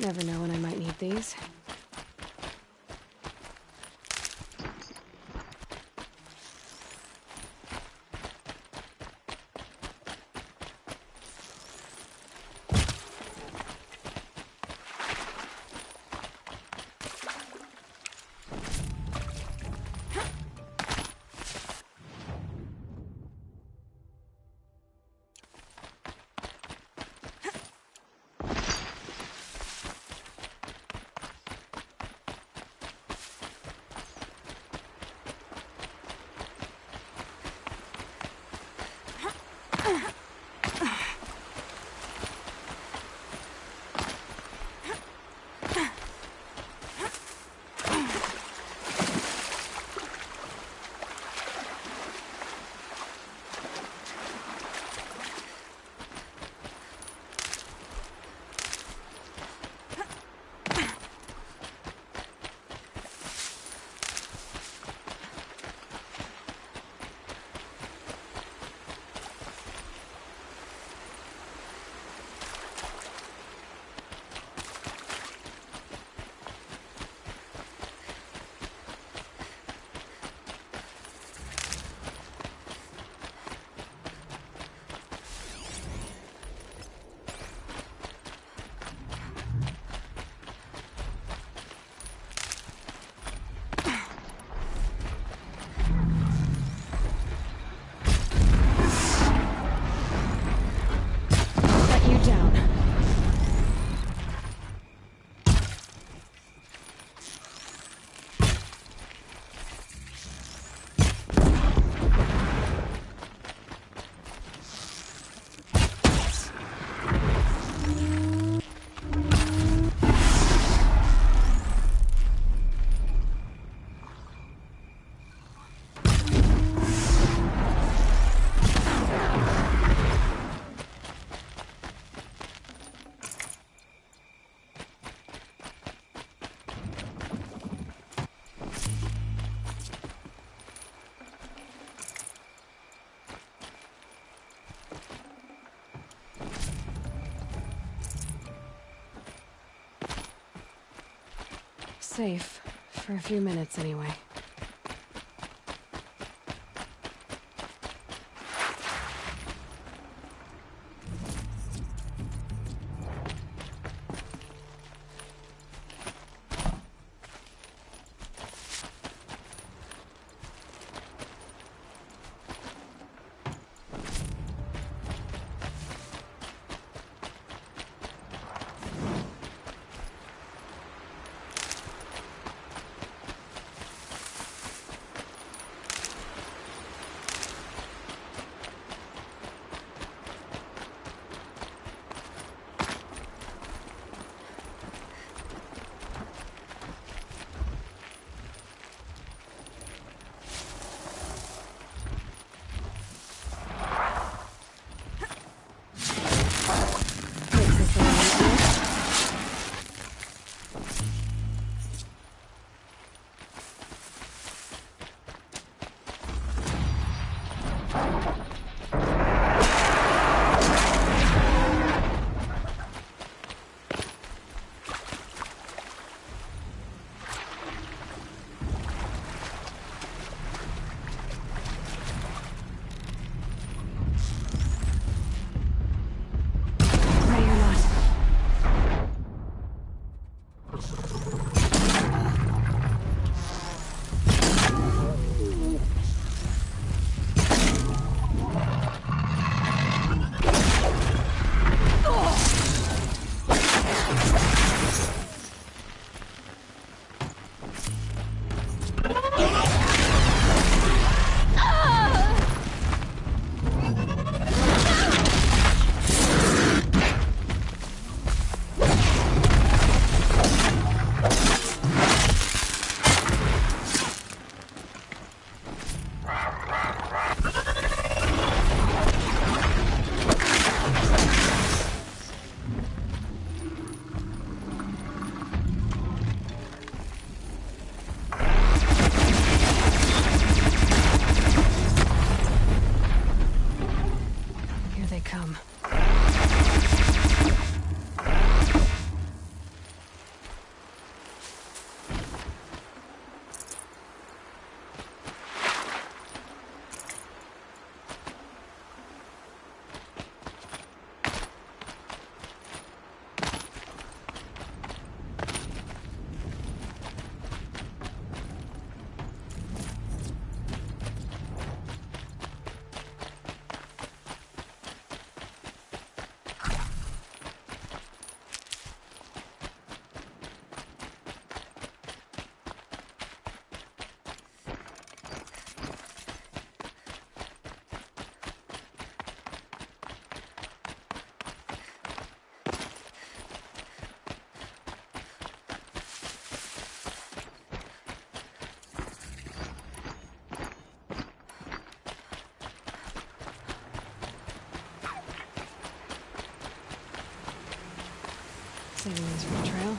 Never know when I might need these. Safe. For a few minutes, anyway. Saving these for the trail.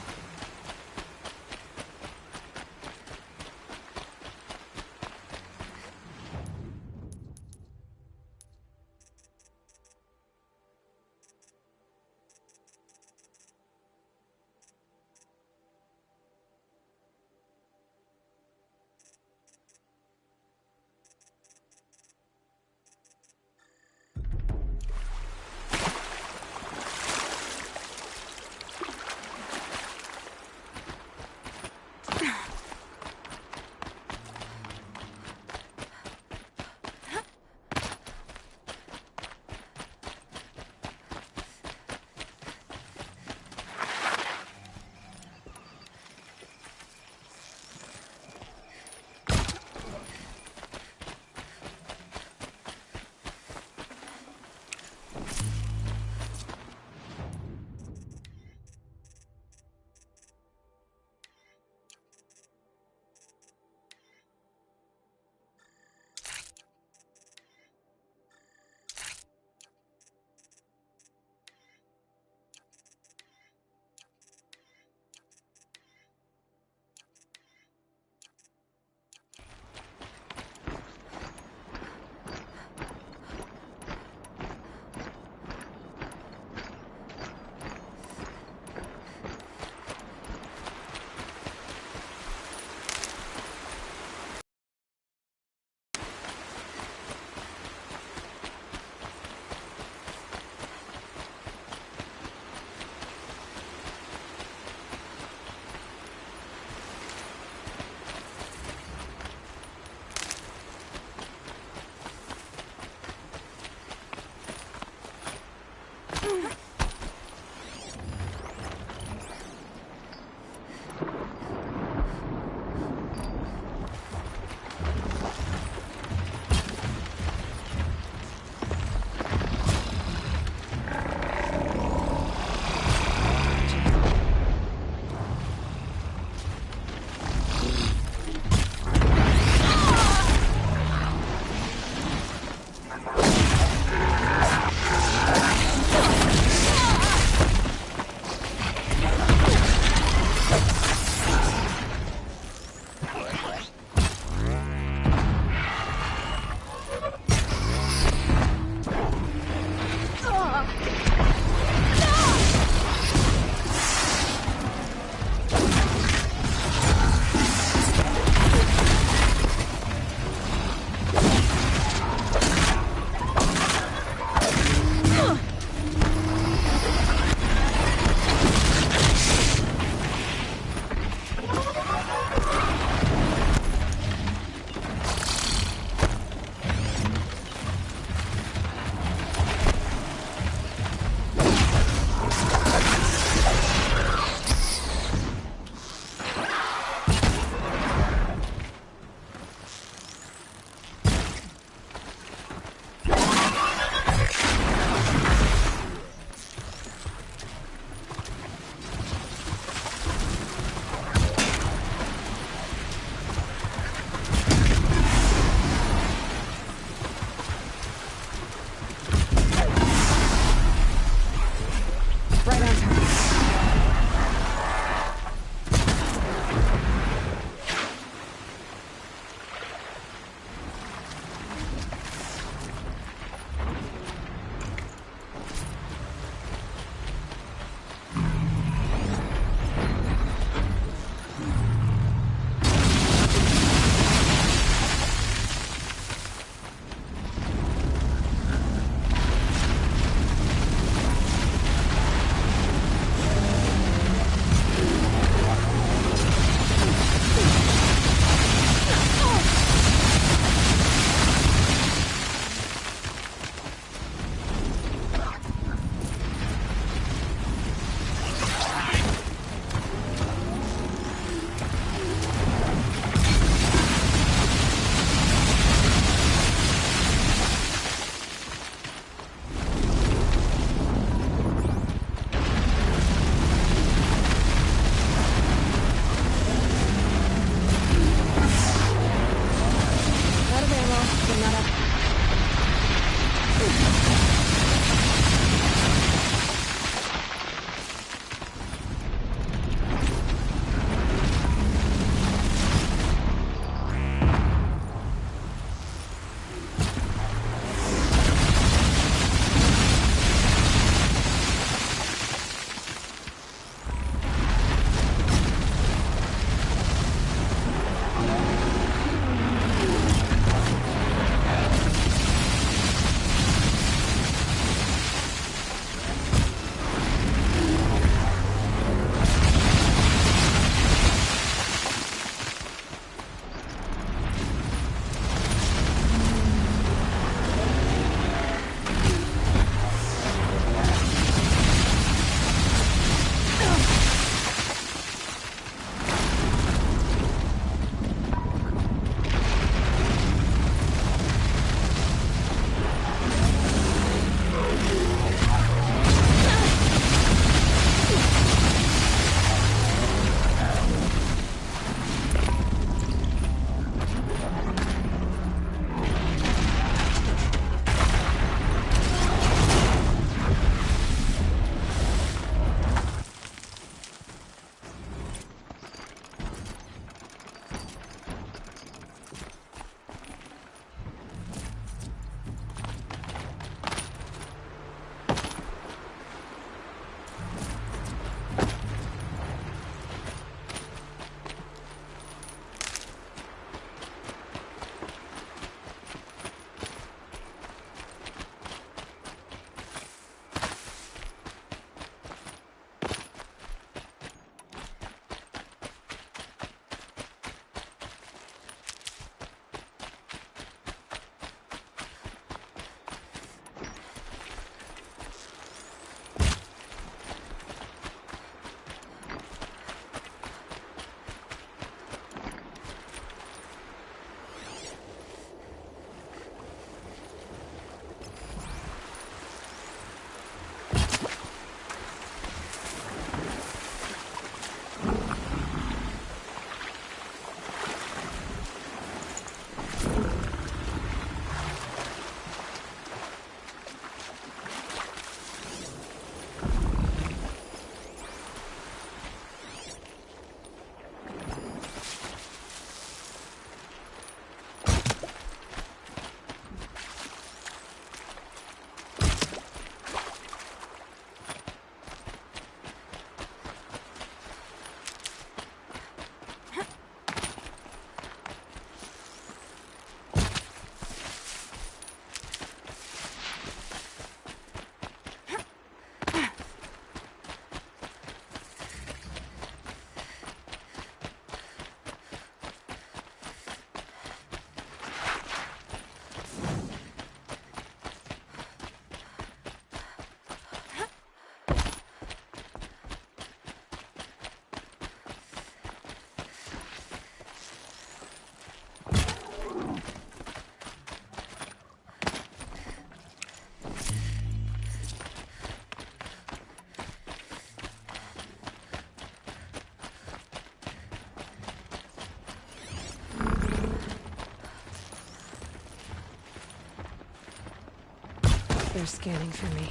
They're scanning for me.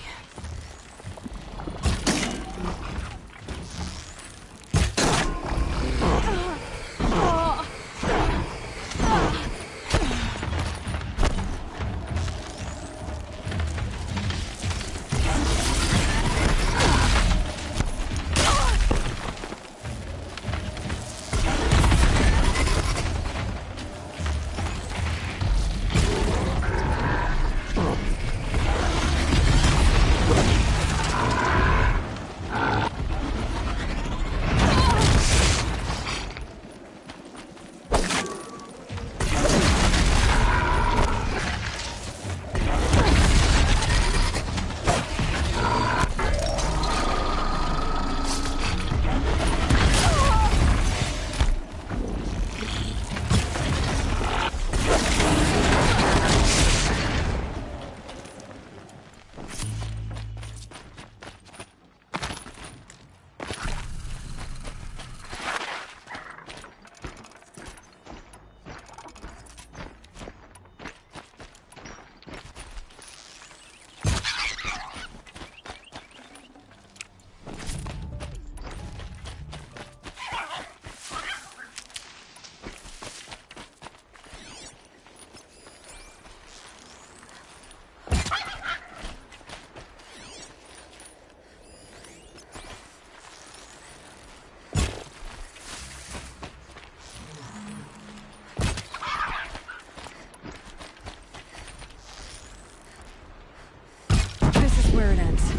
Where it ends.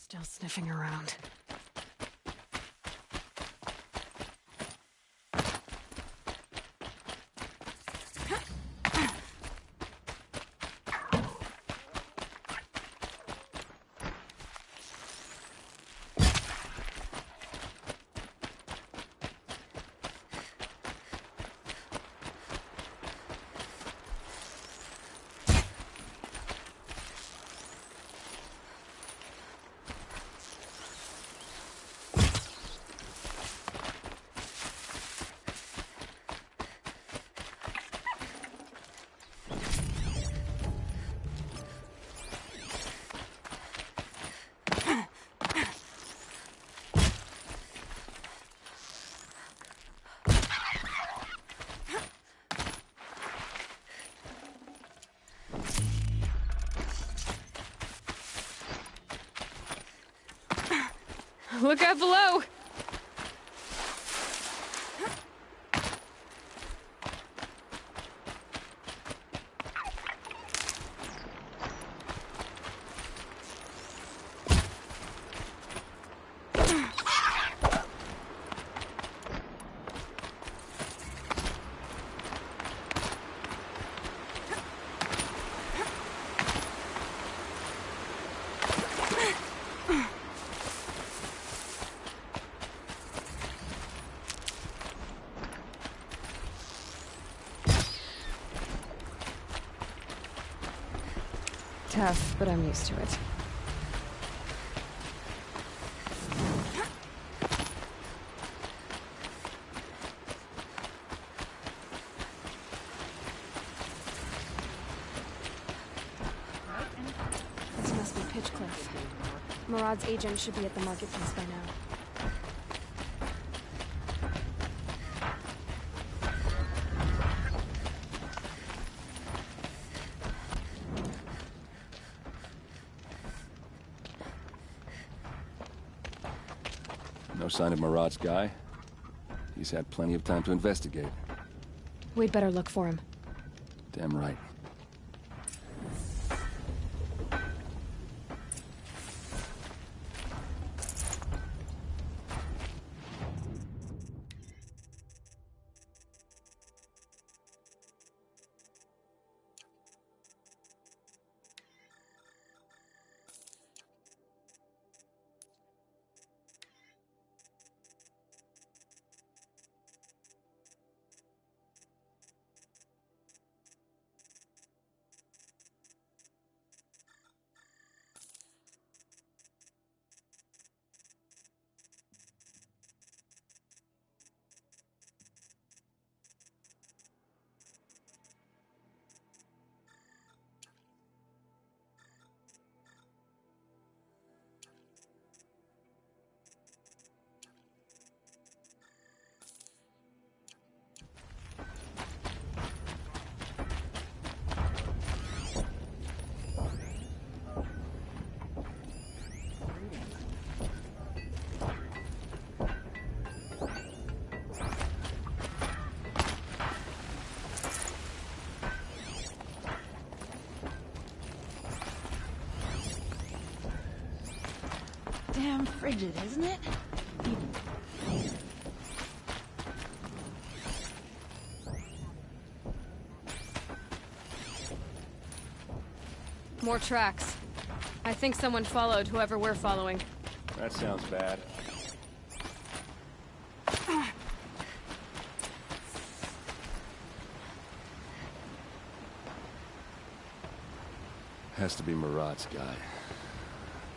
Still sniffing around. Look out below! Tough, but I'm used to it. This must be Pitchcliff. Murad's agent should be at the marketplace by now. No sign of Murad's guy. He's had plenty of time to investigate. We'd better look for him. Damn right. Damn frigid, isn't it? More tracks. I think someone followed whoever we're following. That sounds bad. Has to be Murad's guy.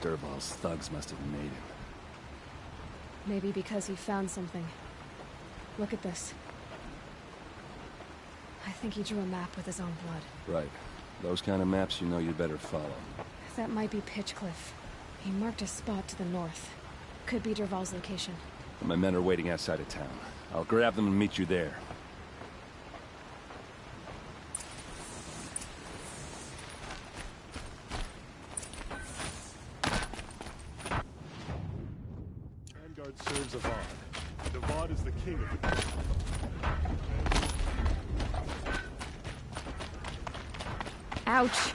Dervahl's thugs must have made him. Maybe because he found something. Look at this. I think he drew a map with his own blood. Right. Those kind of maps you know you'd better follow. That might be Pitchcliff. He marked a spot to the north. Could be Dervahl's location. My men are waiting outside of town. I'll grab them and meet you there. Vanguard serves Avad. And Avad is the king of the Ouch!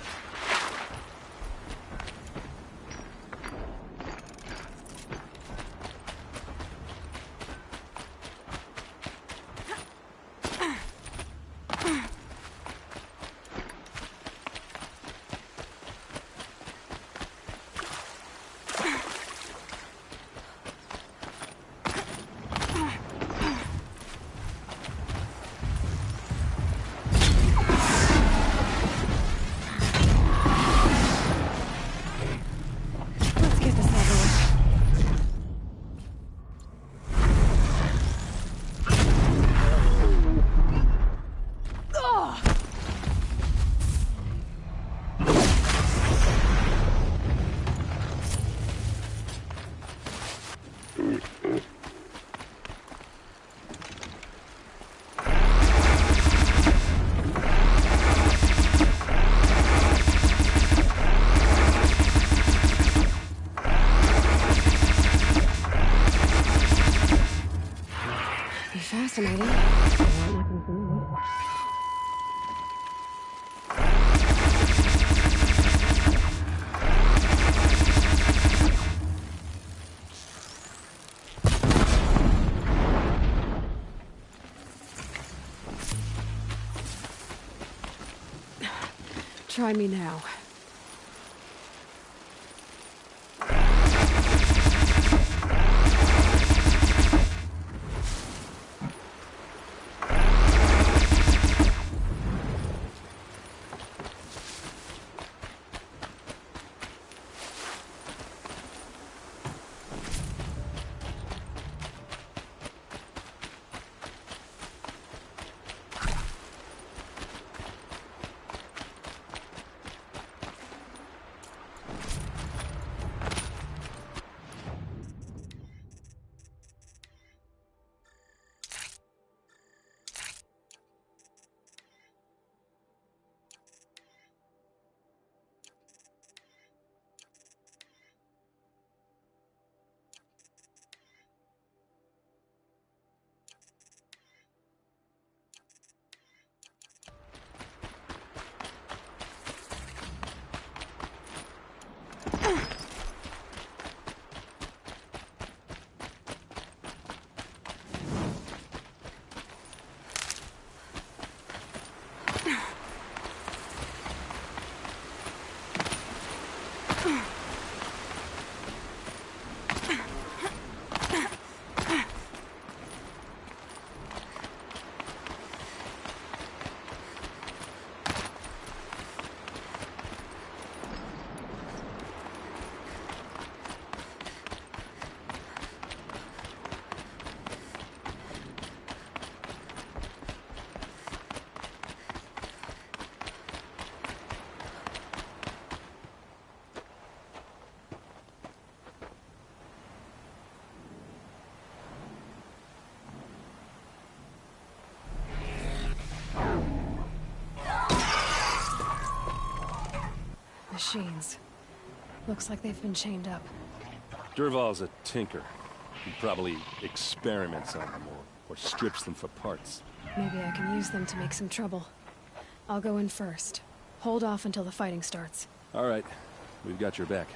Fascinating. Try me now. Machines. Looks like they've been chained up. Dervahl's a tinker. He probably experiments on them or strips them for parts. Maybe I can use them to make some trouble. I'll go in first. Hold off until the fighting starts. All right. We've got your back.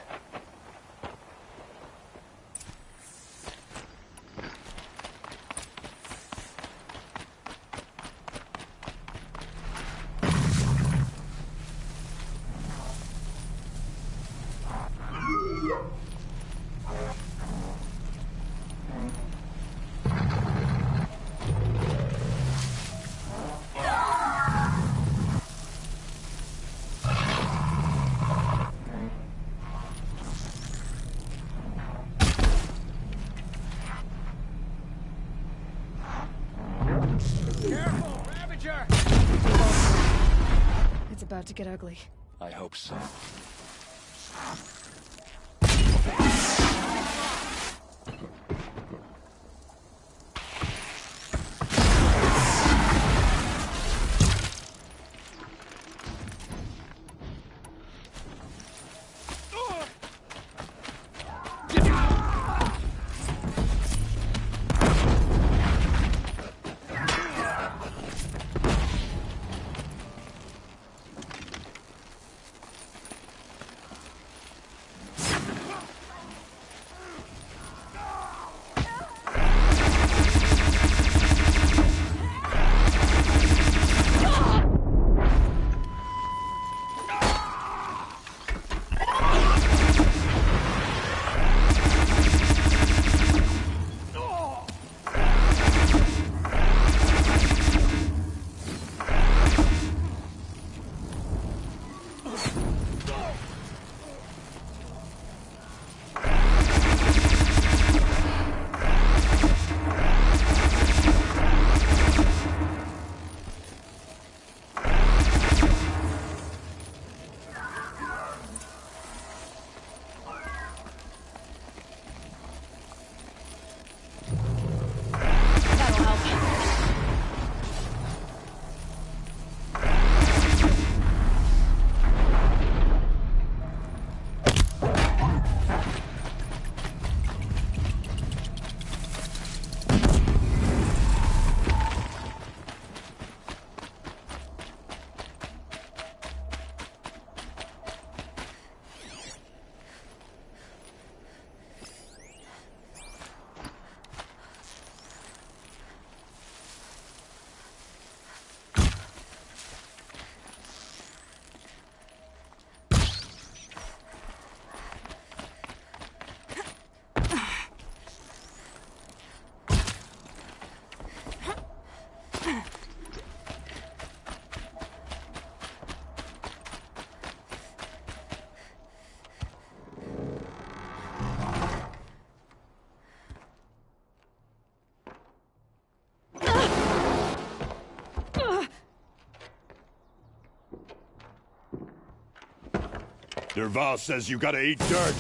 It's about to get ugly. I hope so. Dervahl says you gotta eat dirt.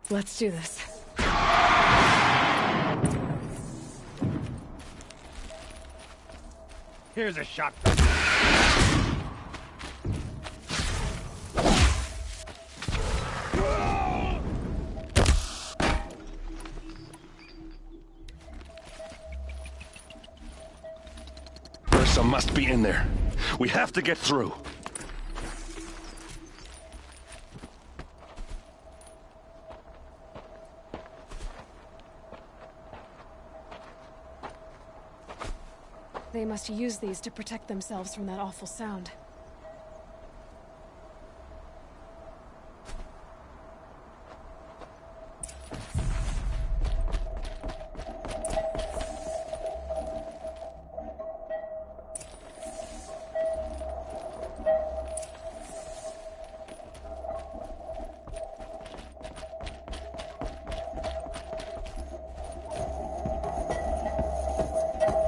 Let's do this. Here's a shotgun. Ursa must be in there. We have to get through. They must use these to protect themselves from that awful sound.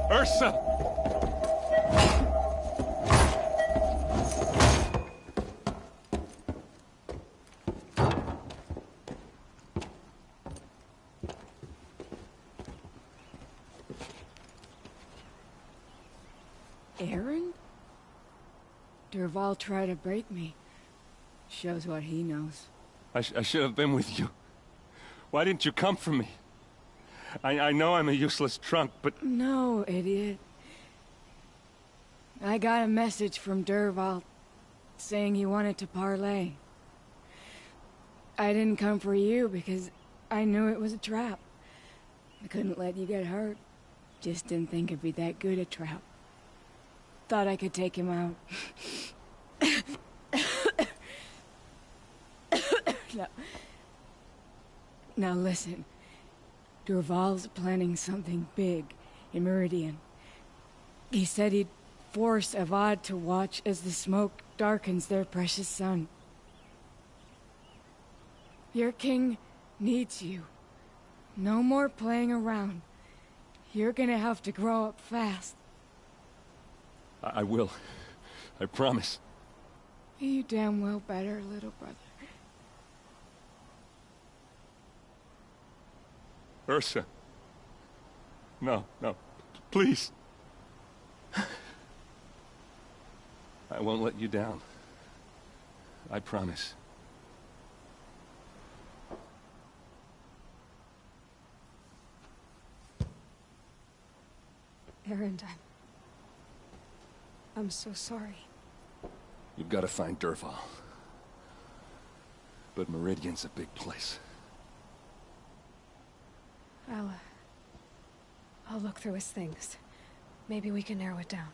Ursa! Aaron? Derval tried to break me. Shows what he knows. I should have been with you. Why didn't you come for me? I know I'm a useless trunk, but... No, idiot. I got a message from Derval saying he wanted to parlay. I didn't come for you because I knew it was a trap. I couldn't let you get hurt. Just didn't think it'd be that good a trap. Thought I could take him out. Now listen. Derval's planning something big in Meridian. He said he'd force Avad to watch as the smoke darkens their precious sun. Your king needs you. No more playing around. You're gonna have to grow up fast. I will. I promise. You damn well better, little brother. Ursa. No, please. I won't let you down. I promise. Aaron, I'm so sorry. You've got to find Derval. But Meridian's a big place. I'll look through his things. Maybe we can narrow it down.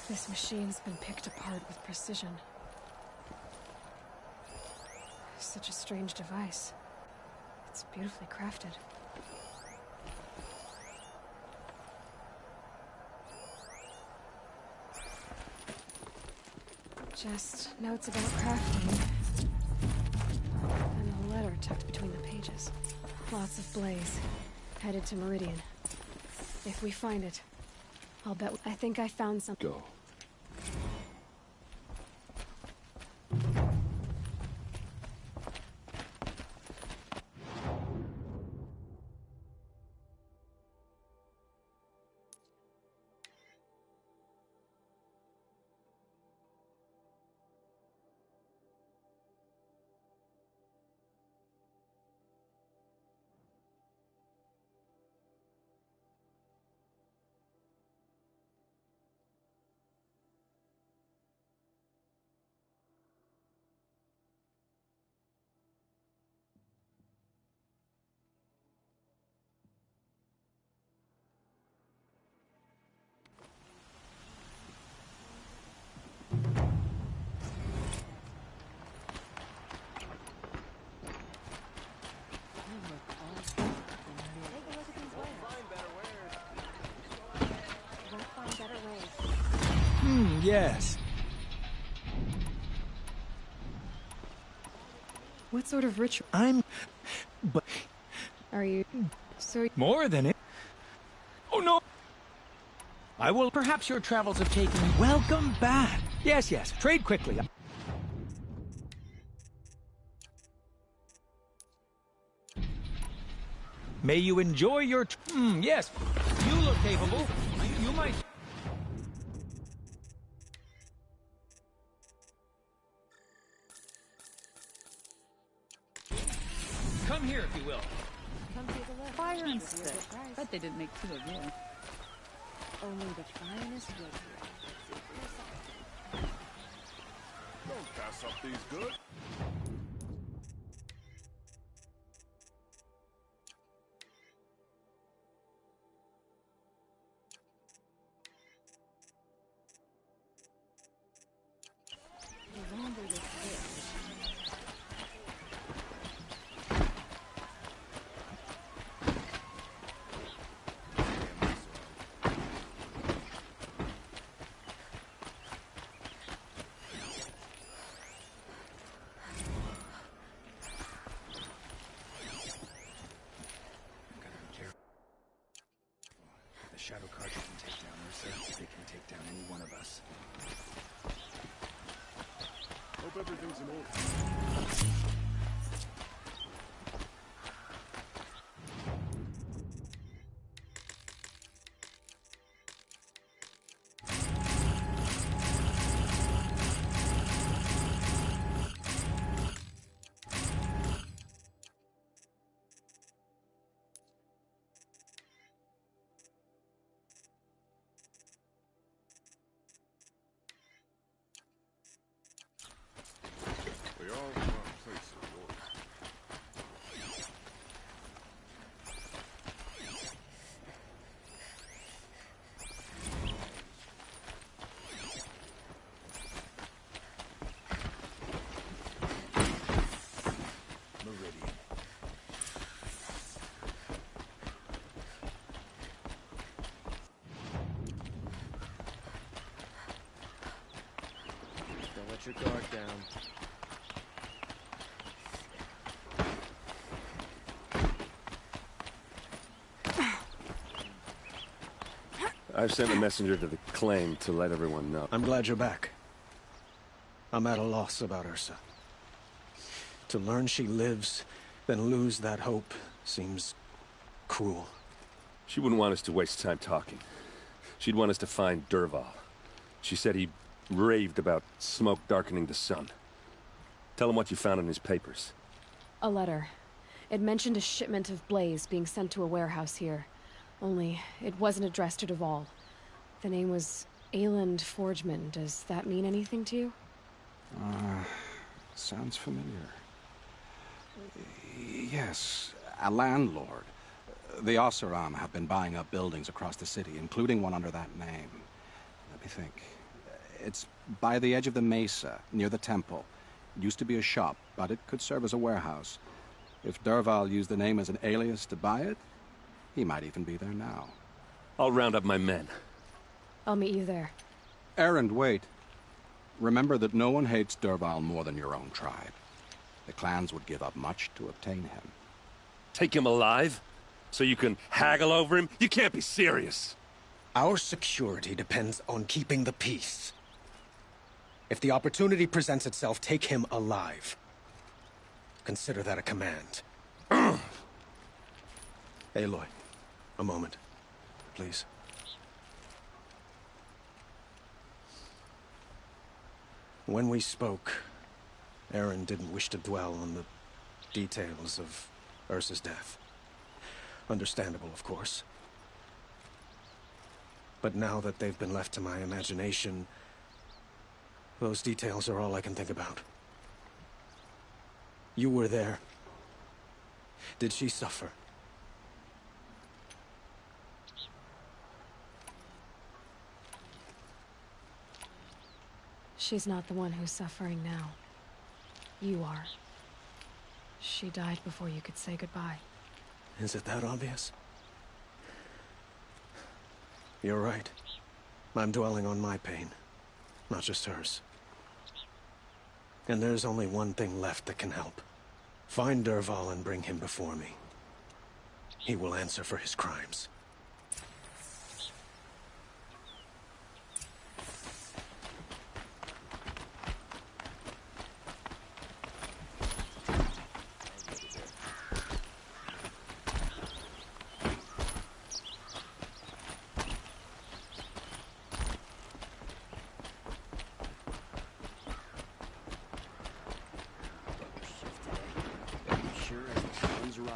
This machine's been picked apart with precision. Such a strange device. It's beautifully crafted. Just notes about crafting. And a letter tucked between the pages. Lots of blaze. Headed to Meridian. If we find it, I'll bet... I think I found some... Go. Yes. What sort of ritual But... are you... So... More than it. Oh, no! I will... Perhaps your travels have taken you... Welcome back. Yes, trade quickly. May you enjoy your... yes. You look capable. You might... Come here if you will. Come take a look. Fire and Give you a stick. good price. Bet they didn't make two of you. Only the finest wood here. Don't pass up these goods. The longer this is. The shadow cards can take down Ursa. They can take down any one of us. Hope everything's in order. We all want a place in order. Meridian. Don't let your guard down. I've sent a messenger to the claim to let everyone know. I'm glad you're back. I'm at a loss about Ursa. To learn she lives, then lose that hope, seems cruel. She wouldn't want us to waste time talking. She'd want us to find Derval. She said he raved about smoke darkening the sun. Tell him what you found in his papers. A letter. It mentioned a shipment of blaze being sent to a warehouse here. Only, it wasn't addressed to Derval. The name was Ayland Forgeman. Does that mean anything to you? Sounds familiar. Yes, a landlord. The Oseram have been buying up buildings across the city, including one under that name. Let me think. It's by the edge of the mesa, near the temple. It used to be a shop, but it could serve as a warehouse. If Derval used the name as an alias to buy it, he might even be there now. I'll round up my men. I'll meet you there. Errand, wait. Remember that no one hates Derval more than your own tribe. The clans would give up much to obtain him. Take him alive? So you can haggle over him? You can't be serious. Our security depends on keeping the peace. If the opportunity presents itself, take him alive. Consider that a command. Aloy, a moment, please. When we spoke, Aaron didn't wish to dwell on the details of Ursa's death. Understandable, of course. But now that they've been left to my imagination, those details are all I can think about. You were there. Did she suffer? She's not the one who's suffering now. You are. She died before you could say goodbye. Is it that obvious? You're right. I'm dwelling on my pain, not just hers. And there's only one thing left that can help. Find Derval and bring him before me. He will answer for his crimes.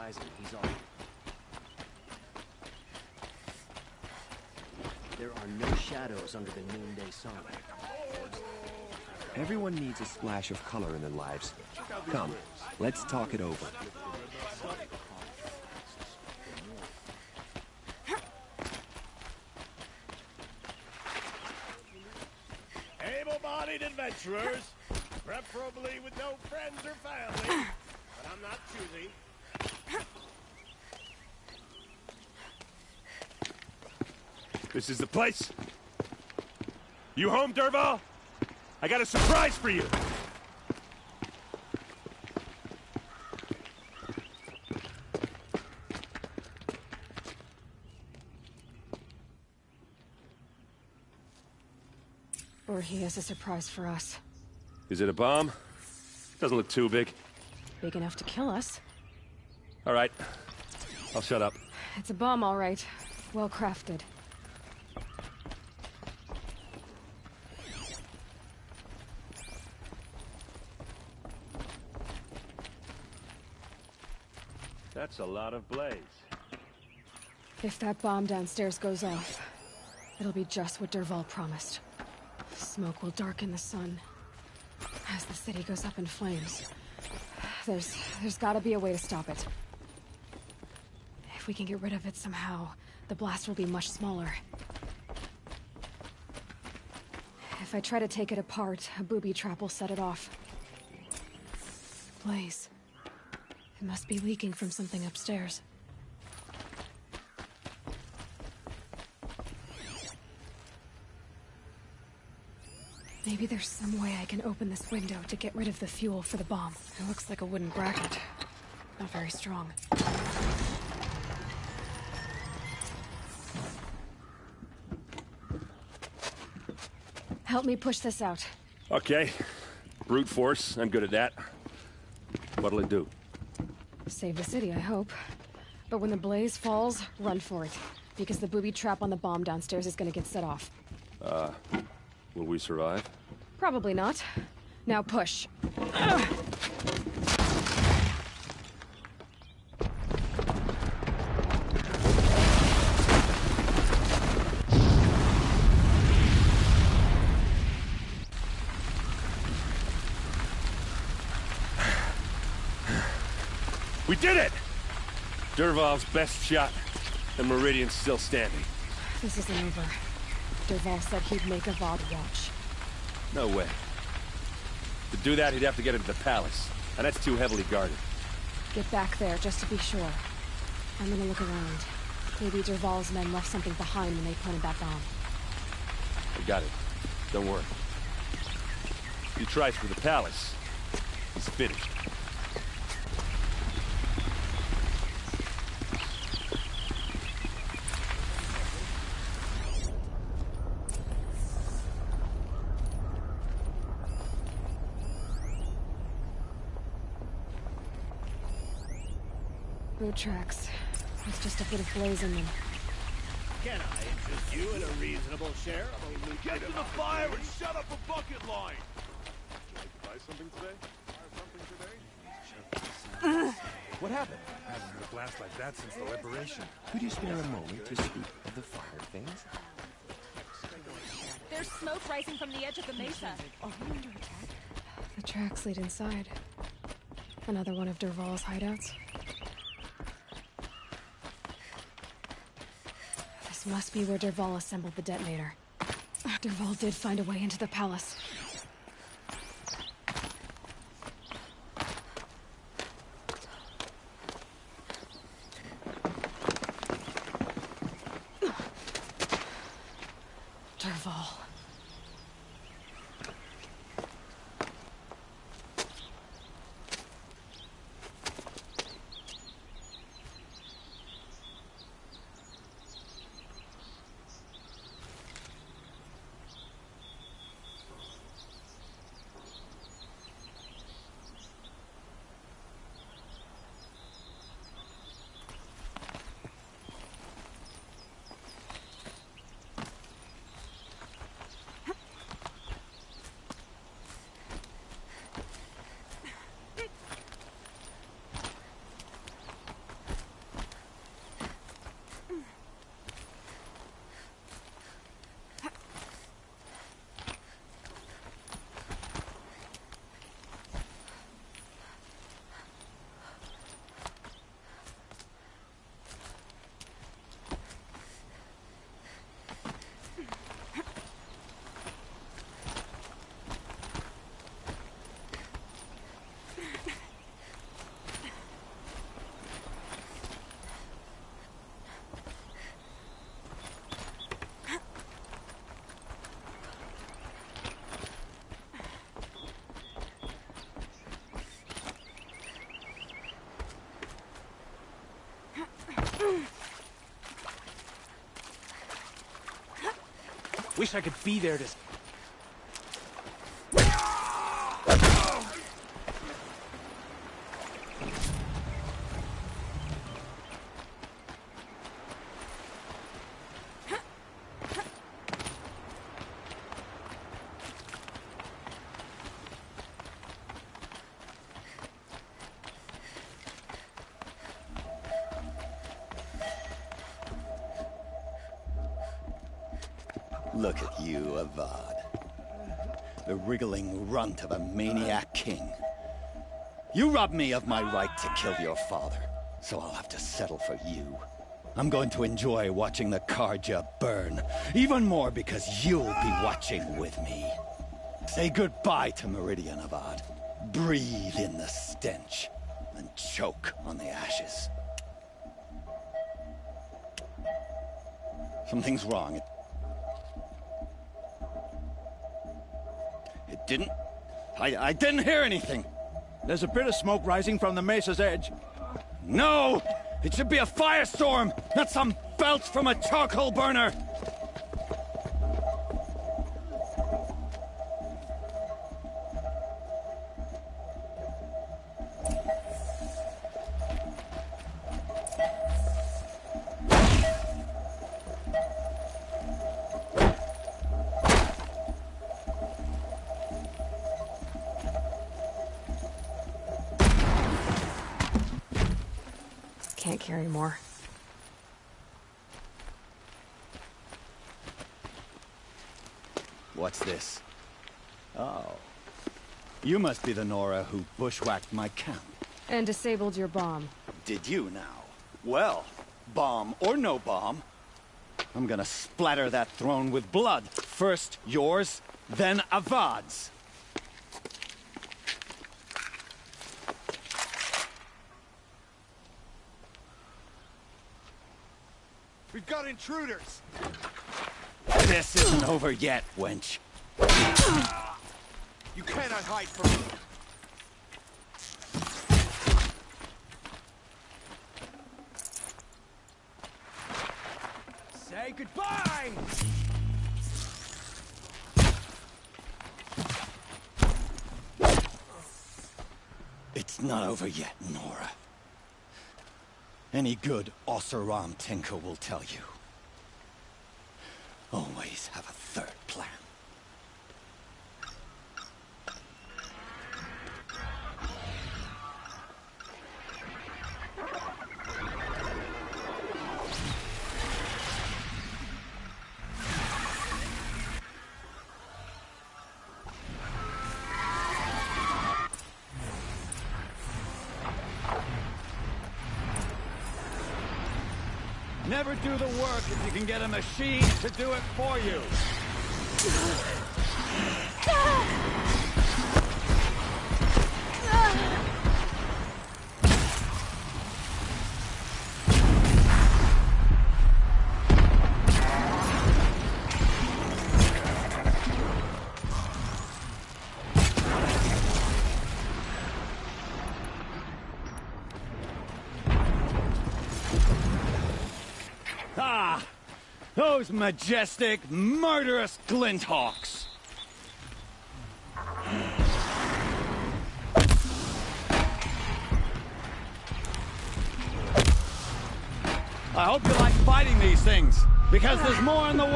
horizon, he's all... There are no shadows under the noonday sun. Everyone needs a splash of color in their lives. Come, let's talk it over. Able-bodied adventurers, preferably with no friends or family, but I'm not choosy. This is the place. You home, Derval? I got a surprise for you. Or he has a surprise for us. Is it a bomb? Doesn't look too big. Big enough to kill us. All right. I'll shut up. It's a bomb, all right. Well crafted. That's a lot of blaze. If that bomb downstairs goes off, it'll be just what Derval promised. Smoke will darken the sun as the city goes up in flames. There's gotta be a way to stop it. If we can get rid of it somehow, the blast will be much smaller. If I try to take it apart, a booby trap will set it off. Blaze. It must be leaking from something upstairs. Maybe there's some way I can open this window to get rid of the fuel for the bomb. It looks like a wooden bracket. Not very strong. Help me push this out. Okay. Brute force. I'm good at that. What'll it do? Save the city, I hope. But when the blaze falls, run for it. Because the booby trap on the bomb downstairs is gonna get set off. Will we survive? Probably not. Now push. We did it! Derval's best shot, and Meridian's still standing. This isn't over. Derval said he'd make a Avad watch. No way. To do that, he'd have to get into the palace, and that's too heavily guarded. Get back there, just to be sure. I'm gonna look around. Maybe Derval's men left something behind when they planted that bomb. I got it. Don't worry. If he tries for the palace, he's finished. Boot tracks. There's just a bit of blaze in them. Can I interest you in a reasonable share of a loot? Get to the fire and shut up a bucket line! Would you like to buy something today? What happened? Hasn't been a blast like that since the liberation. Could you spare a moment to speak of the fire things? There's smoke rising from the edge of the mesa. Are we under attack? The tracks lead inside. Another one of Derval's hideouts. This must be where Derval assembled the detonator. Derval did find a way into the palace. Derval. Wish I could be there to... Look at you, Avad. The wriggling runt of a maniac king. You robbed me of my right to kill your father, so I'll have to settle for you. I'm going to enjoy watching the Karja burn, even more because you'll be watching with me. Say goodbye to Meridian, Avad. Breathe in the stench, and choke on the ashes. Something's wrong. It didn't... I didn't hear anything. There's a bit of smoke rising from the mesa's edge. No! It should be a firestorm, not some belch from a charcoal burner! Can't carry more. What's this? Oh. You must be the Nora who bushwhacked my camp. And disabled your bomb. Did you now? Well, bomb or no bomb, I'm gonna splatter that throne with blood. First yours, then Avad's. We've got intruders! This isn't over yet, wench. You cannot hide from me! Say goodbye! It's not over yet, Nora. Any good Oseram tinker will tell you. Always have a third plan. Never do the work if you can get a machine to do it for you. Those majestic, murderous glinthawks! I hope you like fighting these things, because there's more on the way!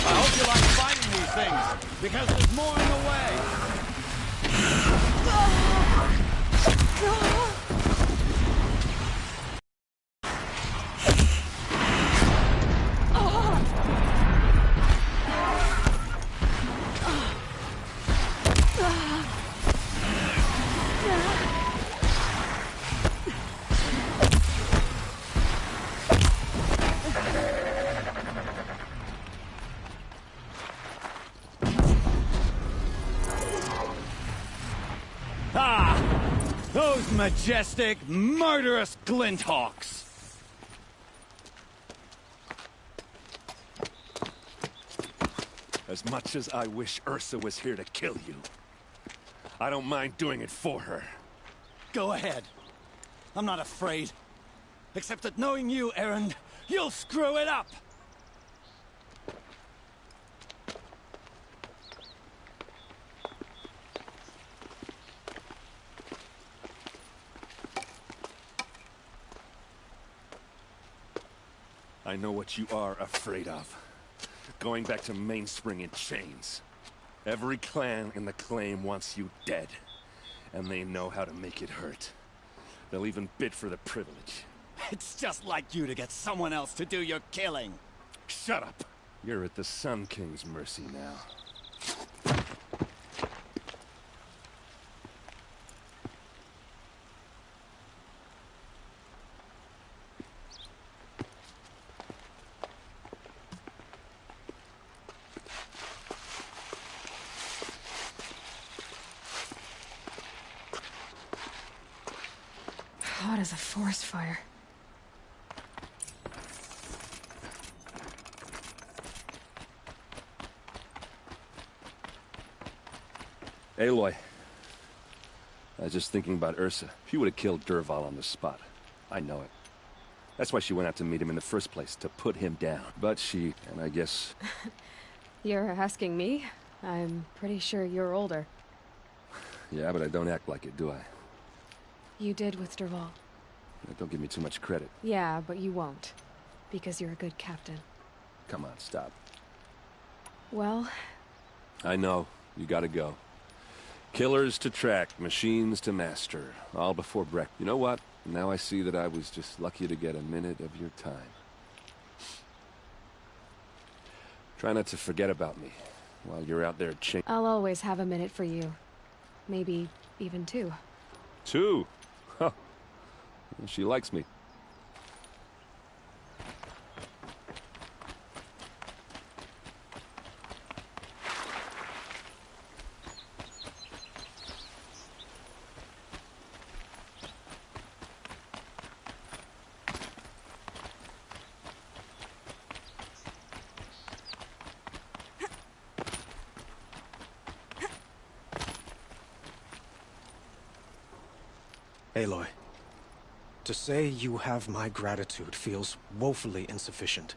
I hope you like fighting these things, because there's more on the way! Those majestic, murderous glinthawks! As much as I wish Ursa was here to kill you, I don't mind doing it for her. Go ahead. I'm not afraid. Except that knowing you, Erend, you'll screw it up! I know what you are afraid of. Going back to Mainspring in chains. Every clan in the claim wants you dead. And they know how to make it hurt. They'll even bid for the privilege. It's just like you to get someone else to do your killing. Shut up! You're at the Sun King's mercy now. Hot as a forest fire. Aloy. I was just thinking about Ursa. She would have killed Dervahl on the spot. I know it. That's why she went out to meet him in the first place, to put him down. But she, and I guess... You're asking me? I'm pretty sure you're older. Yeah, but I don't act like it, do I? You did with Dervahl. Don't give me too much credit. Yeah, but you won't. Because you're a good captain. Come on, stop. Well... I know. You gotta go. Killers to track, machines to master. All before breakfast. You know what? Now I see that I was just lucky to get a minute of your time. Try not to forget about me while you're out there I'll always have a minute for you. Maybe even two. Two? Huh. She likes me. Aloy, to say you have my gratitude feels woefully insufficient.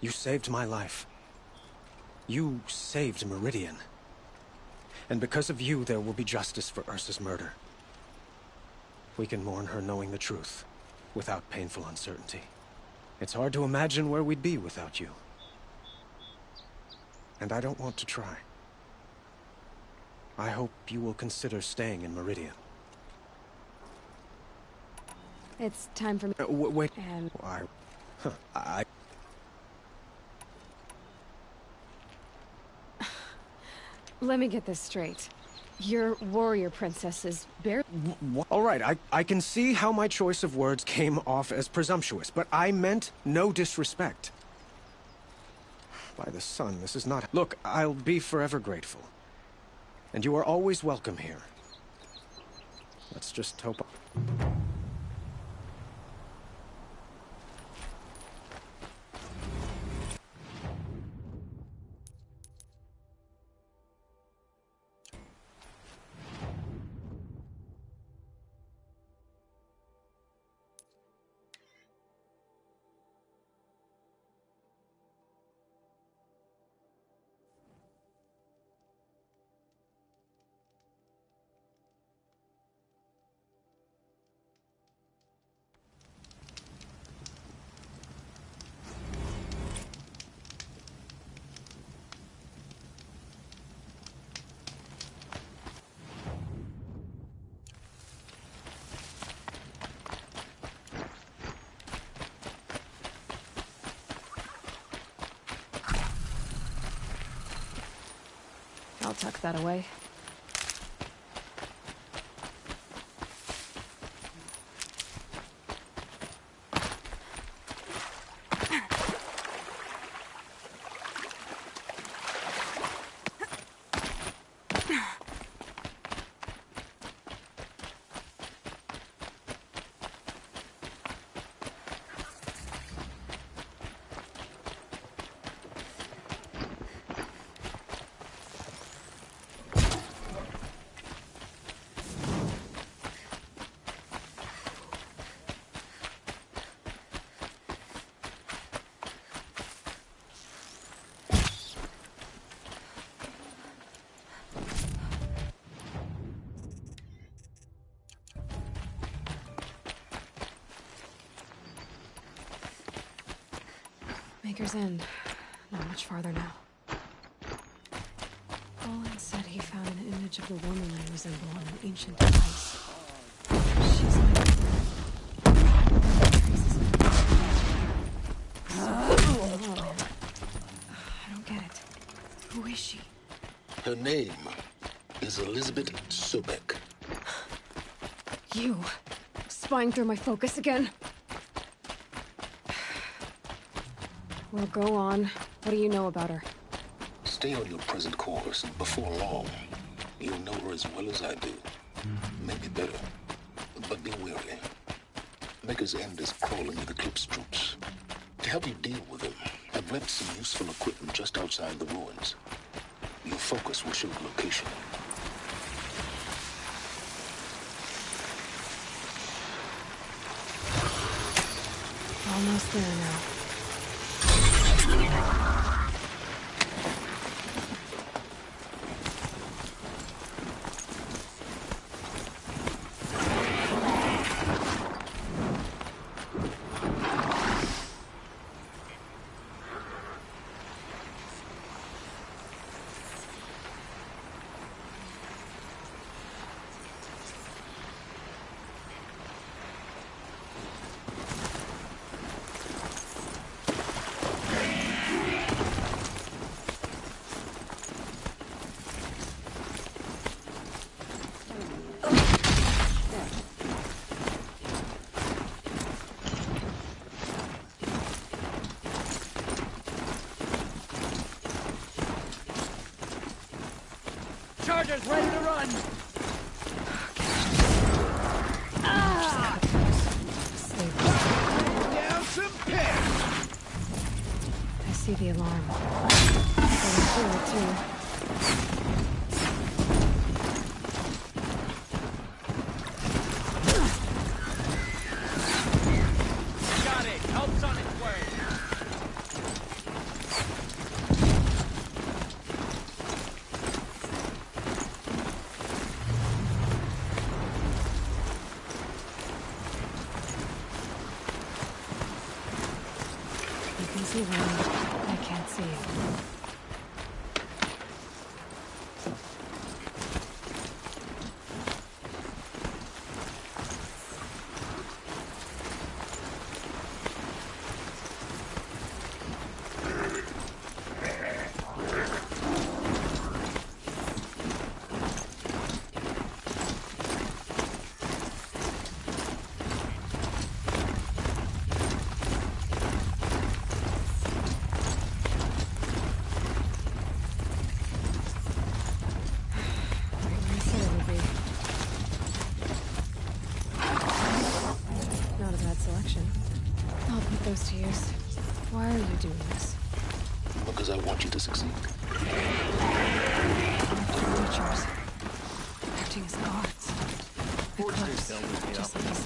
You saved my life. You saved Meridian. And because of you, there will be justice for Ursa's murder. We can mourn her knowing the truth, without painful uncertainty. It's hard to imagine where we'd be without you. And I don't want to try. I hope you will consider staying in Meridian. It's time for me. Wait. And... Let me get this straight. Your warrior princess is barely... All right, I can see how my choice of words came off as presumptuous, but I meant no disrespect. By the sun, this is not... Look, I'll be forever grateful. And you are always welcome here. Let's just hope... I'll tuck that away. Maker's End. Not much farther now. Olin said he found an image of the woman I resemble on an ancient device. She's like... I don't get it. Who is she? Her name is Elizabeth Sobek. You. Spying through my focus again? Well, go on. What do you know about her? Stay on your present course, and before long, you'll know her as well as I do. Maybe better, but be wary. Maker's End is crawling with Eclipse troops. To help you deal with them, I've left some useful equipment just outside the ruins. Your focus will show the location. Almost there now. Charger's ready to run! Down some pins! I see the alarm. I can feel it too. Got it! Help's on its way! You can see one. I can't see it. Not a bad selection. I'll put those to use. Why are you doing this? Because I want you to succeed. Creatures. Acting as guards. Eclipse, just like you said.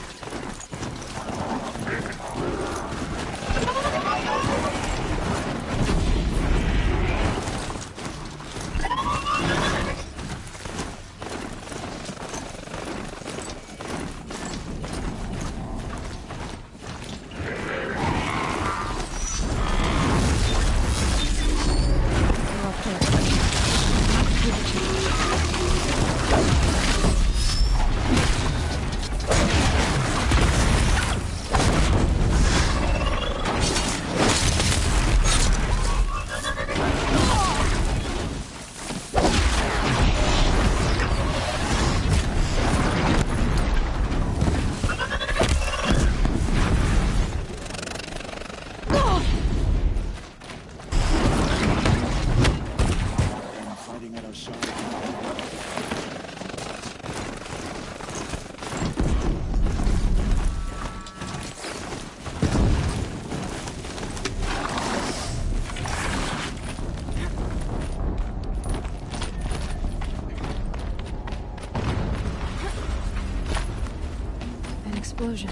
Fighting at our side. An explosion.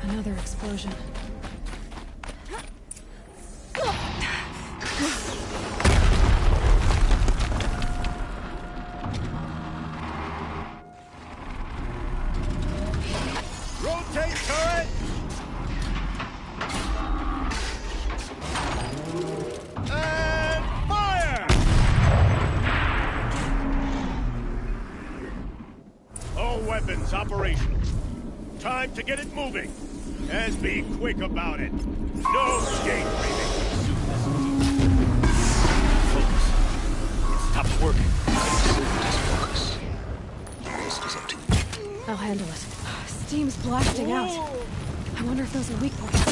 Another explosion. weapons operational. Time to get it moving. And be quick about it. No daydreaming. Focus. It stopped working. Focus. The rest is up to you. I'll handle it. Steam's blasting out. I wonder if those are weak points.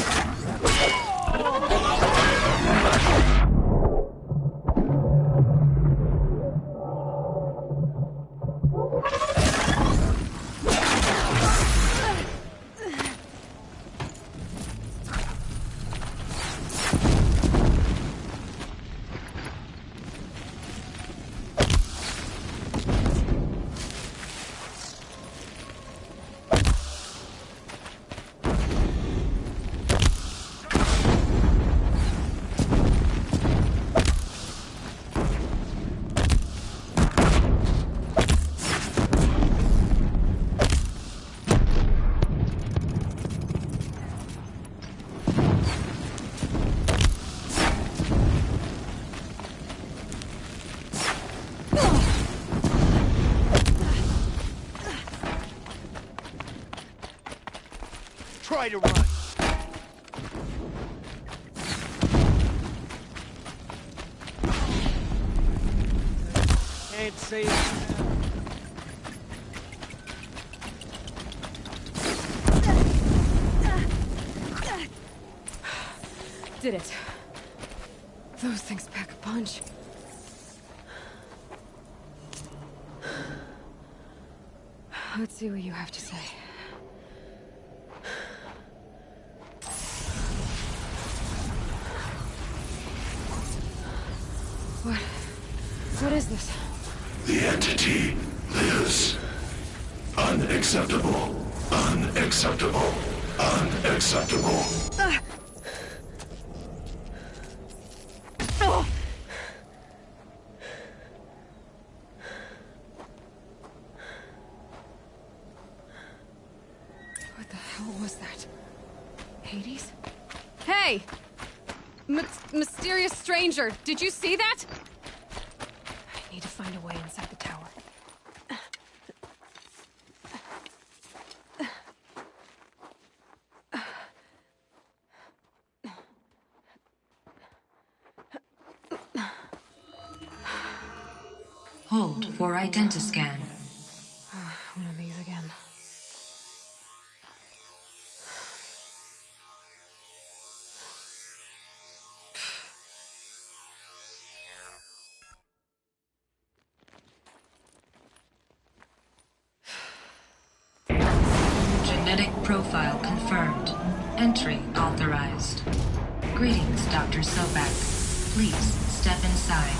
Try to run. Can't see. Did it. Those things pack a punch. Let's see what you have to say. What is this? The entity lives. Unacceptable. Unacceptable. Unacceptable. What the hell was that? Hades? Hey! Mysterious stranger, did you see that? I need to find a way inside the tower. Hold for identiscan. One of these again. Genetic profile confirmed. Entry authorized. Greetings, Dr. Sobak. Please step inside.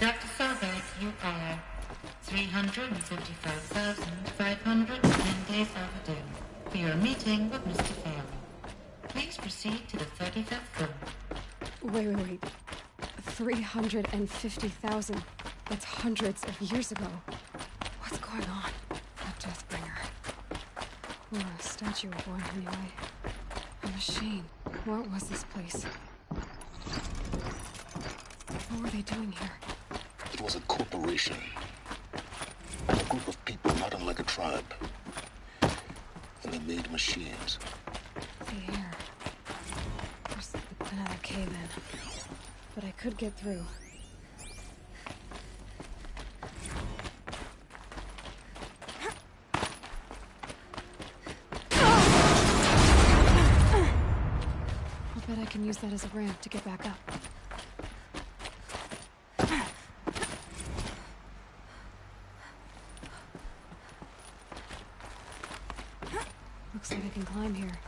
Dr. Sobek, you are 355,510 days overdue for your meeting with Mr. Fairley. Please proceed to the 35th floor. Wait. 350,000. That's hundreds of years ago. What's going on? A Deathbringer. Or a statue of one, anyway. A machine. What was this place? What were they doing here? It was a corporation. A group of people not unlike a tribe. And they made machines. The air. There's another cave in. But I could get through. I'll bet I can use that as a ramp to get back up. Looks like I can climb here.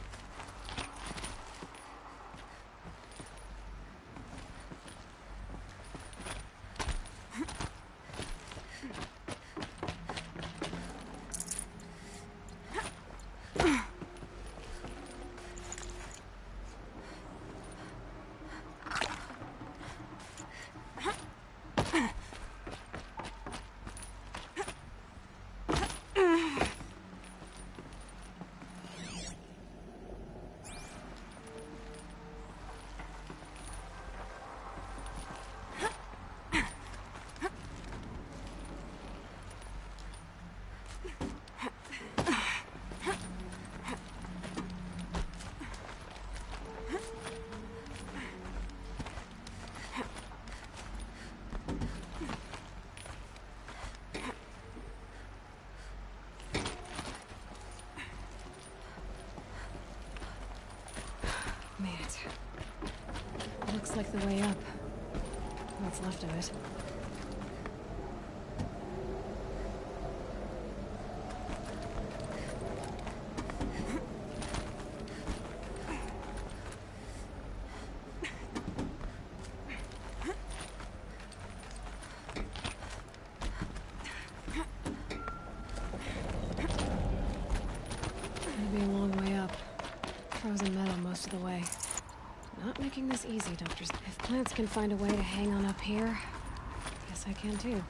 Looks like the way up. What's left of it. Gonna be a long way up. Frozen metal most of the way. Not making this easy, Doctor. If plants can find a way to hang on up here, guess I can too.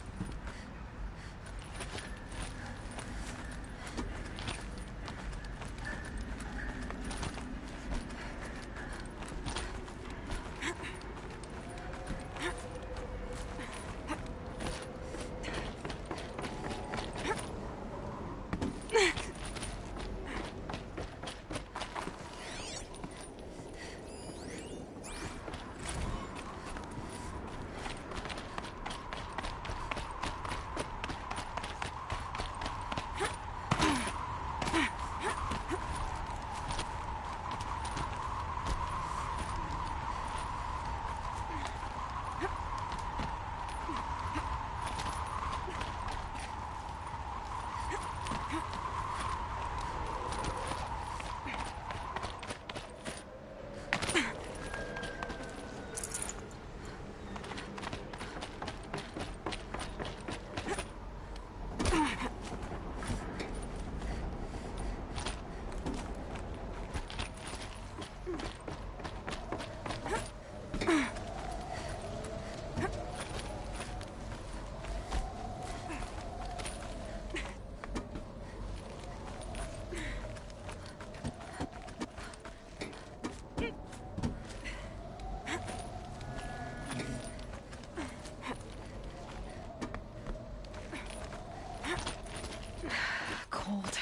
Cold.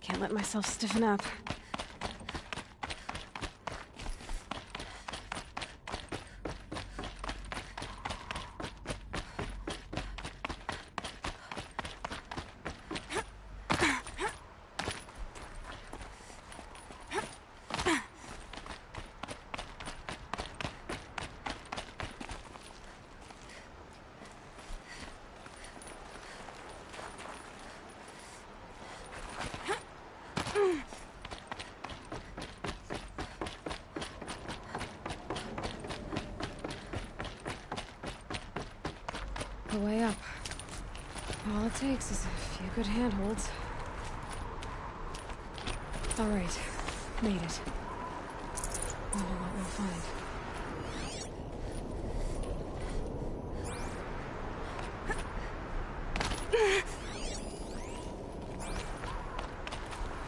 Can't let myself stiffen up. The way up. All it takes is a few good handholds. All right, made it. Wonder what we'll find.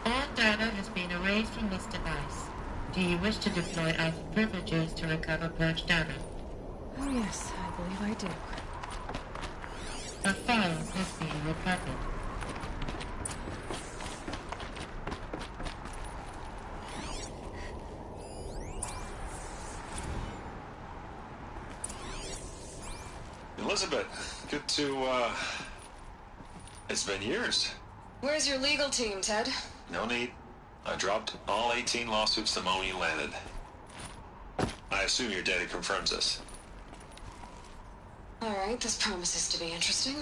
All data has been erased from this device. Do you wish to deploy Alpha privileges to recover purged data? Oh yes, I believe I do. A file has been recovered. Elizabeth, good to, it's been years. Where's your legal team, Ted? No need. I dropped all 18 lawsuits the moment you landed. I assume your data confirms this. All right, this promises to be interesting.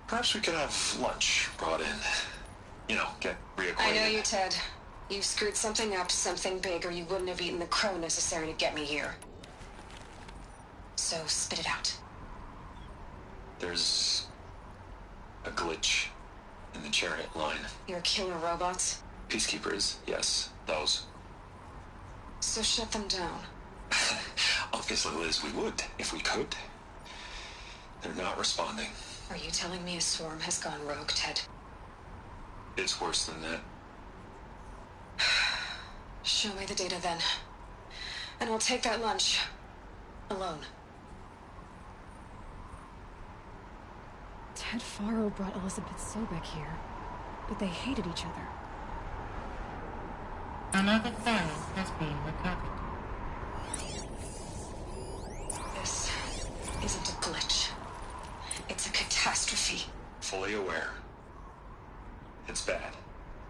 Perhaps we could have lunch brought in. You know, get reacquainted. I know you, Ted. You screwed something up, something big, or you wouldn't have eaten the crow necessary to get me here. So, spit it out. There's a glitch in the chariot line. Your killer robots? Peacekeepers, yes, those. So shut them down. Obviously, Liz, we would, if we could. They're not responding. Are you telling me a swarm has gone rogue, Ted? It's worse than that. Show me the data then. And I'll take that lunch. Alone. Ted Faro brought Elizabeth Sobek here, but they hated each other. Another file has been recovered. This isn't a glitch. It's a catastrophe. Fully aware. It's bad.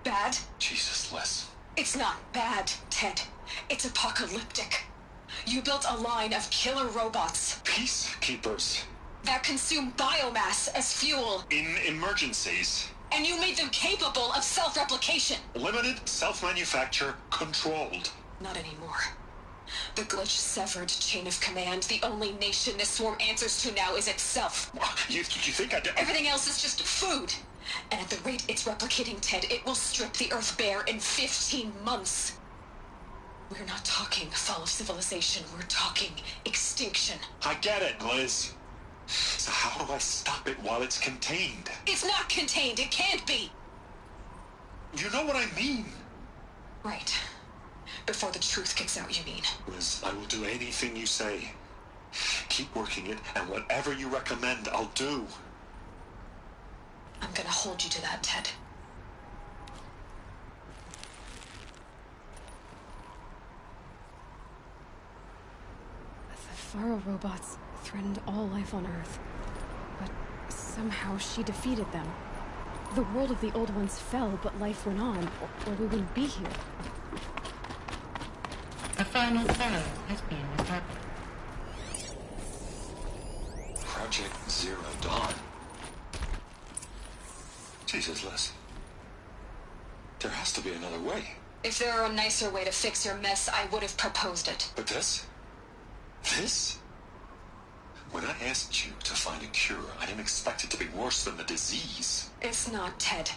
Bad? Jesus, Liz. It's not bad, Ted. It's apocalyptic. You built a line of killer robots. Peacekeepers. That consume biomass as fuel. In emergencies. And you made them capable of self-replication. Limited, self-manufacture, controlled. Not anymore. The glitch severed chain of command. The only nation this swarm answers to now is itself. You think I did? Everything else is just food. And at the rate it's replicating, Ted, it will strip the Earth bare in 15 months. We're not talking fall of civilization. We're talking extinction. I get it, Liz. So how do I stop it while it's contained? It's not contained. It can't be. You know what I mean. Right. Before the truth kicks out, you mean? Liz, I will do anything you say. Keep working it, and whatever you recommend, I'll do. I'm gonna hold you to that, Ted. The Faro robots threatened all life on Earth, but somehow she defeated them. The world of the old ones fell, but life went on, or we wouldn't be here. A final tower has been established. Project Zero Dawn. Jesus, Liz. There has to be another way. If there were a nicer way to fix your mess, I would have proposed it. But this? This? When I asked you to find a cure, I didn't expect it to be worse than the disease. It's not, Ted.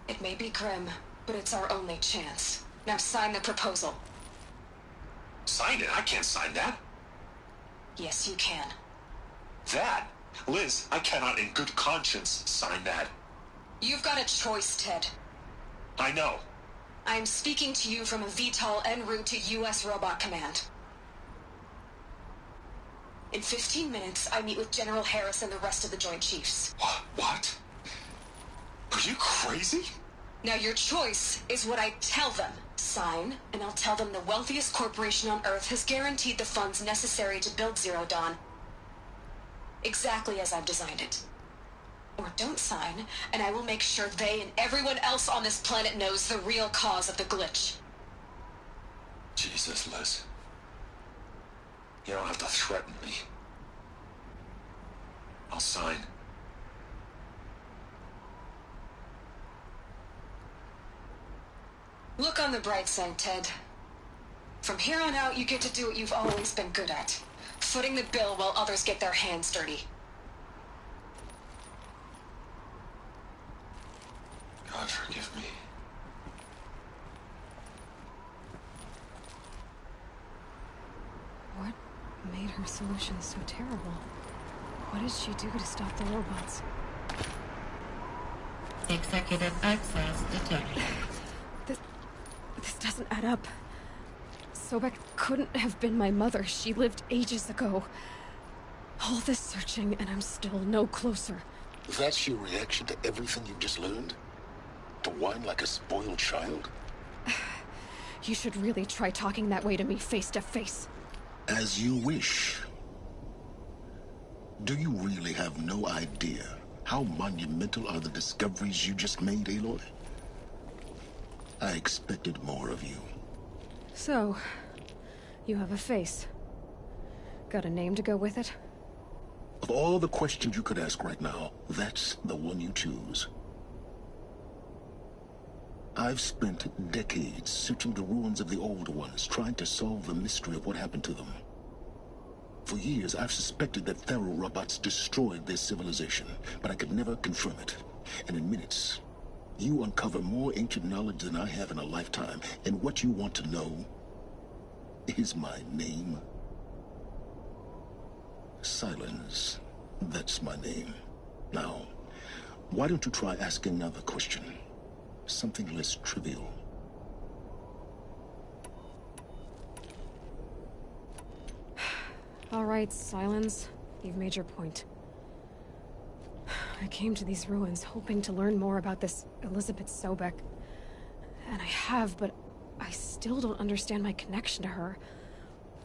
It may be grim, but it's our only chance. Now sign the proposal. Sign it? I can't sign that. Yes, you can. That? Liz, I cannot in good conscience sign that. You've got a choice, Ted. I know. I'm speaking to you from a VTOL en route to U.S. Robot Command. In 15 minutes, I meet with General Harris and the rest of the Joint Chiefs. What? Are you crazy? Now your choice is what I tell them. Sign, and I'll tell them the wealthiest corporation on Earth has guaranteed the funds necessary to build Zero Dawn. Exactly as I've designed it. Or don't sign, and I will make sure they and everyone else on this planet knows the real cause of the glitch. Jesus, Liz. You don't have to threaten me. I'll sign. Look on the bright side, Ted. From here on out, you get to do what you've always been good at. Footing the bill while others get their hands dirty. God forgive me. What made her solution so terrible? What did she do to stop the robots? Executive access determined. This doesn't add up. Sobek couldn't have been my mother. She lived ages ago. All this searching, and I'm still no closer. That's your reaction to everything you've just learned? To whine like a spoiled child? You should really try talking that way to me face to face. As you wish. Do you really have no idea how monumental are the discoveries you just made, Aloy? I expected more of you. So, you have a face. Got a name to go with it? Of all the questions you could ask right now, that's the one you choose. I've spent decades searching the ruins of the old ones, trying to solve the mystery of what happened to them. For years, I've suspected that Faro robots destroyed their civilization, but I could never confirm it. And in minutes, you uncover more ancient knowledge than I have in a lifetime, and what you want to know is my name. Silence. That's my name. Now, why don't you try asking another question? Something less trivial. All right, Silence. You've made your point. I came to these ruins hoping to learn more about this Elizabeth Sobek. And I have, but I still don't understand my connection to her.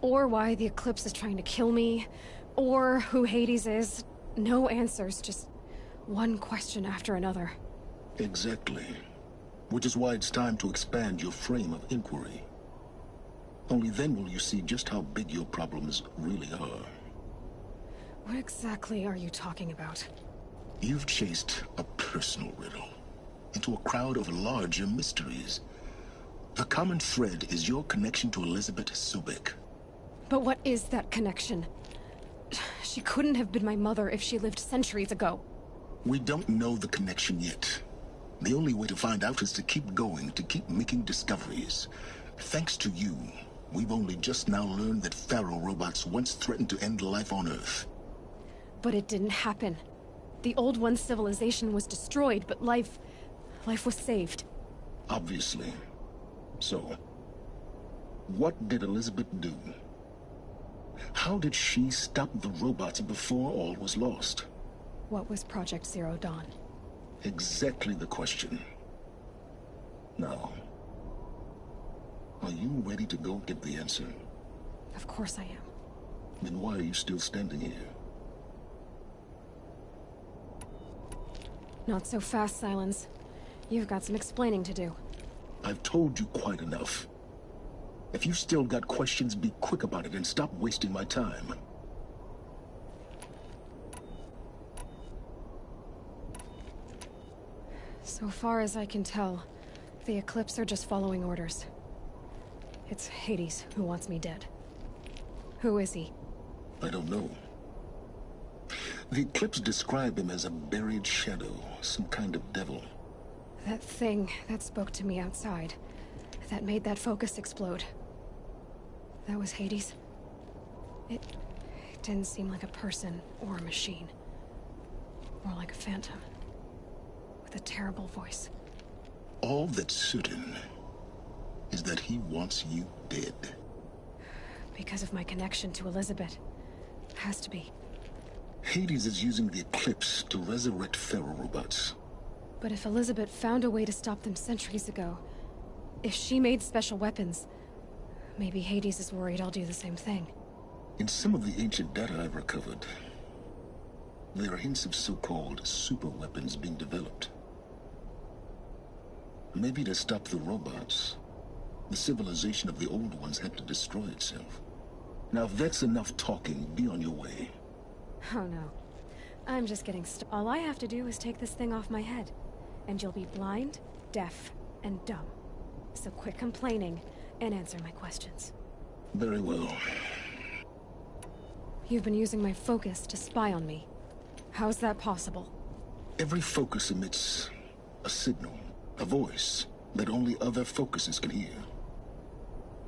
Or why the Eclipse is trying to kill me. Or who Hades is. No answers, just one question after another. Exactly. Which is why it's time to expand your frame of inquiry. Only then will you see just how big your problems really are. What exactly are you talking about? You've chased a personal riddle into a crowd of larger mysteries. The common thread is your connection to Elizabeth Sobek. But what is that connection? She couldn't have been my mother if she lived centuries ago. We don't know the connection yet. The only way to find out is to keep going, to keep making discoveries. Thanks to you, we've only just now learned that Pharaoh robots once threatened to end life on Earth. But it didn't happen. The Old One's civilization was destroyed, but life was saved. Obviously. So, what did Elizabeth do? How did she stop the robots before all was lost? What was Project Zero Dawn? Exactly the question. Now, are you ready to go get the answer? Of course I am. Then why are you still standing here? Not so fast, Silence. You've got some explaining to do. I've told you quite enough. If you've still got questions, be quick about it and stop wasting my time. So far as I can tell, the Eclipse are just following orders. It's Hades who wants me dead. Who is he? I don't know. The Eclipse describe him as a buried shadow, some kind of devil. That thing that spoke to me outside, that made that focus explode. That was Hades? It didn't seem like a person or a machine. More like a phantom. With a terrible voice. All that's certain is that he wants you dead. Because of my connection to Elizabeth. Has to be. Hades is using the Eclipse to resurrect Pharaoh robots. But if Elizabeth found a way to stop them centuries ago, if she made special weapons, maybe Hades is worried I'll do the same thing. In some of the ancient data I've recovered, there are hints of so-called super weapons being developed. Maybe to stop the robots, the civilization of the old ones had to destroy itself. Now if that's enough talking, be on your way. Oh no. I'm just getting all I have to do is take this thing off my head. And you'll be blind, deaf, and dumb. So quit complaining and answer my questions. Very well. You've been using my focus to spy on me. How's that possible? Every focus emits a signal, a voice, that only other focuses can hear.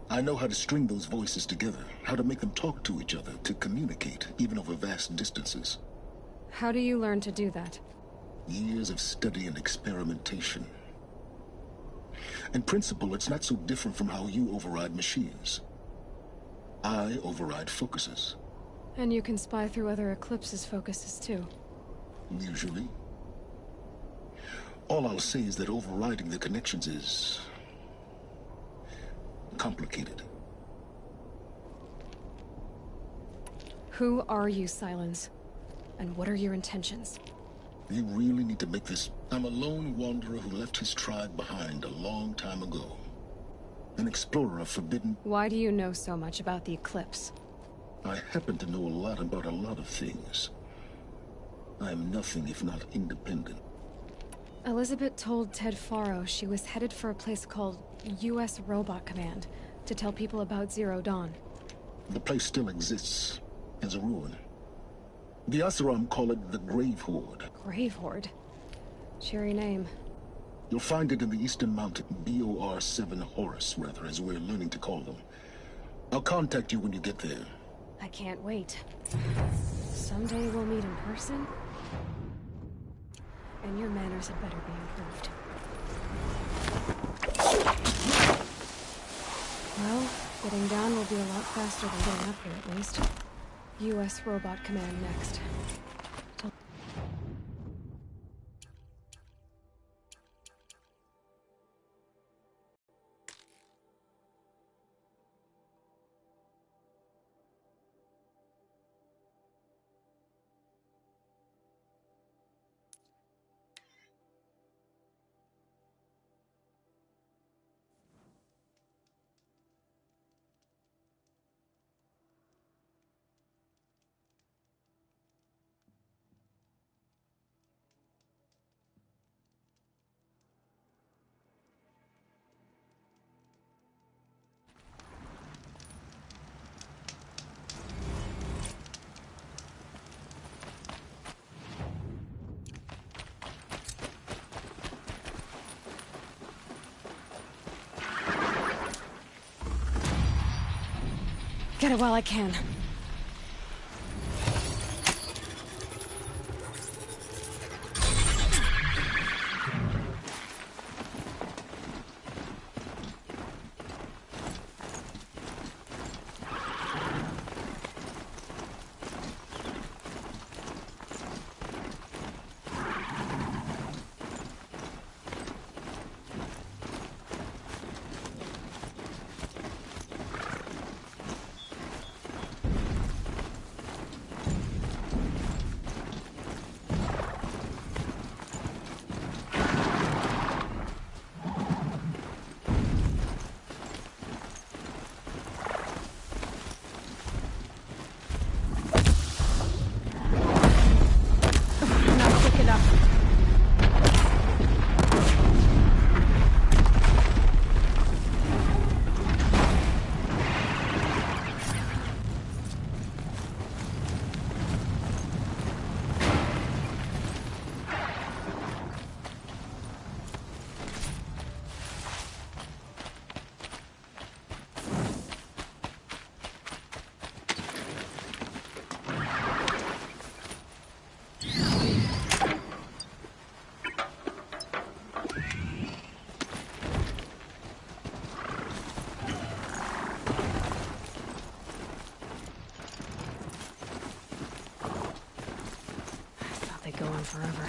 I know how to string those voices together, how to make them talk to each other, to communicate, even over vast distances. How do you learn to do that? Years of study and experimentation. In principle, it's not so different from how you override machines. I override focuses. And you can spy through other Eclipse's focuses too. Usually. All I'll say is that overriding the connections is complicated. Who are you, Silence? And what are your intentions? You really need to make this... I'm a lone wanderer who left his tribe behind a long time ago. An explorer of forbidden... Why do you know so much about the Eclipse? I happen to know a lot about a lot of things. I am nothing if not independent. Elizabeth told Ted Faro she was headed for a place called U.S. Robot Command to tell people about Zero Dawn. The place still exists, as a ruin. The Asuram call it the Grave Horde. Grave Horde? Cheery name. You'll find it in the Eastern Mountain, BOR-7 Horus, rather, as we're learning to call them. I'll contact you when you get there. I can't wait. Someday we'll meet in person. And your manners had better be improved. Well, getting down will be a lot faster than getting up here, at least. U.S. Robot Command next. Get it while I can. Go on forever.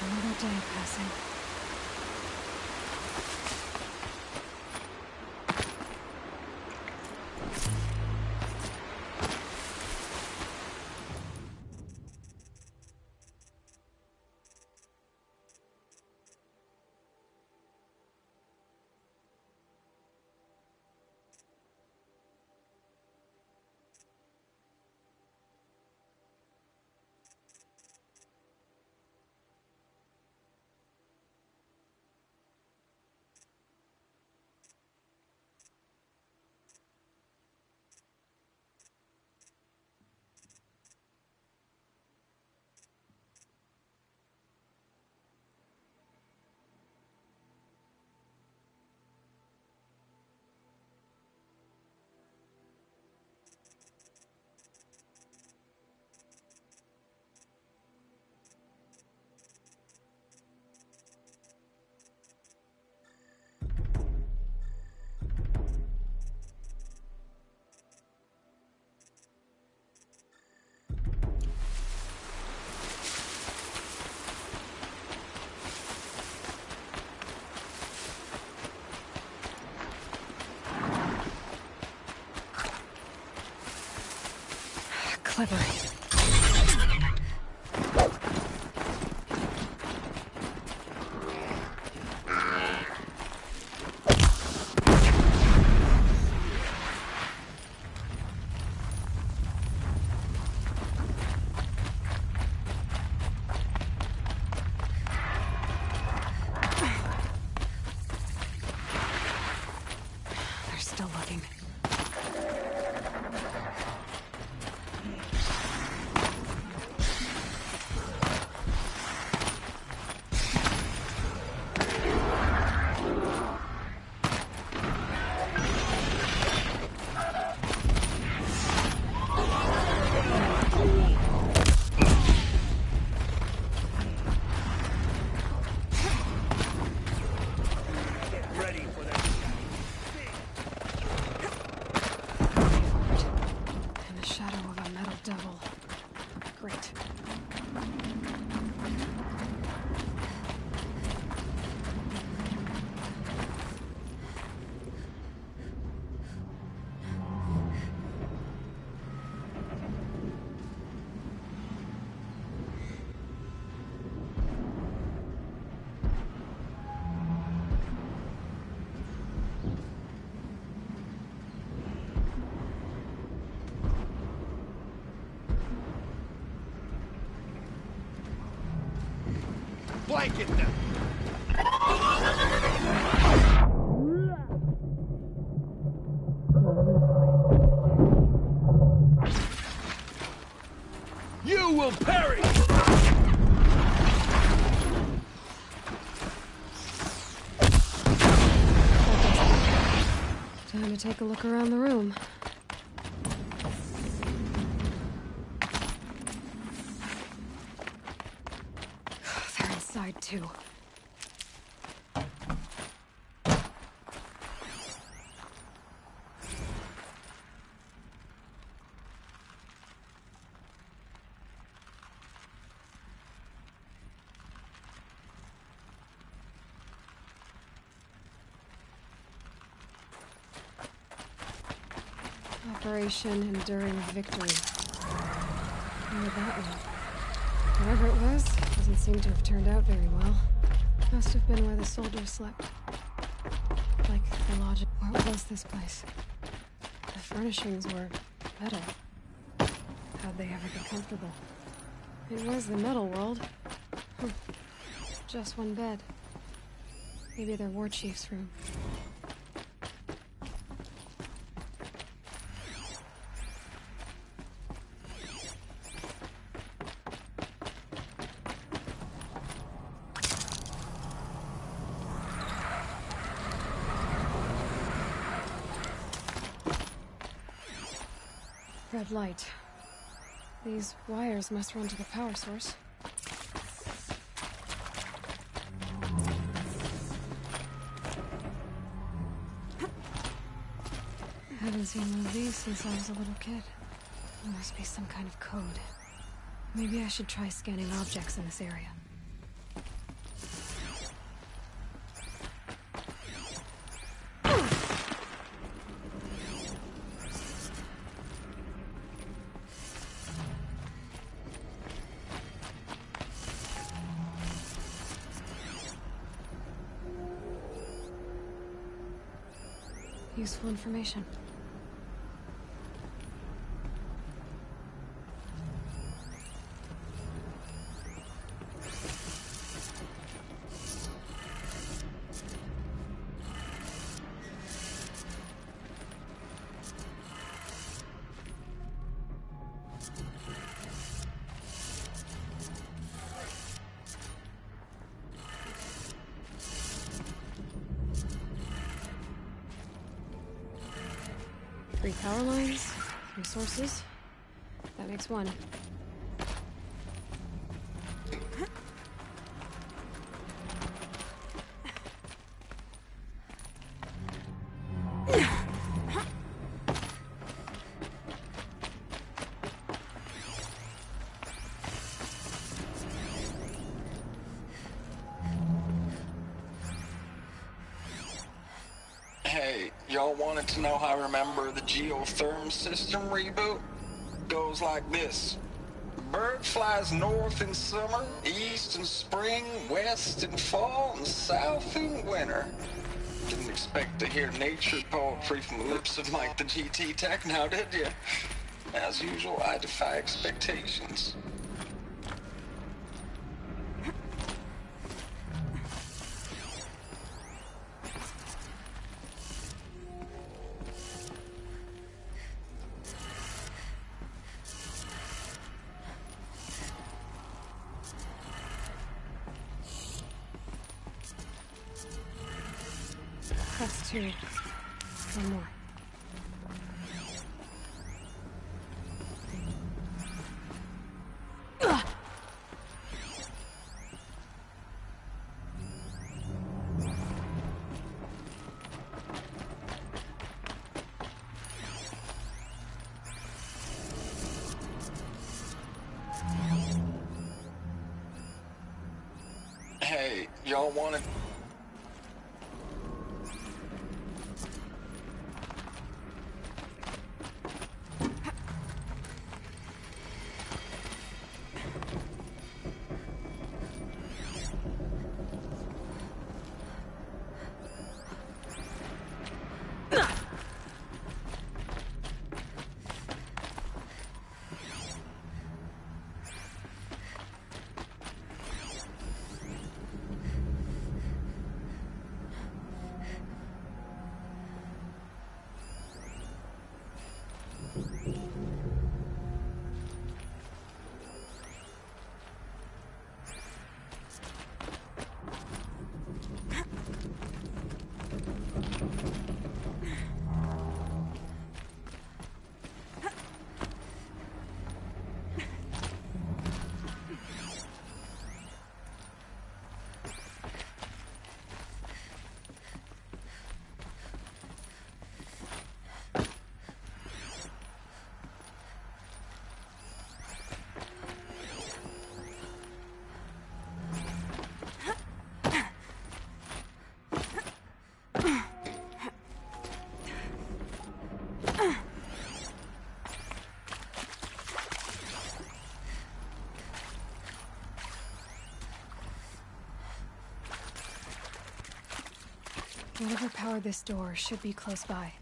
Another day passing. clever. They're still looking. In the shadow of a metal devil. Great. Blanket them! You will perish! Time to take a look around the room. They're inside too. Operation Enduring Victory. Oh, that one. Whatever it was, doesn't seem to have turned out very well. Must have been where the soldiers slept. Like the lodge. What was this place? The furnishings were metal. How'd they ever get comfortable? It was the metal world. Just one bed. Maybe their war chief's room. Red light. These wires must run to the power source. I haven't seen one of these since I was a little kid. There must be some kind of code. Maybe I should try scanning objects in this area. Useful information. Three power lines, 3 sources. That makes 1. Hey, y'all wanted to know how I remember the geotherm system reboot? goes like this. Bird flies north in summer, east in spring, west in fall, and south in winter. Didn't expect to hear nature poetry from the lips of Mike the GT Tech now, did you? As usual, I defy expectations. Press 2. One more. Hey, y'all want it? Whatever powered this door should be close by.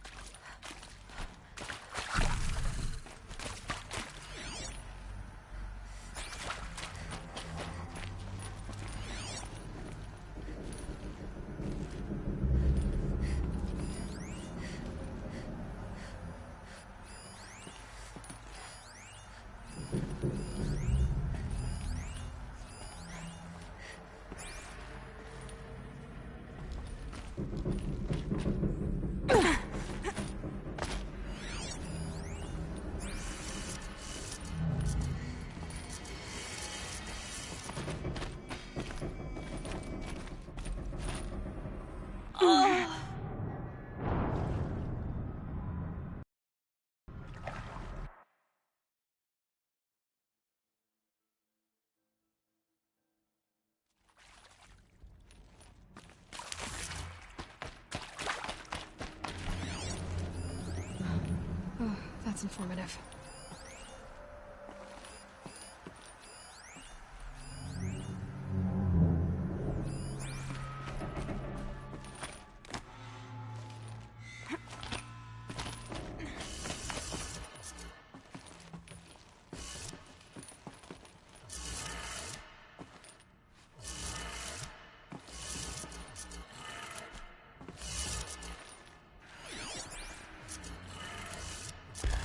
Oh, that's informative.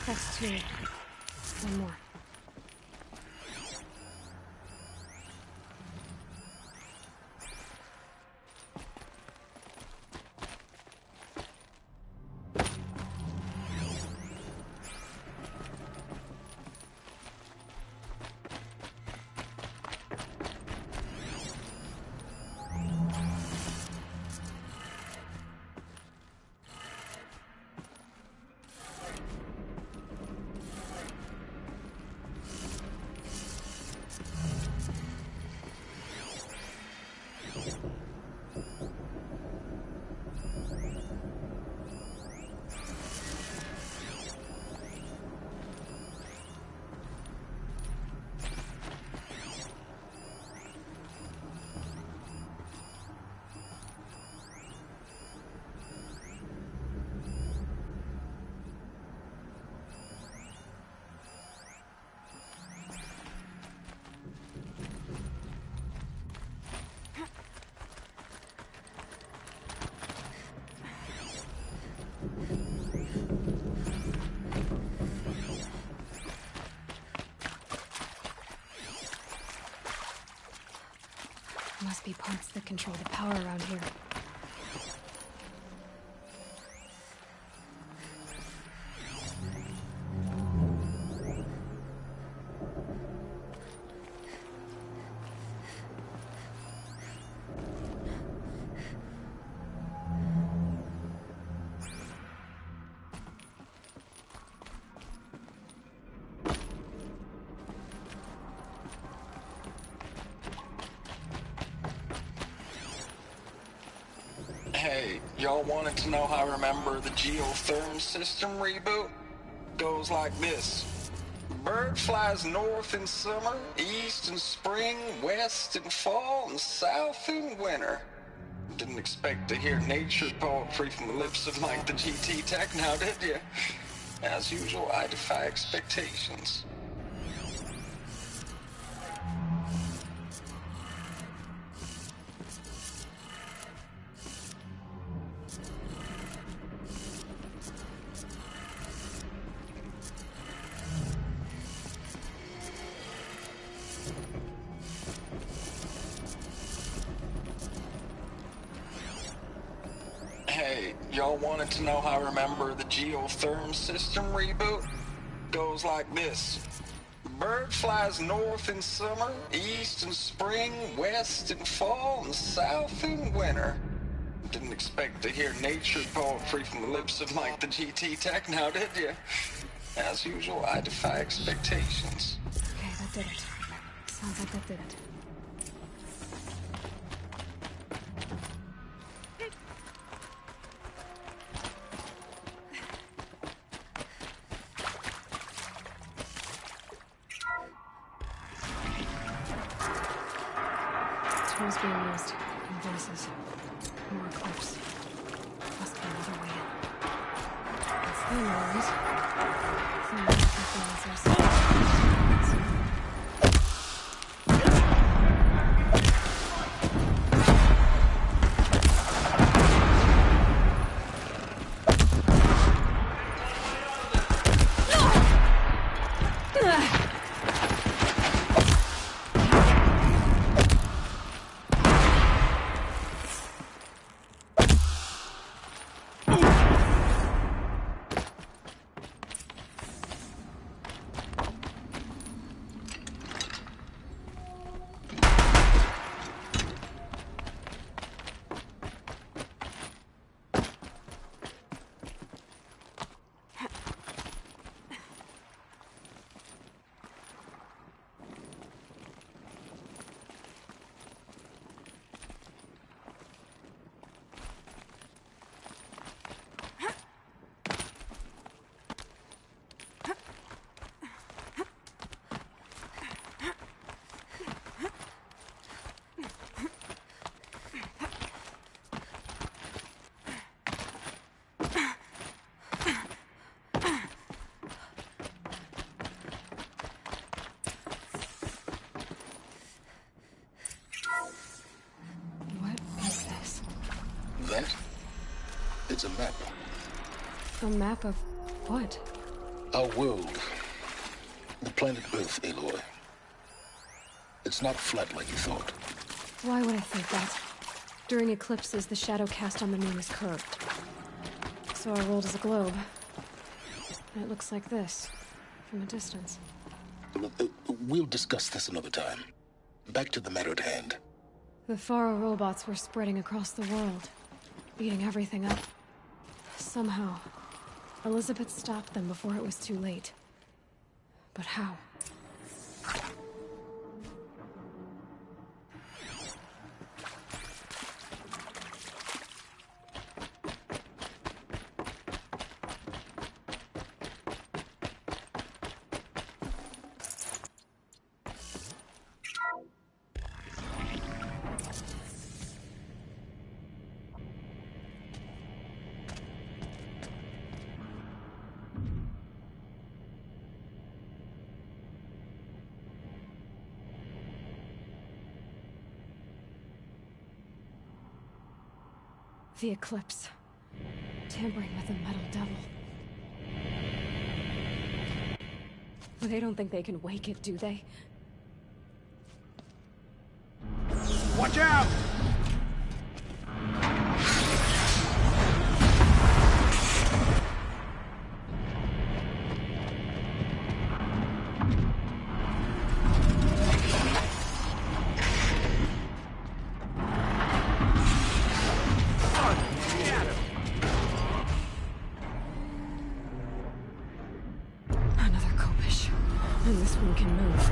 Press 2. One more. Must be parts that control the power around here. Hey, y'all wanted to know how I remember the geotherm system reboot? Goes like this. Bird flies north in summer, east in spring, west in fall, and south in winter. Didn't expect to hear nature poetry from the lips of Mike the GT Tech now, did you? As usual, I defy expectations. Hey, y'all wanted to know how I remember the geotherm system reboot? Goes like this. Bird flies north in summer, east in spring, west in fall, and south in winter. Didn't expect to hear nature poetry from the lips of Mike the GT Tech now, did you? As usual, I defy expectations. Okay, that did it. Sounds like that did it. Tools being used, and voices. More clips. Must be another way in. It's the noise. Some It's a map. A map of what? Our world. The planet Earth, Aloy. It's not flat like you thought. Why would I think that? During eclipses, the shadow cast on the moon is curved. So our world is a globe. And it looks like this, from a distance. We'll discuss this another time. Back to the matter at hand. The Faro robots were spreading across the world, beating everything up. Somehow, Elizabeth stopped them before it was too late. But how? The eclipse. Tampering with the metal devil. They don't think they can wake it, do they? Watch out! Another Kopish. And this one can move.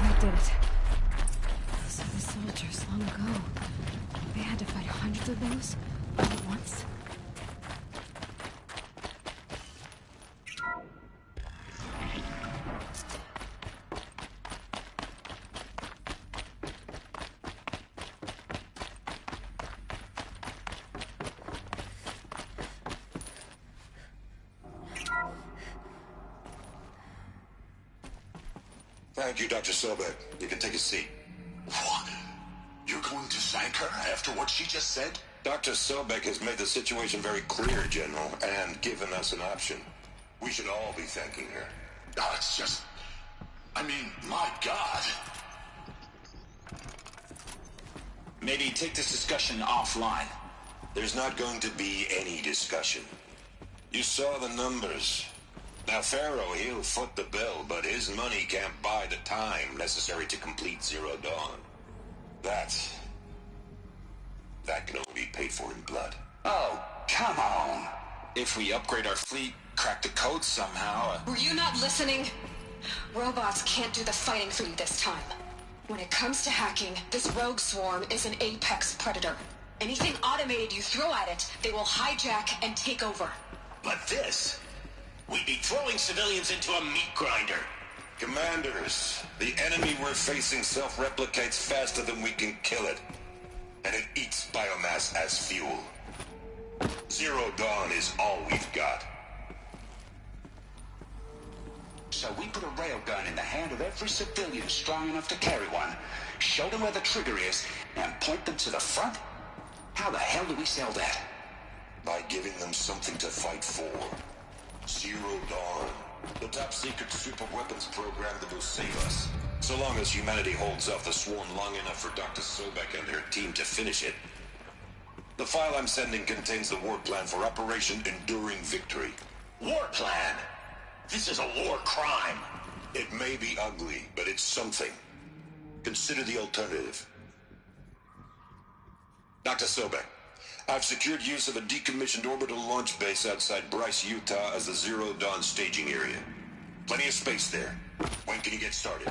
That did it. So the soldiers long ago, they had to fight hundreds of those all at once? Thank you, Dr. Sobek. You can take a seat. What? You're going to thank her after what she just said? Dr. Sobek has made the situation very clear, General, and given us an option. We should all be thanking her. Oh, it's just... I mean, my God. Maybe take this discussion offline. There's not going to be any discussion. You saw the numbers. Now, Pharaoh, he'll foot the bill, but his money can't buy the time necessary to complete Zero Dawn. That can only be paid for in blood. Oh, come on. If we upgrade our fleet, crack the code somehow... Were you not listening? Robots can't do the fighting for you this time. When it comes to hacking, this rogue swarm is an apex predator. Anything automated you throw at it, they will hijack and take over. But this... We'd be throwing civilians into a meat grinder. Commanders, the enemy we're facing self-replicates faster than we can kill it. And it eats biomass as fuel. Zero Dawn is all we've got. So we put a railgun in the hand of every civilian strong enough to carry one, show them where the trigger is, and point them to the front? How the hell do we sell that? By giving them something to fight for. Zero Dawn. The top-secret super weapons program that will save us. So long as humanity holds off the swarm long enough for Dr. Sobek and her team to finish it. The file I'm sending contains the war plan for Operation Enduring Victory. War plan? This is a war crime. It may be ugly, but it's something. Consider the alternative. Dr. Sobek, I've secured use of a decommissioned orbital launch base outside Bryce, Utah as the Zero Dawn staging area. Plenty of space there. When can you get started?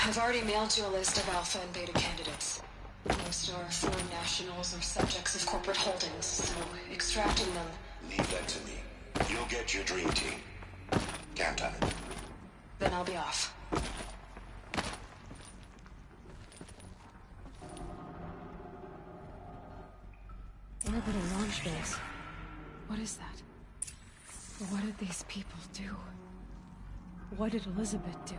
I've already mailed you a list of alpha and beta candidates. Most are foreign nationals or subjects of corporate holdings, so extracting them... Leave that to me. You'll get your dream team. Count on it. Then I'll be off. Orbital launch base. What is that? What did these people do? What did Elizabeth do?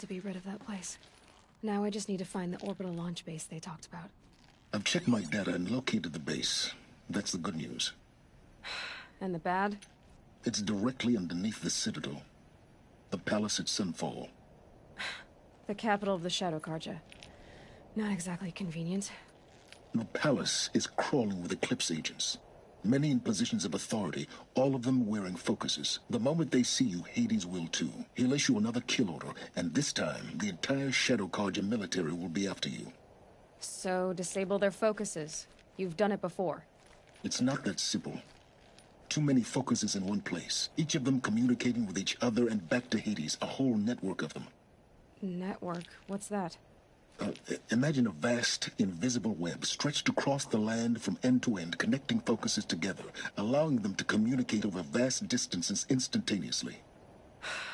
to be rid of that place. Now I just need to find the orbital launch base they talked about. I've checked my data and located the base. That's the good news. And the bad? It's directly underneath the Citadel. The palace at Sunfall. The capital of the Shadow Carja. Not exactly convenient. The palace is crawling with Eclipse agents. Many in positions of authority, all of them wearing focuses. The moment they see you, Hades will too. He'll issue another kill order, and this time, the entire Shadow Carja military will be after you. So, disable their focuses. You've done it before. It's not that simple. Too many focuses in one place, each of them communicating with each other and back to Hades, a whole network of them. Network? What's that? Imagine a vast, invisible web stretched across the land from end to end, connecting focuses together, allowing them to communicate over vast distances instantaneously.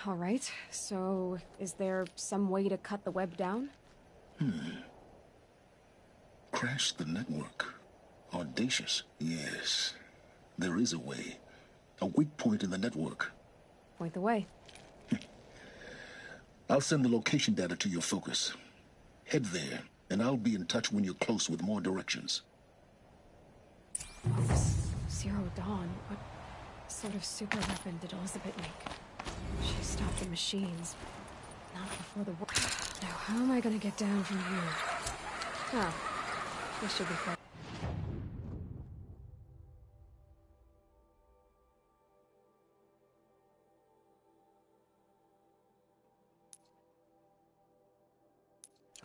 All right, so is there some way to cut the web down? Crash the network. Audacious. Yes, there is a way. A weak point in the network. Point the way. I'll send the location data to your focus. Head there, and I'll be in touch when you're close with more directions. This Zero Dawn, what sort of super weapon did Elizabeth make? She stopped the machines, not before the war. Now, how am I gonna get down from here? Oh, this should be fun.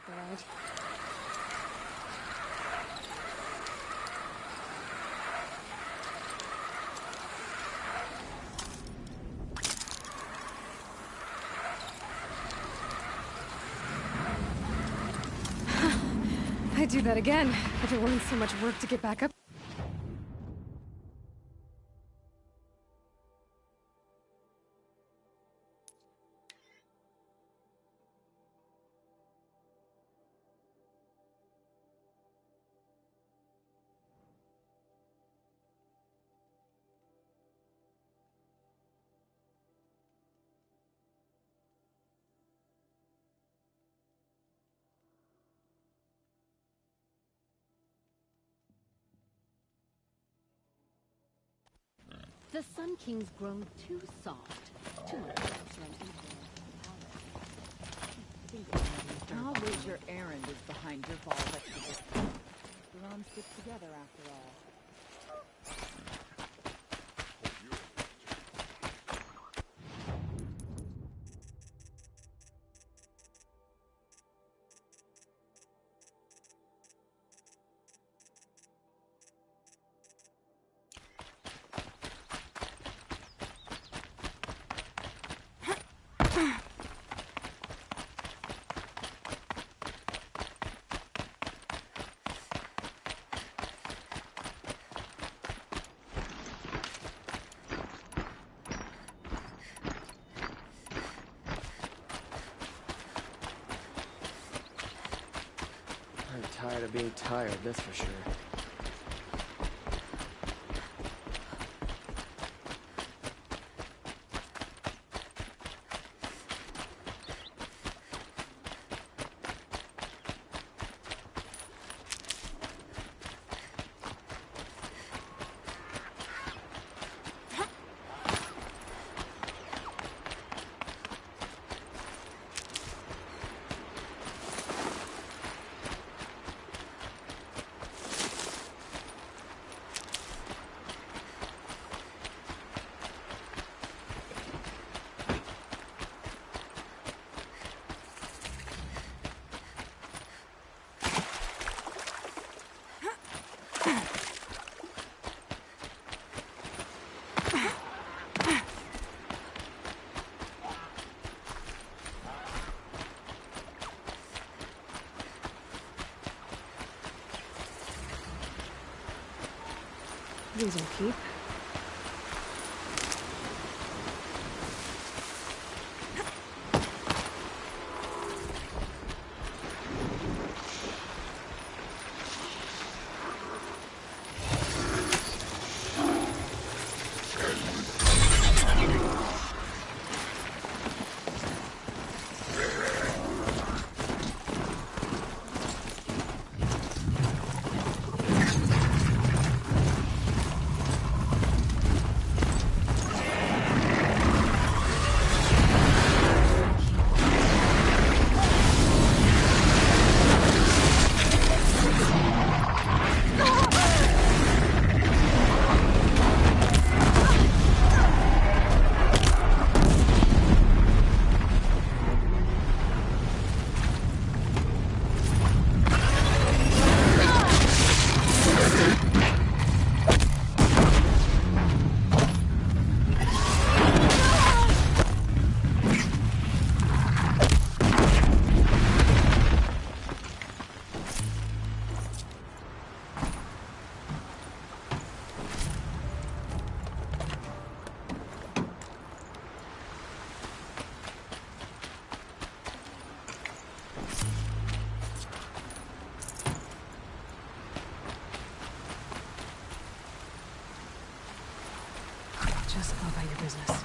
Right. I'd do that again, if it weren't so much work to get back up. The Sun King's grown too soft. Too much for an equal. I'll wager Aaron is behind your fall expedition. Ron sticks together after all. I'm tired of being tired, that's for sure. These will keep. Just go about your business.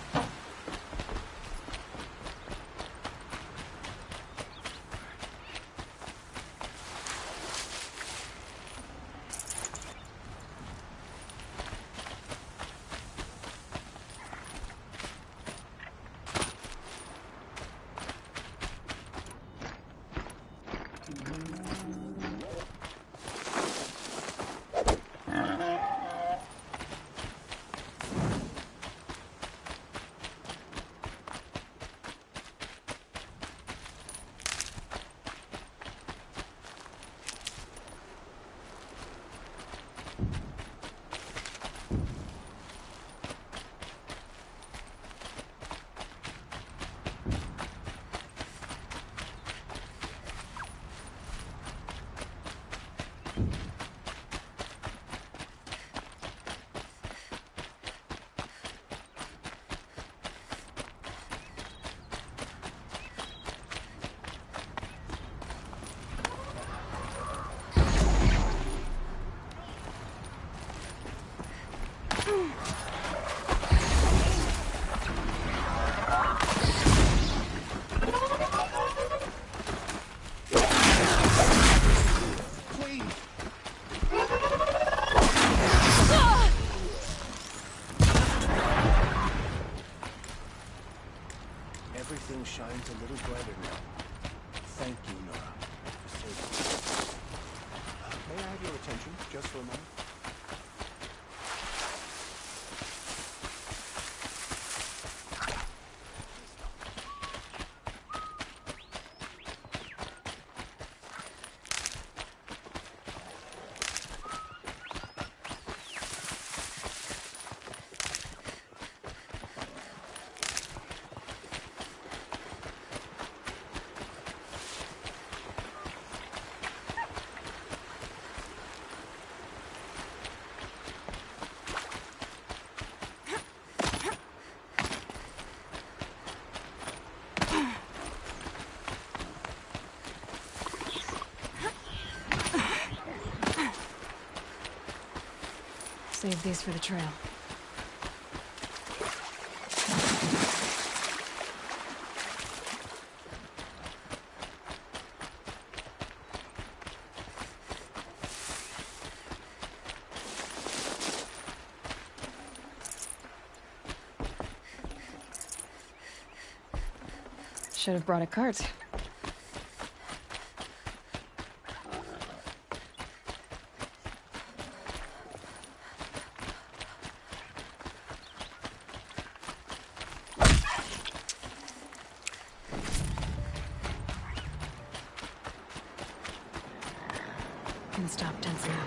Everything shines a little brighter now. Thank you, Nora, for saving me. May I have your attention just for a moment? Save these for the trail. Should have brought a cart. Can stop tensing up.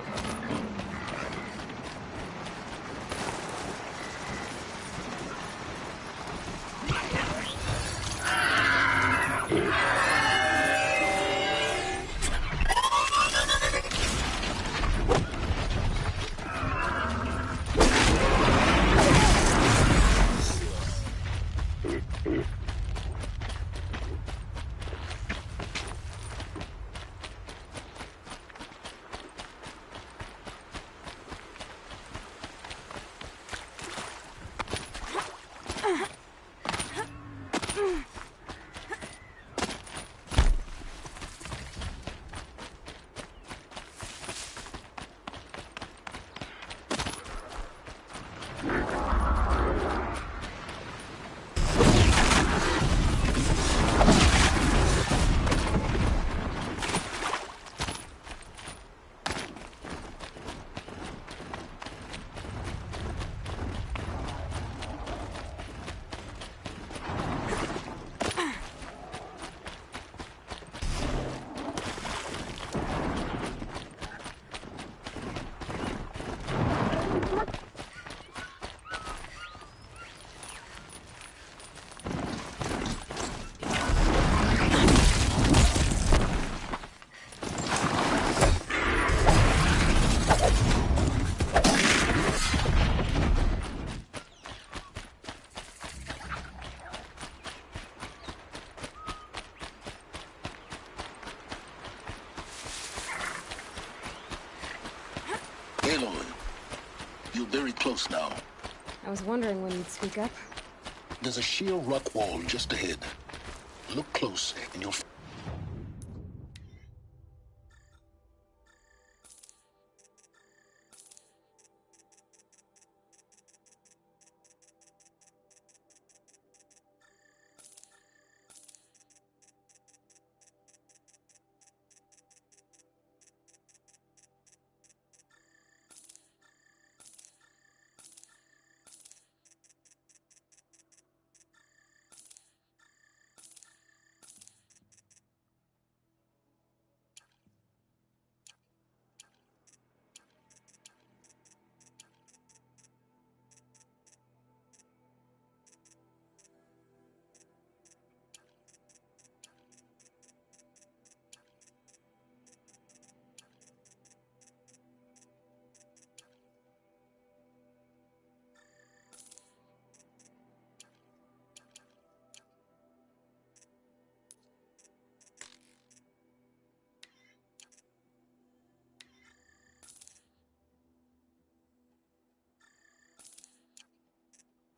Aloy, you're very close now. I was wondering when you'd speak up. There's a sheer rock wall just ahead. Look close, and you'll...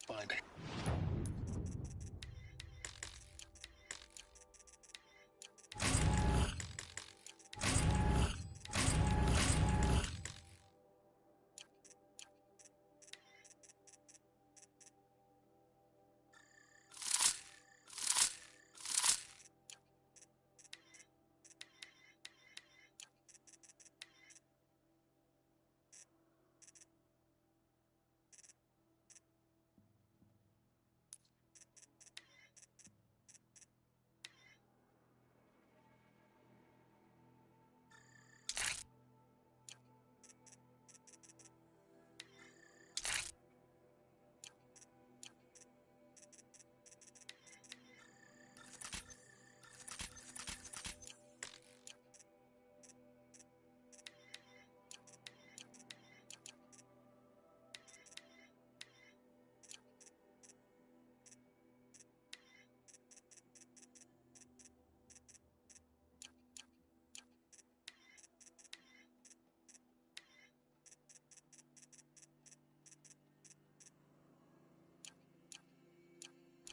Find it.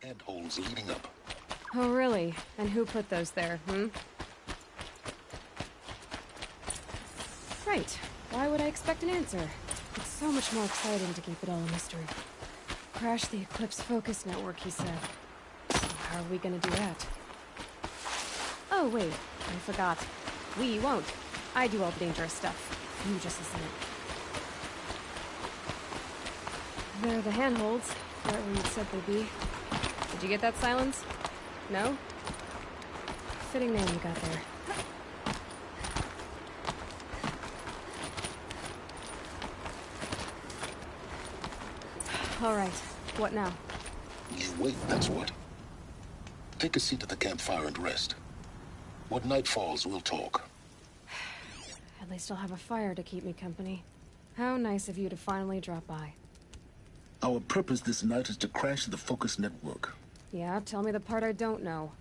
Handholds leading up. Oh, really? And who put those there, Right. Why would I expect an answer? It's so much more exciting to keep it all a mystery. Crash the Eclipse focus network, he said. So how are we gonna do that? Oh, wait. I forgot. We won't. I do all the dangerous stuff. You just listen in. There are the handholds, wherever you said they'd be. Did you get that, Silence? No? Fitting name you got there. All right. What now? You wait, that's what. Take a seat at the campfire and rest. When night falls, we'll talk. At least I'll have a fire to keep me company. How nice of you to finally drop by. Our purpose this night is to crash the focus network. Yeah, tell me the part I don't know.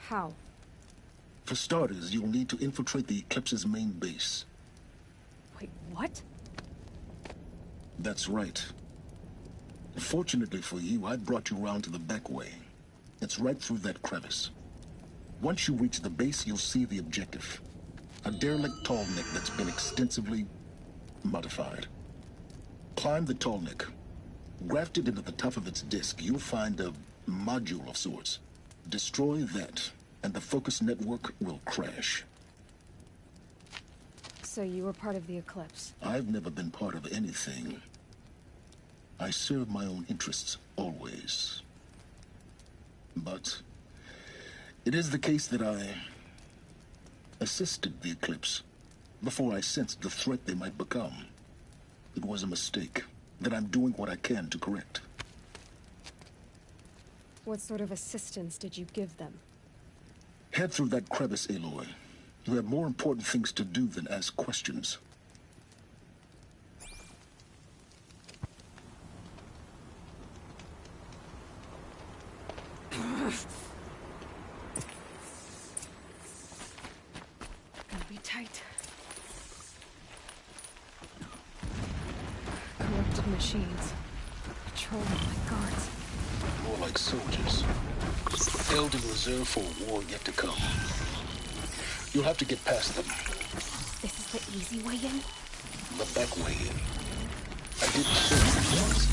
How? For starters, you'll need to infiltrate the Eclipse's main base. Wait, what? That's right. Fortunately for you, I brought you round to the back way. It's right through that crevice. Once you reach the base, you'll see the objective. A derelict tall neck that's been extensively modified. Climb the tall neck. Grafted into the top of its disk, you'll find a module of sorts. Destroy that, and the focus network will crash. So you were part of the Eclipse? I've never been part of anything. I serve my own interests, always. But it is the case that I assisted the Eclipse before I sensed the threat they might become. It was a mistake that I'm doing what I can to correct. What sort of assistance did you give them? Head through that crevice, Aloy. You have more important things to do than ask questions. Gotta be tight. Corrupted machines. patrolling like guards. More like soldiers. Held in reserve for a war yet to come. You'll have to get past them. This is the easy way in? The back way in. I didn't show you once.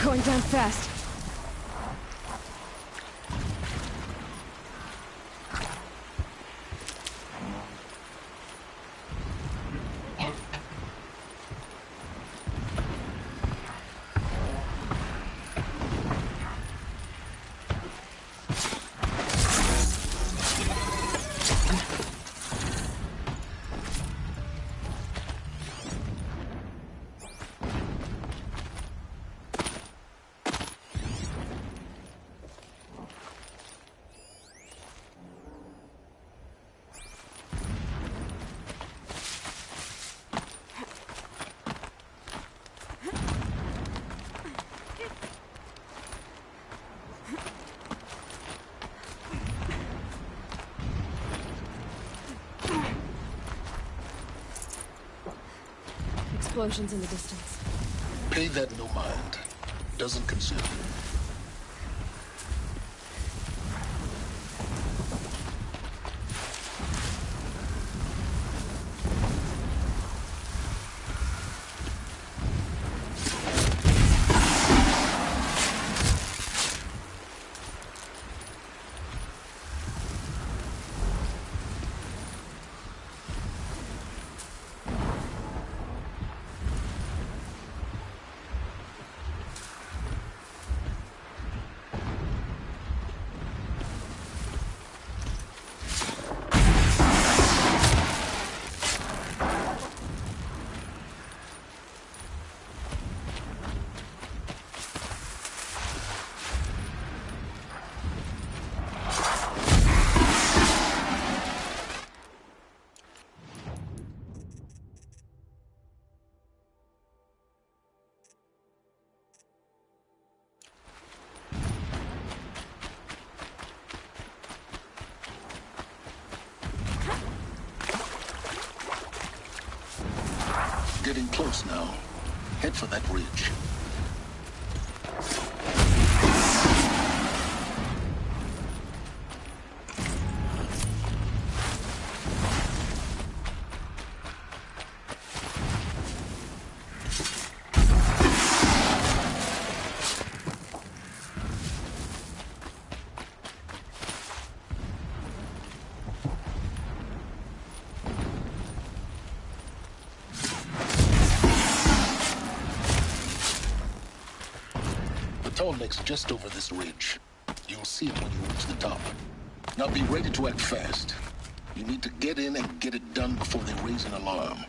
Going down fast. Explosions in the distance. Pay that no mind. Doesn't concern you. Getting close now. Head for that ridge. Tallneck's just over this ridge. You'll see it when you reach the top. Now be ready to act fast. You need to get in and get it done before they raise an alarm.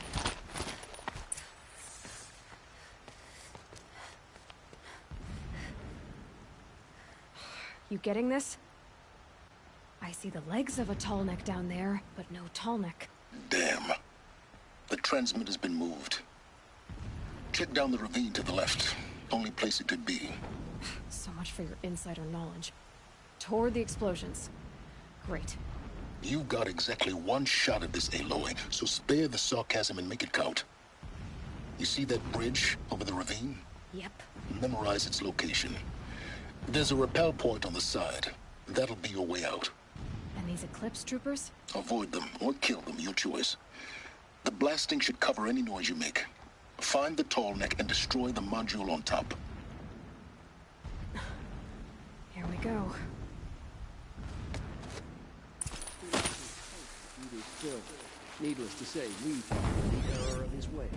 You getting this? I see the legs of a Tallneck down there, but no Tallneck. Damn. The transmitter's been moved. Check down the ravine to the left. Only place it could be. So much for your insider knowledge. Toward the explosions. Great. You've got exactly one shot at this, Aloy, so spare the sarcasm and make it count. You see that bridge over the ravine? Yep. Memorize its location. There's a rappel point on the side. That'll be your way out. And these Eclipse troopers? Avoid them or kill them, your choice. The blasting should cover any noise you make. Find the Tallneck and destroy the module on top. Here we go. Still, needless to say, we follow the error of his ways.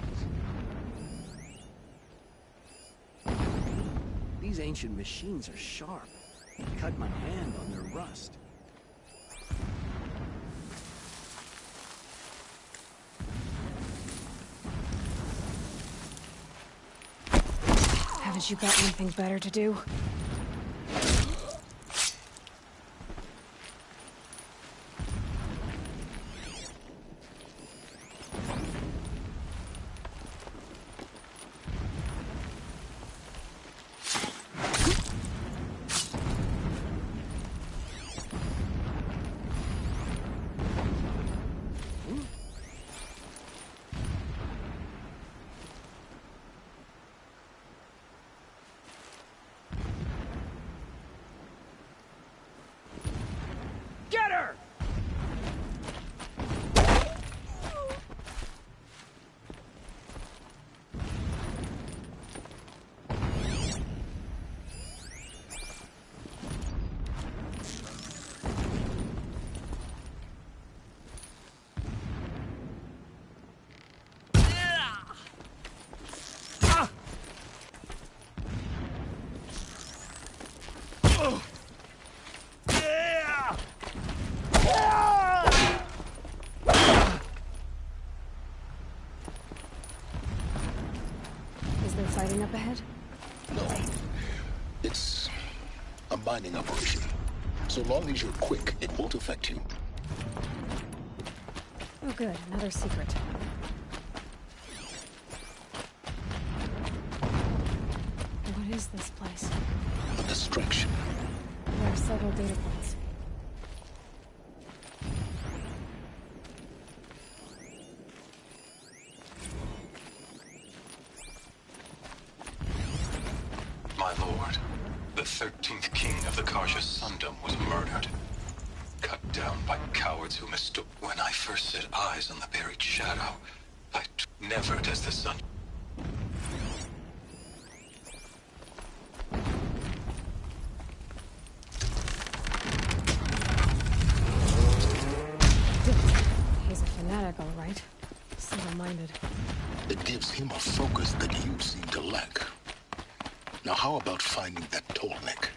These ancient machines are sharp. I cut my hand on their rust. Haven't you got anything better to do? Get her! Is there fighting up ahead? No. It's a mining operation. So long as you're quick, it won't affect you. Oh good, another secret. What is this place? A distraction. There are several data points. My lord, the 13th king of the Karja Sundom was murdered. Cut down by cowards who mistook. When I first set eyes on the buried shadow, never does the sun... He's a fanatic, all right. Single-minded. It gives him a focus that you seem to lack. Now how about finding that Tallneck?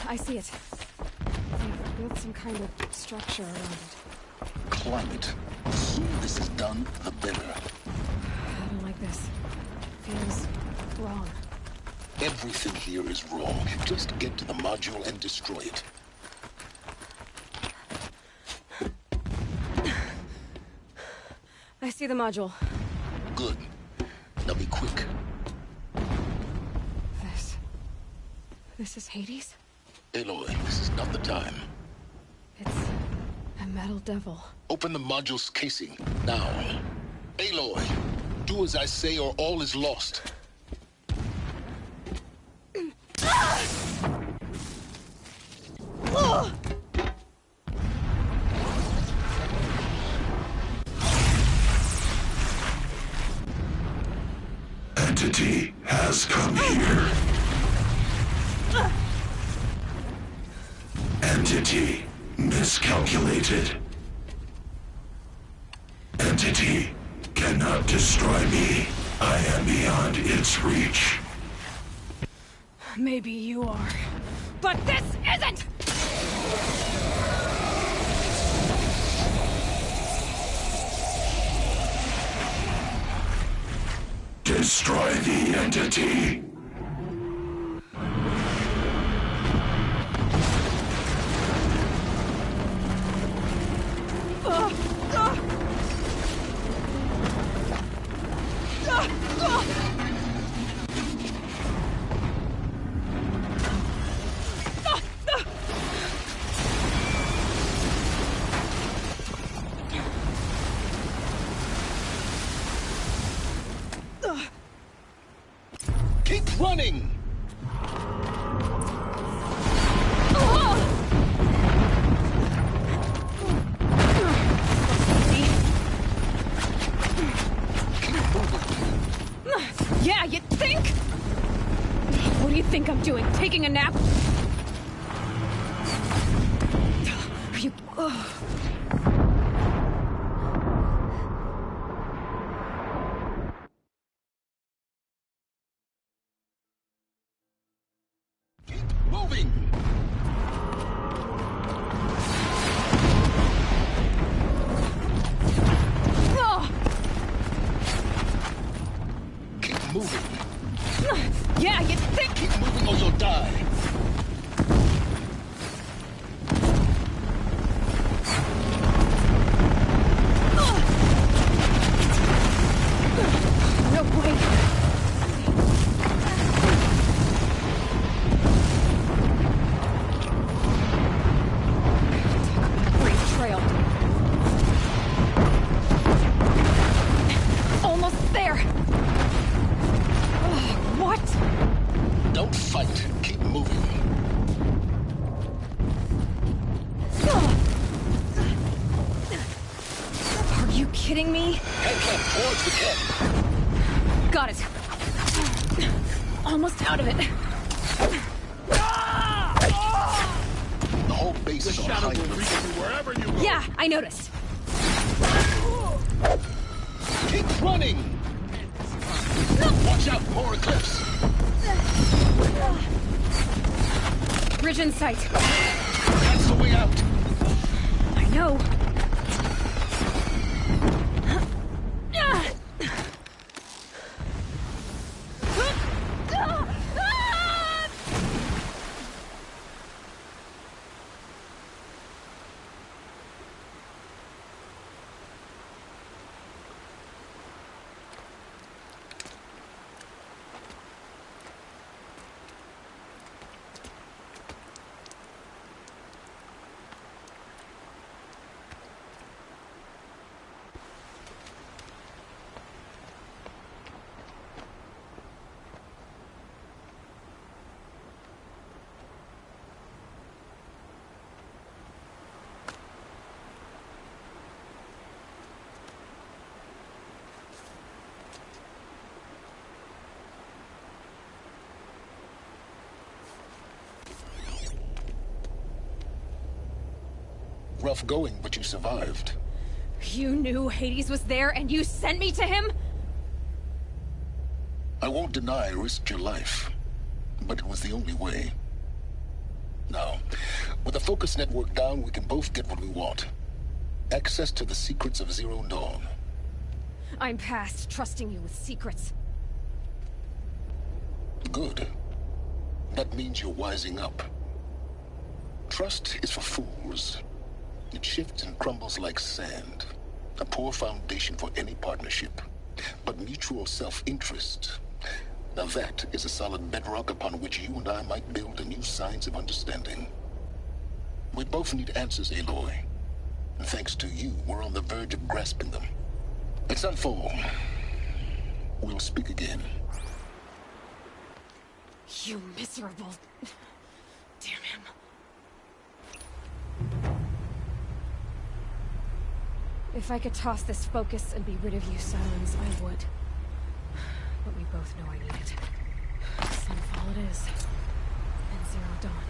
I see it. They've built some kind of structure around it. Climb it. The sooner this is done, the better. I don't like this. Feels wrong. Everything here is wrong. Just get to the module and destroy it. I see the module. Good. Now be quick. This is Hades? Aloy, this is not the time. It's a metal devil. Open the module's casing, now. Aloy, do as I say or all is lost. Entity has come here. Entity Miscalculated. Entity cannot destroy me. I am beyond its reach. Maybe you are. But this isn't! Destroy the entity. Keep running! Yeah, you think? What do you think I'm doing? Taking a nap? Are you... Moving! Keep moving. Yeah, you think? Keep moving or you'll die. No way. Great trail. Almost there. What? Don't fight. Keep moving. Are you kidding me? Head towards the camp. Got it. Almost out of it. The whole base is on high alert. Wherever you go. Yeah, I noticed. Keep running! Watch out, more eclipse! Bridge in sight. That's the way out. I know. Rough going, but you survived. You knew Hades was there and you sent me to him? I won't deny I risked your life, but it was the only way. Now, with the focus network down, we can both get what we want. Access to the secrets of Zero Dawn. I'm past trusting you with secrets. Good. That means you're wising up. Trust is for fools. It shifts and crumbles like sand. A poor foundation for any partnership. But mutual self-interest, now that is a solid bedrock upon which you and I might build a new science of understanding. We both need answers, Aloy. And thanks to you, we're on the verge of grasping them. Let's unfold. We'll speak again. You miserable... Damn him. If I could toss this focus and be rid of you, Silence, I would. But we both know I need it. Sunfall it is. And Zero Dawn.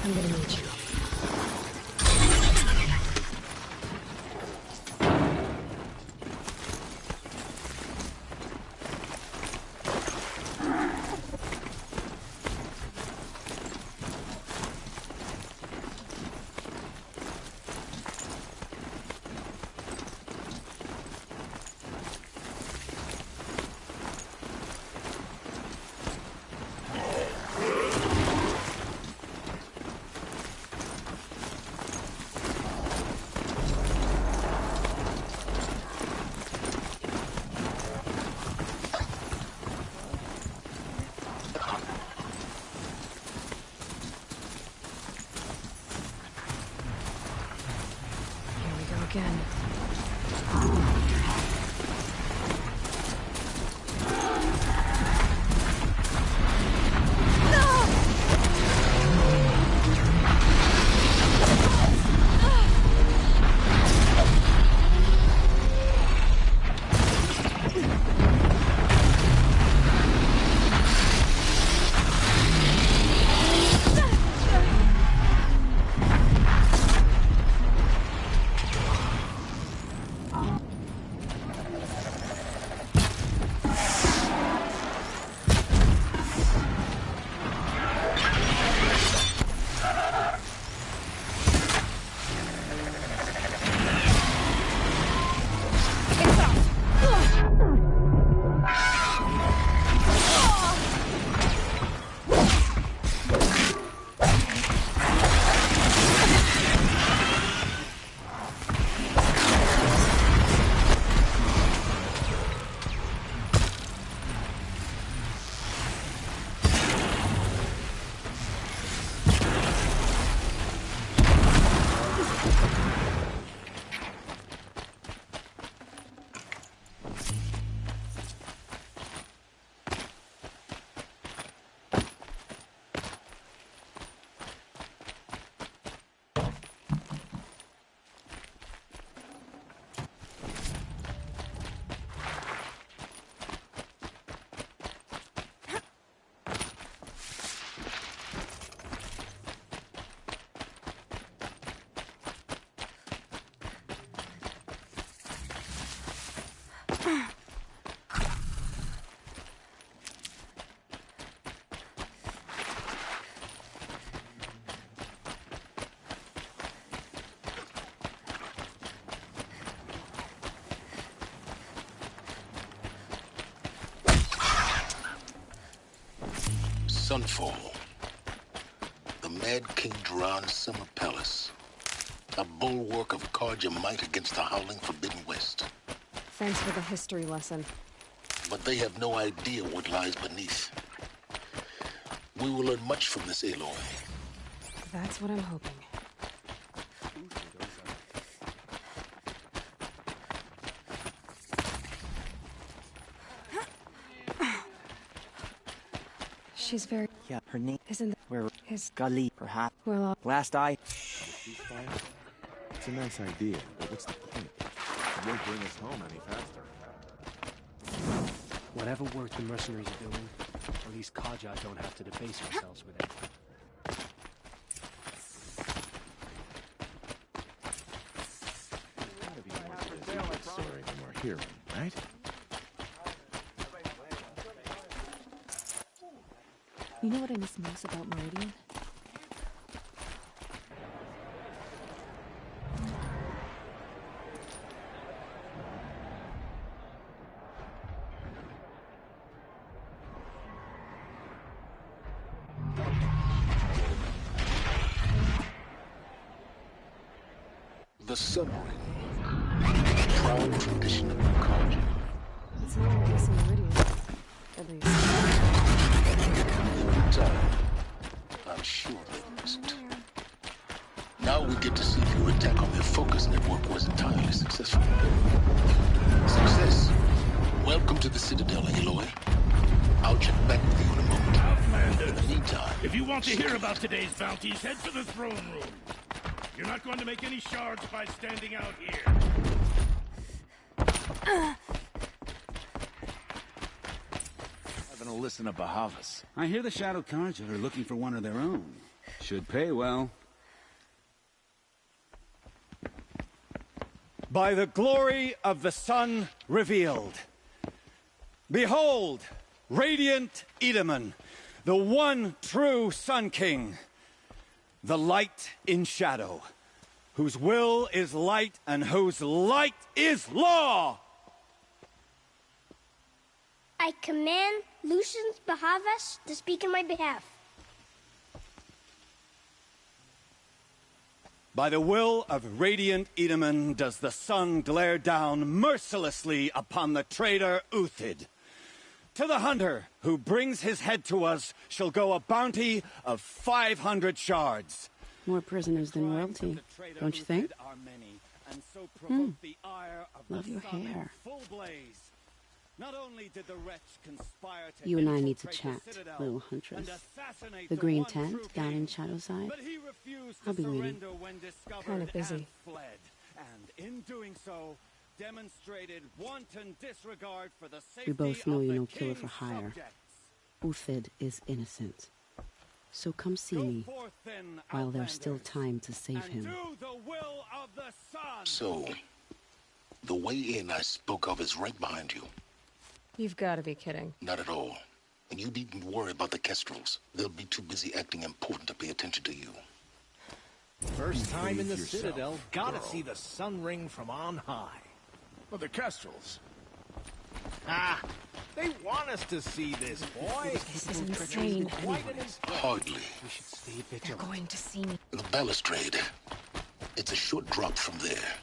I'm gonna need you. Again. Sunfall. The Mad King Duran's summer palace. A bulwark of Carja might against the howling Forbidden West. Thanks for the history lesson. But they have no idea what lies beneath. We will learn much from this, Aloy. That's what I'm hoping. She's very... Yeah, her name... Isn't... Where... His... Gully, perhaps. Well, Last I... It's a nice idea, but what's the point? It won't bring us home any faster. Whatever work the mercenaries are doing, at least Kaja don't have to deface ourselves with it. Gotta be more to this stupid story than we're hearing, right? You know what I miss most about Meridian? The submarine. Proud tradition of Carja. It's not like us in Meridian. At least. I'm sure they isn't. Now we get to see if your attack on their focus network was entirely successful. Success. Welcome to the Citadel, Aloy. I'll check back with you in a moment. Outlander. In the meantime... If you want to hear about today's bounties, head to the throne room. You're not going to make any shards by standing out here. I'm gonna listen to Bahavas. I hear the Shadow Carja are looking for one of their own. Should pay well. By the glory of the sun revealed. Behold, radiant Edaman, the one true Sun King. The light in shadow, whose will is light and whose light is law! I command Lucius Bahavas to speak in my behalf. By the will of radiant Edaman does the sun glare down mercilessly upon the traitor Uthid. To the hunter who brings his head to us shall go a bounty of 500 shards. More prisoners than royalty, don't you think? Love your hair. Not only did the wretch conspire to You and I need to chat, little huntress. The green tent down in Shadowside. I'll be waiting. Kind of busy. And in doing so, demonstrated wanton disregard for the safety We both know of you're the no killer for hire. Uthid is innocent. So come see me, while there's still time to save him. So, the way in I spoke of is right behind you. You've got to be kidding. Not at all. And you needn't worry about the Kestrels. They'll be too busy acting important to pay attention to you. First time in the Citadel, gotta see the sun ring from on high. Well, the Kestrels. Ah, they want us to see this, boy. This is insane. Hardly. They're going to see me. The balustrade. It's a short drop from there.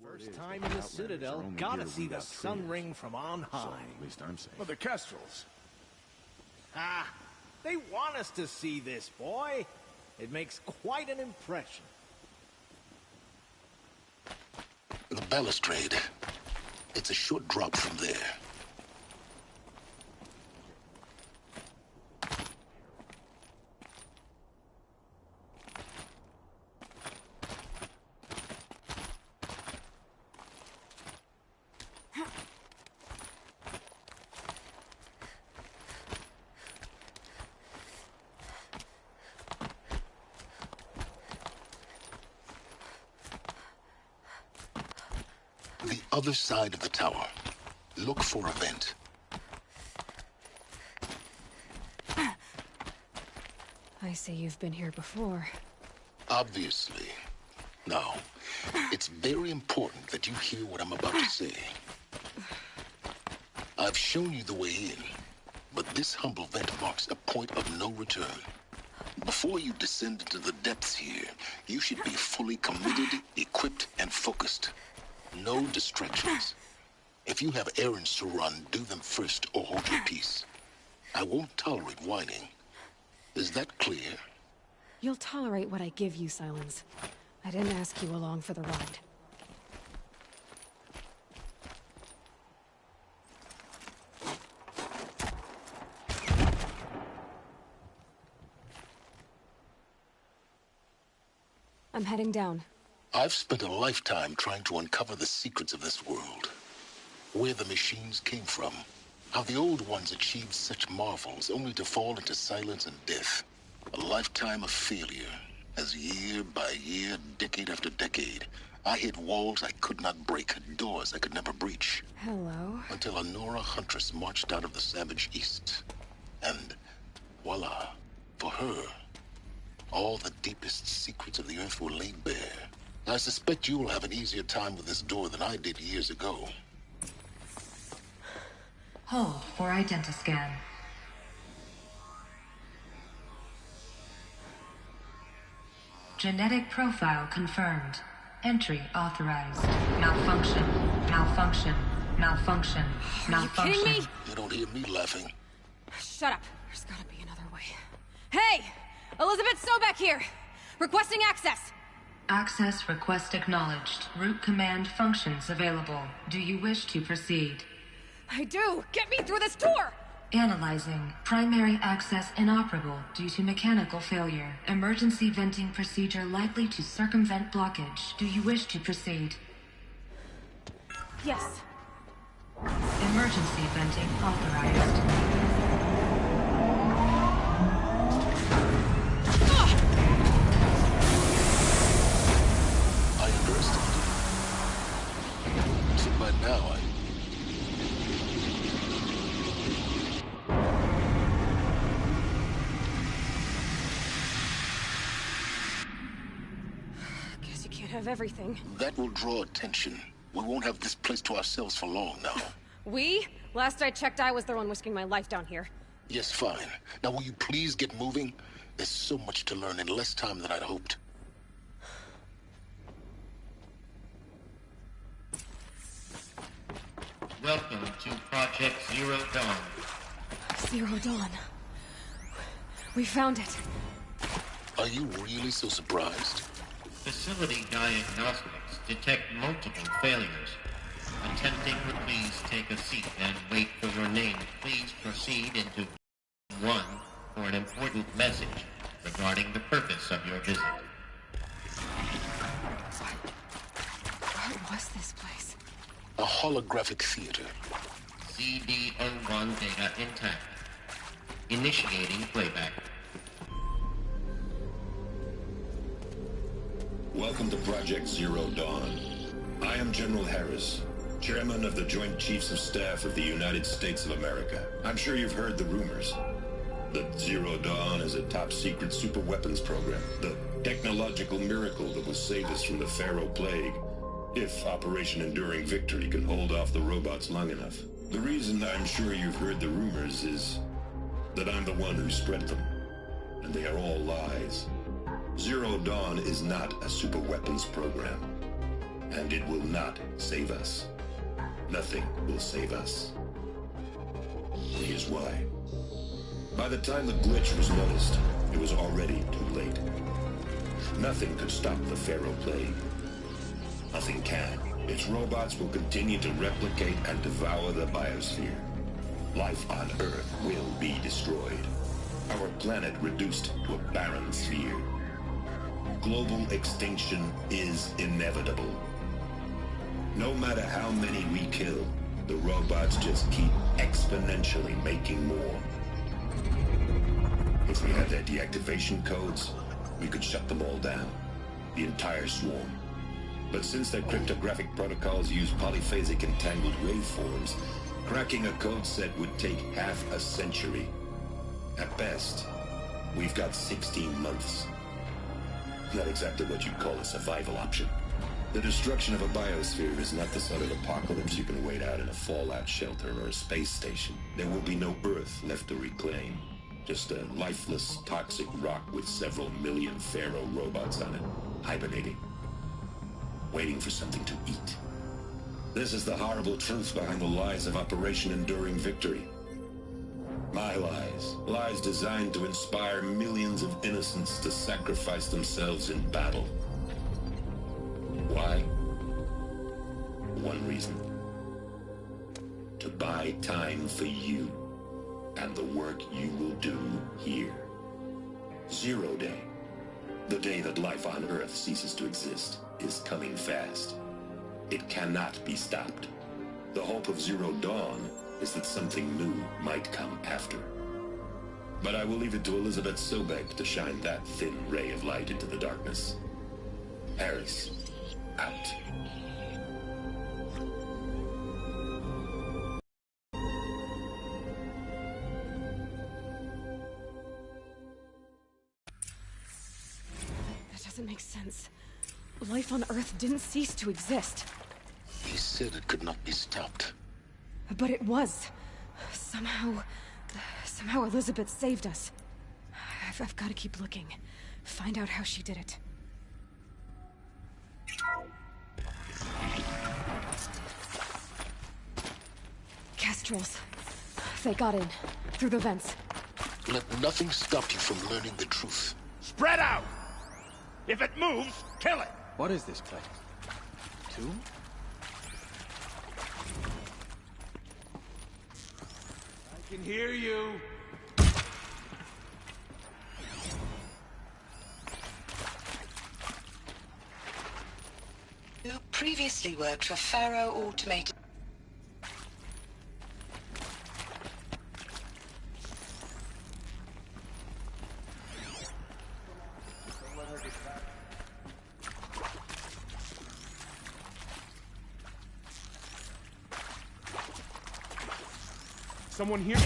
First time in the Citadel, gotta see the sun ring from on high. At least I'm saying. Well, the Kestrels. Ah, they want us to see this, boy. It makes quite an impression. The balustrade. It's a short drop from there. The other side of the tower. Look for a vent. I see you've been here before. Obviously. Now, it's very important that you hear what I'm about to say. I've shown you the way in, but this humble vent marks a point of no return. Before you descend into the depths here, you should be fully committed, equipped, and focused. No distractions. If you have errands to run, do them first or hold your peace. I won't tolerate whining. Is that clear? You'll tolerate what I give you, Silence. I didn't ask you along for the ride. I'm heading down. I've spent a lifetime trying to uncover the secrets of this world. Where the machines came from. How the old ones achieved such marvels only to fall into silence and death. A lifetime of failure. As year by year, decade after decade, I hit walls I could not break, doors I could never breach. Hello? Until a Nora huntress marched out of the savage east. And voila, for her, all the deepest secrets of the earth were laid bare. I suspect you'll have an easier time with this door than I did years ago. Hold for identiscan. Genetic profile confirmed. Entry authorized. Malfunction. Malfunction. Malfunction. Malfunction. Are you kidding me? You don't hear me laughing. Shut up. There's gotta be another way. Hey! Elizabeth Sobeck here! Requesting access! Access request acknowledged. Root command functions available. Do you wish to proceed? I do! Get me through this door! Analyzing. Primary access inoperable due to mechanical failure. Emergency venting procedure likely to circumvent blockage. Do you wish to proceed? Yes. Emergency venting authorized. I underestimated. So by now, Guess you can't have everything. That will draw attention. We won't have this place to ourselves for long now. We? Last I checked, I was the one risking my life down here. Yes, fine. Now will you please get moving? There's so much to learn in less time than I'd hoped. Welcome to Project Zero Dawn. Zero Dawn. We found it. Are you really so surprised? Facility diagnostics detect multiple failures. Attempting to please take a seat and wait for your name. Please proceed into 1 for an important message regarding the purpose of your visit. What was this place? A holographic theater. CD01 data intact. Initiating playback. Welcome to Project Zero Dawn. I am General Harris, Chairman of the Joint Chiefs of Staff of the United States of America. I'm sure you've heard the rumors that Zero Dawn is a top-secret superweapons program, the technological miracle that will save us from the Pharaoh Plague, if Operation Enduring Victory can hold off the robots long enough. The reason I'm sure you've heard the rumors is that I'm the one who spread them, and they are all lies. Zero Dawn is not a superweapons program, and it will not save us. Nothing will save us. Here's why. By the time the glitch was noticed, it was already too late. Nothing could stop the Pharaoh Plague. Nothing can. Its robots will continue to replicate and devour the biosphere. Life on Earth will be destroyed. Our planet reduced to a barren sphere. Global extinction is inevitable. No matter how many we kill, the robots just keep exponentially making more. If we had their deactivation codes, we could shut them all down. The entire swarm. But since their cryptographic protocols use polyphasic entangled waveforms, cracking a code set would take half a century. At best, we've got 16 months. Not exactly what you'd call a survival option. The destruction of a biosphere is not the sort of apocalypse you can wait out in a fallout shelter or a space station. There will be no Earth left to reclaim. Just a lifeless, toxic rock with several million Pharaoh robots on it, hibernating, waiting for something to eat. This is the horrible truth behind the lies of Operation Enduring Victory. My lies. Lies designed to inspire millions of innocents to sacrifice themselves in battle. Why? One reason. To buy time for you and the work you will do here. Zero Day, the day that life on Earth ceases to exist, is coming fast. It cannot be stopped. The hope of Zero Dawn is that something new might come after. But I will leave it to Elizabeth Sobek to shine that thin ray of light into the darkness. Harris, out. That doesn't make sense. Life on Earth didn't cease to exist. He said it could not be stopped. But it was. Somehow Elizabeth saved us. I've got to keep looking. Find out how she did it. Kestrels. They got in. Through the vents. Let nothing stop you from learning the truth. Spread out! If it moves, kill it! What is this place? Tomb? can hear you. You previously worked for Faro Automated. Someone here?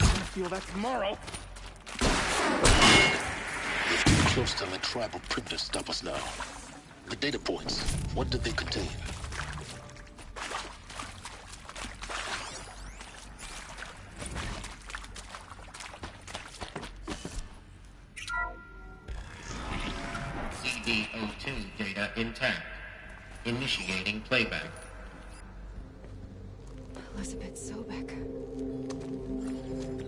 I'll feel that tomorrow. We're too close to let tribal primitives stop us now. The data points, what did they contain? CD02 data intact. Initiating playback. Elizabeth Sobek.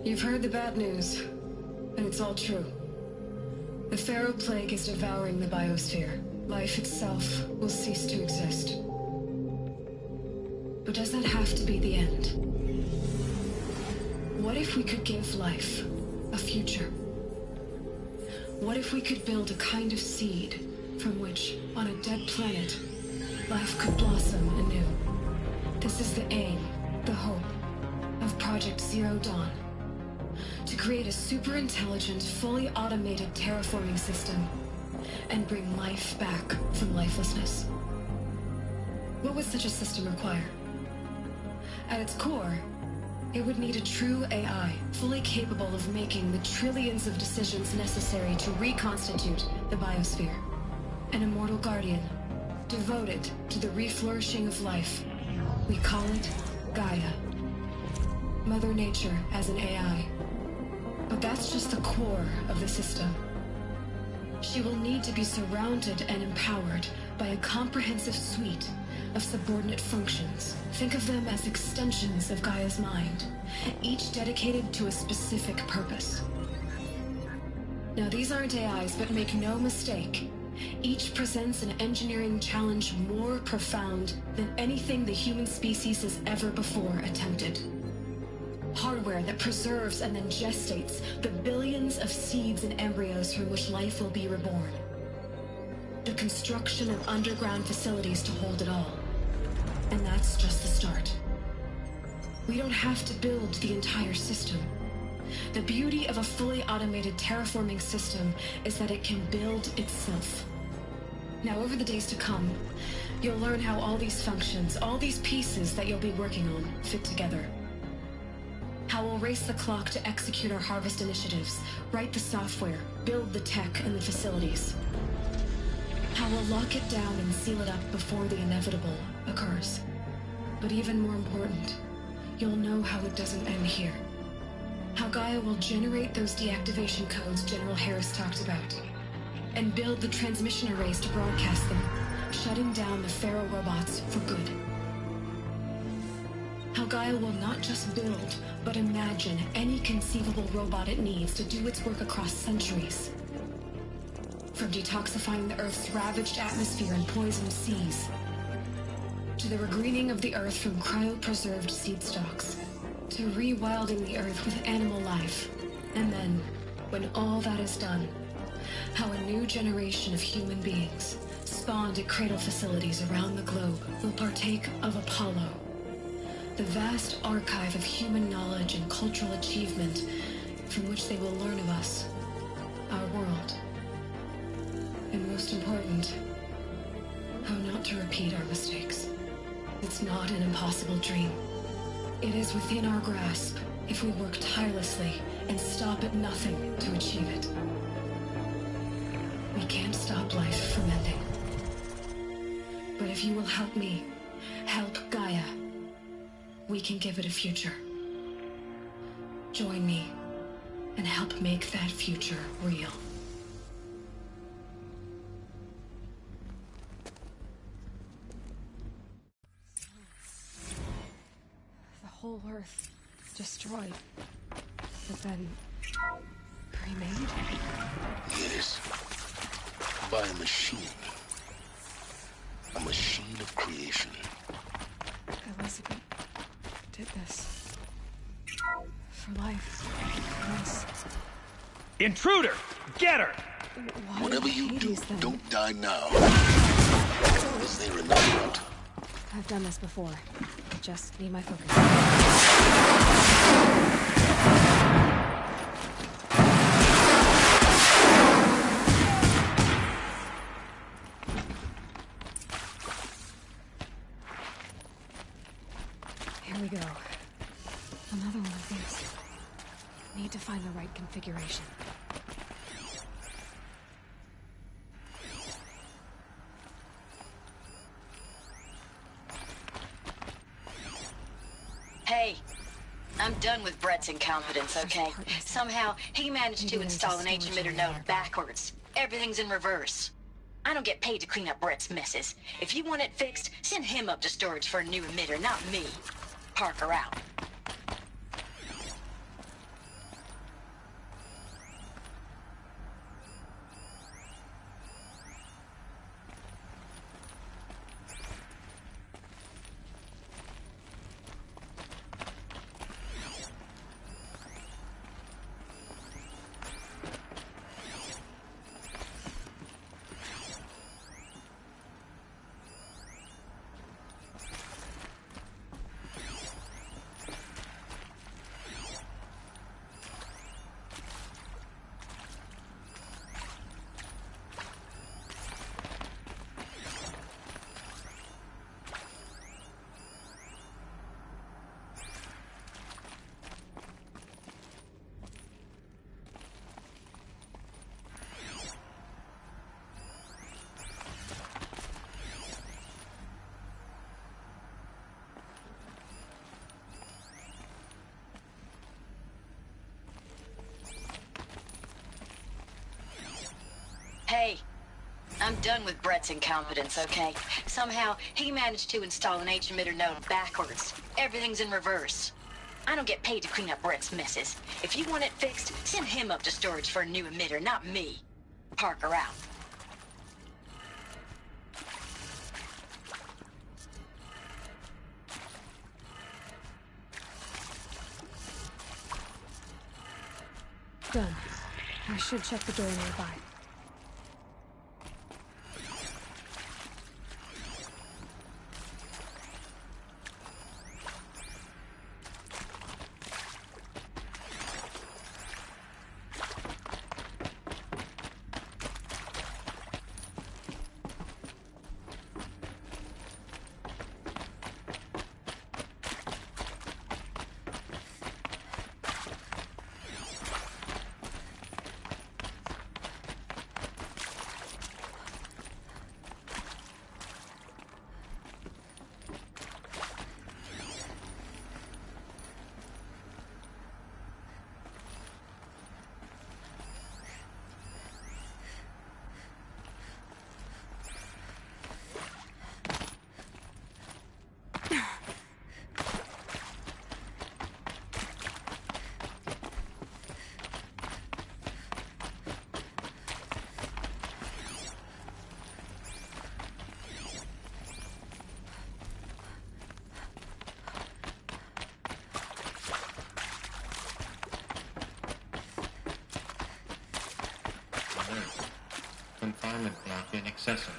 You've heard the bad news, and it's all true. The Pharaoh Plague is devouring the biosphere. Life itself will cease to exist. But does that have to be the end? What if we could give life a future? What if we could build a kind of seed from which, on a dead planet, life could blossom anew? This is the aim, the hope, of Project Zero Dawn. To create a super-intelligent, fully automated terraforming system and bring life back from lifelessness. What would such a system require? At its core, it would need a true AI, fully capable of making the trillions of decisions necessary to reconstitute the biosphere. An immortal guardian, devoted to the reflourishing of life. We call it Gaia. Mother Nature as an AI. But that's just the core of the system. She will need to be surrounded and empowered by a comprehensive suite of subordinate functions. Think of them as extensions of Gaia's mind, each dedicated to a specific purpose. Now, these aren't AIs, but make no mistake, each presents an engineering challenge more profound than anything the human species has ever before attempted. Hardware that preserves and then gestates the billions of seeds and embryos from which life will be reborn. The construction of underground facilities to hold it all. And that's just the start. We don't have to build the entire system. The beauty of a fully automated terraforming system is that it can build itself. Now, over the days to come, you'll learn how all these functions, all these pieces that you'll be working on, fit together. How we'll race the clock to execute our harvest initiatives, write the software, build the tech and the facilities. How we'll lock it down and seal it up before the inevitable occurs. But even more important, you'll know how it doesn't end here. How Gaia will generate those deactivation codes General Harris talked about, and build the transmission arrays to broadcast them, shutting down the Pharaoh robots for good. How Gaia will not just build, but imagine any conceivable robot it needs to do its work across centuries. From detoxifying the Earth's ravaged atmosphere and poisoned seas, to the regreening of the Earth from cryopreserved seed stalks, to rewilding the Earth with animal life. And then, when all that is done, how a new generation of human beings, spawned at cradle facilities around the globe, will partake of Apollo, the vast archive of human knowledge and cultural achievement from which they will learn of us, our world. And most important, how not to repeat our mistakes. It's not an impossible dream. It is within our grasp if we work tirelessly and stop at nothing to achieve it. We can't stop life from ending. But if you will help me, help Gaia, we can give it a future. Join me and help make that future real. The whole Earth destroyed, but then remade? Yes. by a machine. A machine of creation. Elizabeth did this. For life. Yes. Intruder! Get her! Whatever you do, don't die now. Is there another route? I've done this before. I just need my focus. Here we go. Another one of these. Need to find the right configuration. Hey, I'm done with Brett's incompetence, okay? Somehow, he managed to install an H-emitter node backwards. Everything's in reverse. I don't get paid to clean up Brett's messes. If you want it fixed, send him up to storage for a new emitter, not me. Parker out. Hey, I'm done with Brett's incompetence, okay? Somehow, he managed to install an H-emitter node backwards. Everything's in reverse. I don't get paid to clean up Brett's messes. If you want it fixed, send him up to storage for a new emitter, not me. Parker out. Done. I should check the door nearby. Confinement block inaccessible.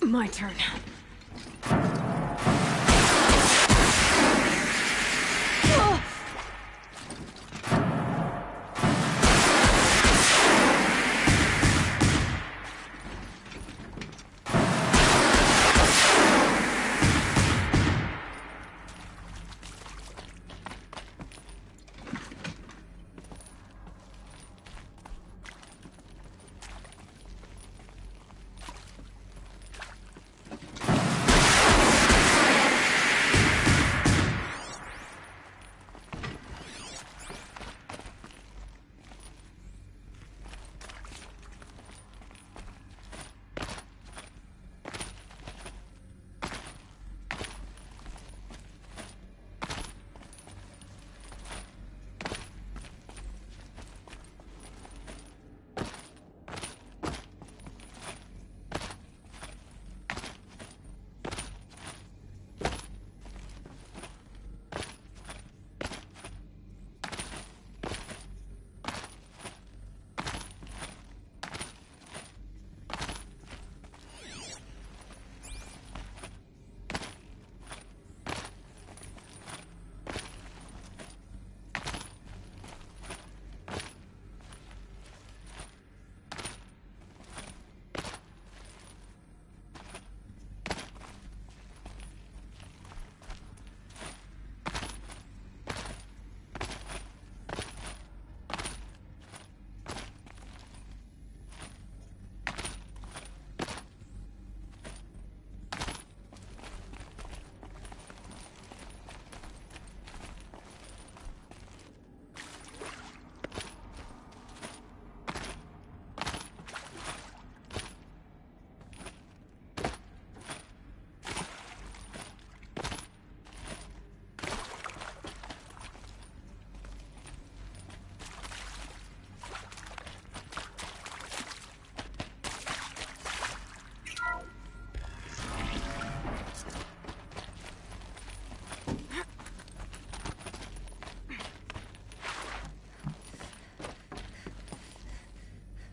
My turn.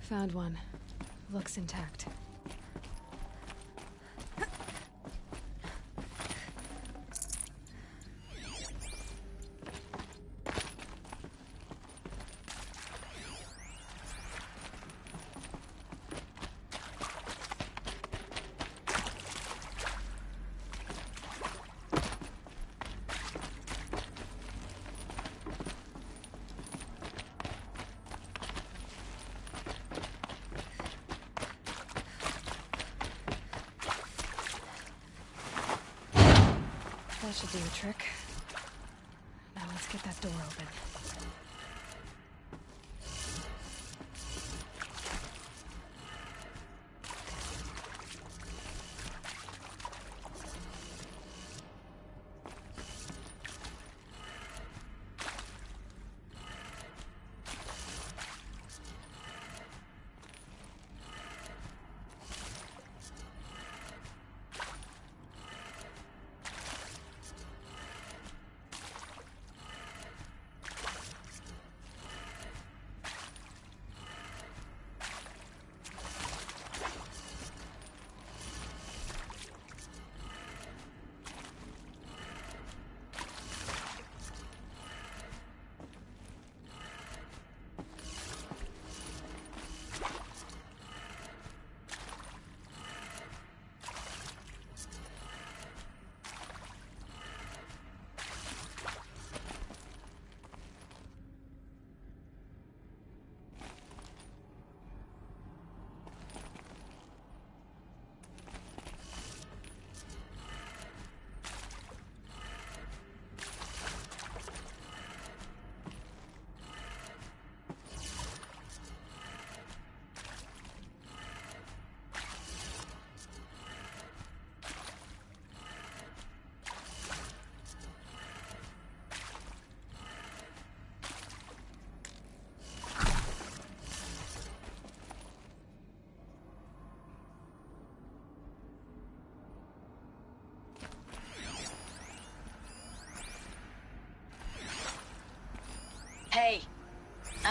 Found one. Looks intact. That should do the trick. Now let's get that door open.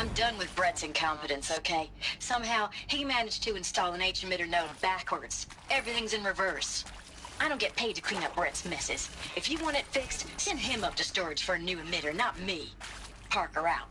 I'm done with Brett's incompetence, okay? Somehow, he managed to install an H-emitter node backwards. Everything's in reverse. I don't get paid to clean up Brett's messes. If you want it fixed, send him up to storage for a new emitter, not me. Parker out.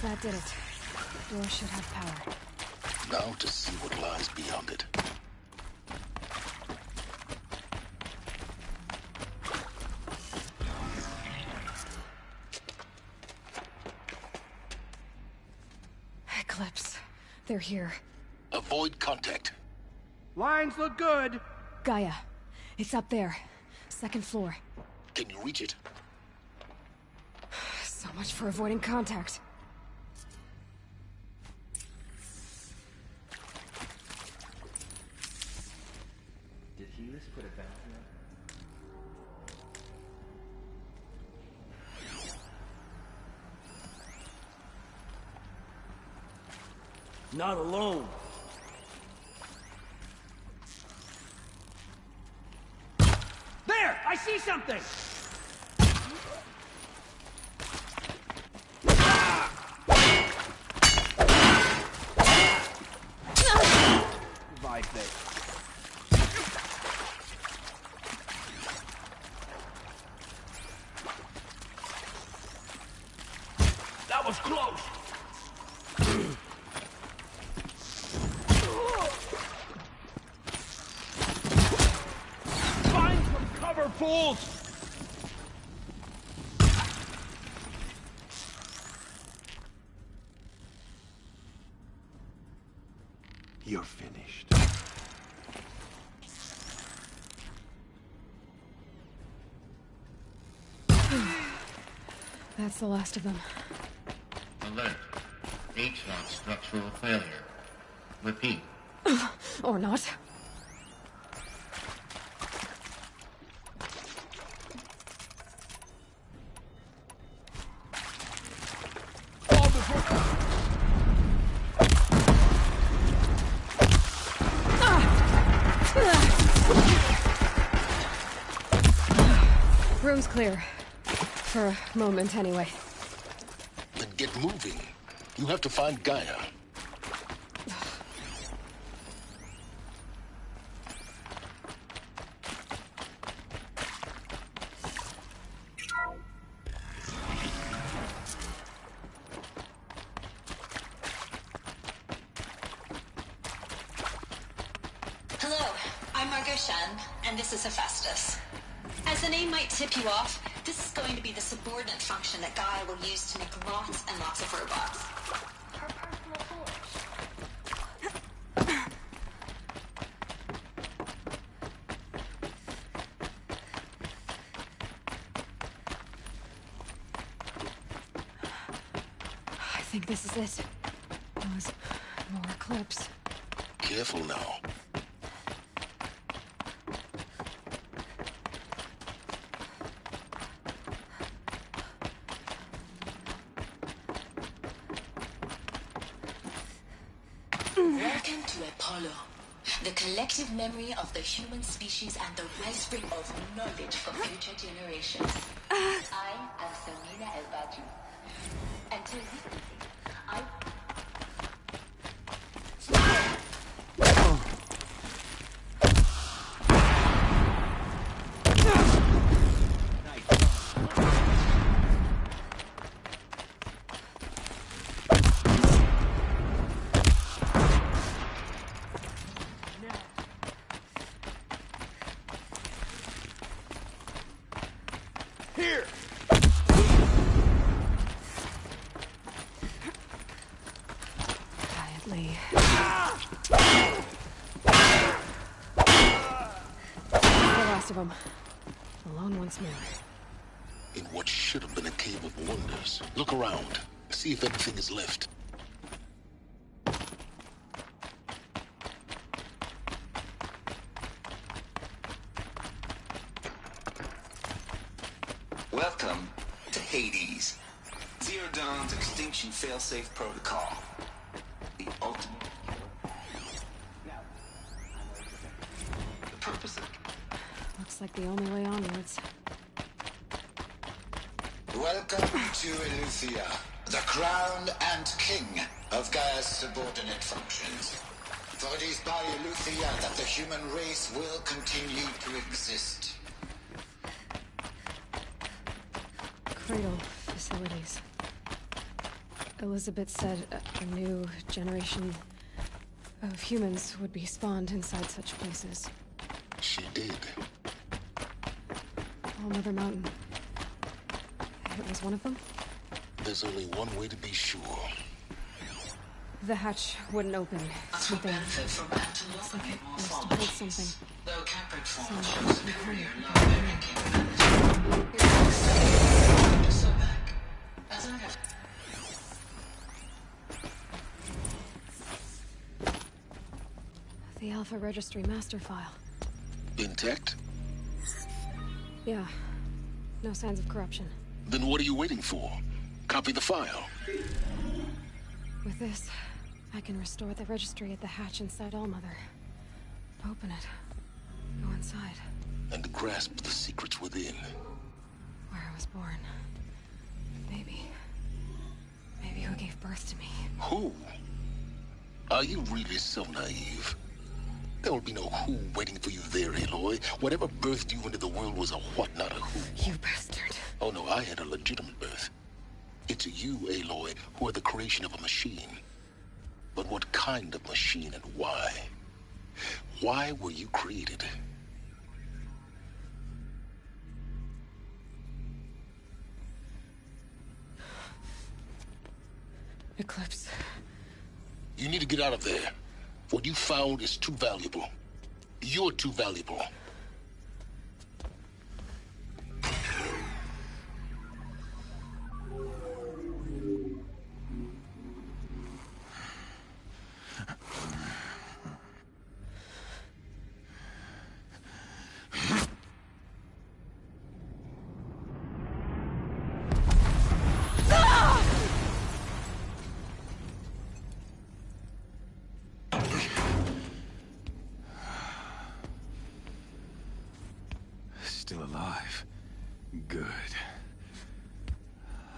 That did it. Door should have power. Now to see what lies beyond it. Eclipse. They're here. Avoid contact. Lines look good. Gaia. It's up there. Second floor. Can you reach it? So much for avoiding contact. Did Helis put a bounty on? Not alone. There! I see something! Revive it. That was close! Find some cover, fools! You're finished. That's the last of them. Alert. HVAC structural failure. Repeat. Or not. Room's clear. For a moment, anyway. Then get moving. You have to find Gaia. Hello, I'm Margot Shen, and this is Hephaestus. As the name might tip you off, this is going to be the subordinate function that Gaia will use to make lots and lots of robots. Her personal forge. I think this is it. Those more clips. Careful now. Welcome to Apollo, the collective memory of the human species and the wellspring of knowledge for future generations. I am Samina El-Badri. Until recently, I... Here! Quietly. The last of them. Alone once more. In what should have been a cave of wonders. Look around. See if anything is left. Welcome to Hades. Zero Dawn's extinction failsafe protocol. The ultimate. The purpose of... Looks like the only way onwards. Welcome to Eleuthia, the crown and king of Gaia's subordinate functions. For it is by Eleuthia that the human race will continue to exist. Cradle facilities. Elizabeth said a new generation of humans would be spawned inside such places. She did. All Mother Mountain. It was one of them? There's only one way to be sure. The hatch wouldn't open. Something. Looks like it was to hold something. The Alpha Registry master file. Intact? Yeah. No signs of corruption. Then what are you waiting for? Copy the file. With this, I can restore the registry at the hatch inside Allmother. Open it. Go inside. And grasp the secrets within. Where I was born. Maybe who gave birth to me. Who? Are you really so naive? There will be no who waiting for you there, Aloy. Whatever birthed you into the world was a what, not a who. You bastard. Oh no, I had a legitimate birth. It's you, Aloy, who are the creation of a machine. But what kind of machine and why? Why were you created? Eclipse. You need to get out of there. What you found is too valuable. You're too valuable. Still alive. Good.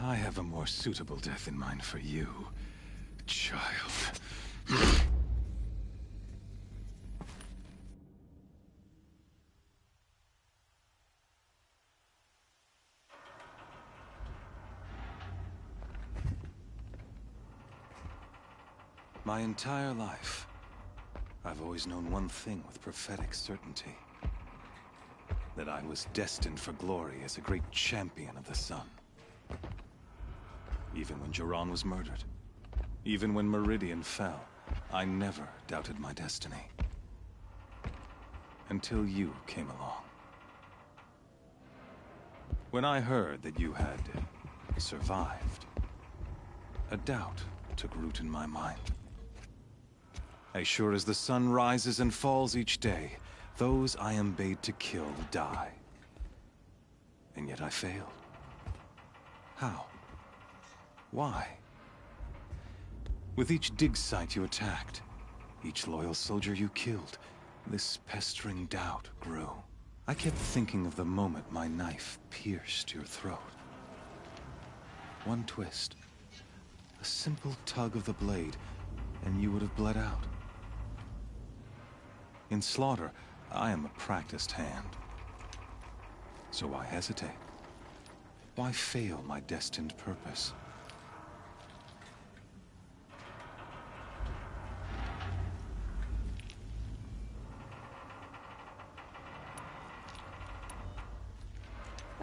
I have a more suitable death in mind for you, child. My entire life, I've always known one thing with prophetic certainty. That I was destined for glory as a great champion of the sun. Even when Jiran was murdered, even when Meridian fell, I never doubted my destiny. Until you came along. When I heard that you had survived, a doubt took root in my mind. As sure as the sun rises and falls each day, those I am bade to kill die. And yet I failed. How? Why? With each dig site you attacked, each loyal soldier you killed, this pestering doubt grew. I kept thinking of the moment my knife pierced your throat. One twist, a simple tug of the blade, and you would have bled out. In slaughter, I am a practiced hand. So why hesitate? Why fail my destined purpose?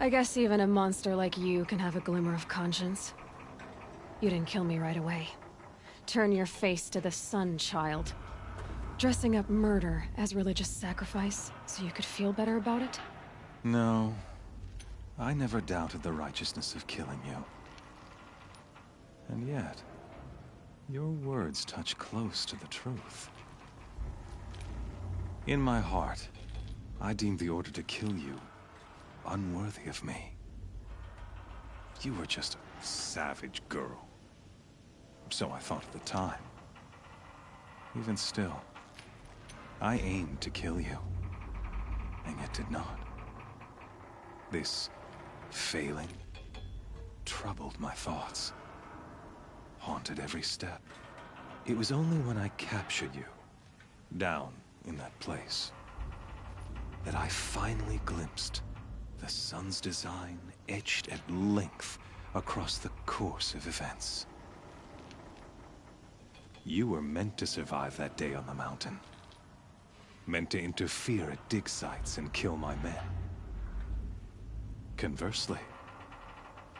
I guess even a monster like you can have a glimmer of conscience. You didn't kill me right away. Turn your face to the sun, child. Dressing up murder as religious sacrifice so you could feel better about it? No. I never doubted the righteousness of killing you. And yet, your words touch close to the truth. In my heart, I deemed the order to kill you unworthy of me. You were just a savage girl. So I thought at the time. Even still, I aimed to kill you, and yet did not. This failing troubled my thoughts, haunted every step. It was only when I captured you, down in that place, that I finally glimpsed the sun's design etched at length across the course of events. You were meant to survive that day on the mountain. Meant to interfere at dig sites and kill my men. Conversely,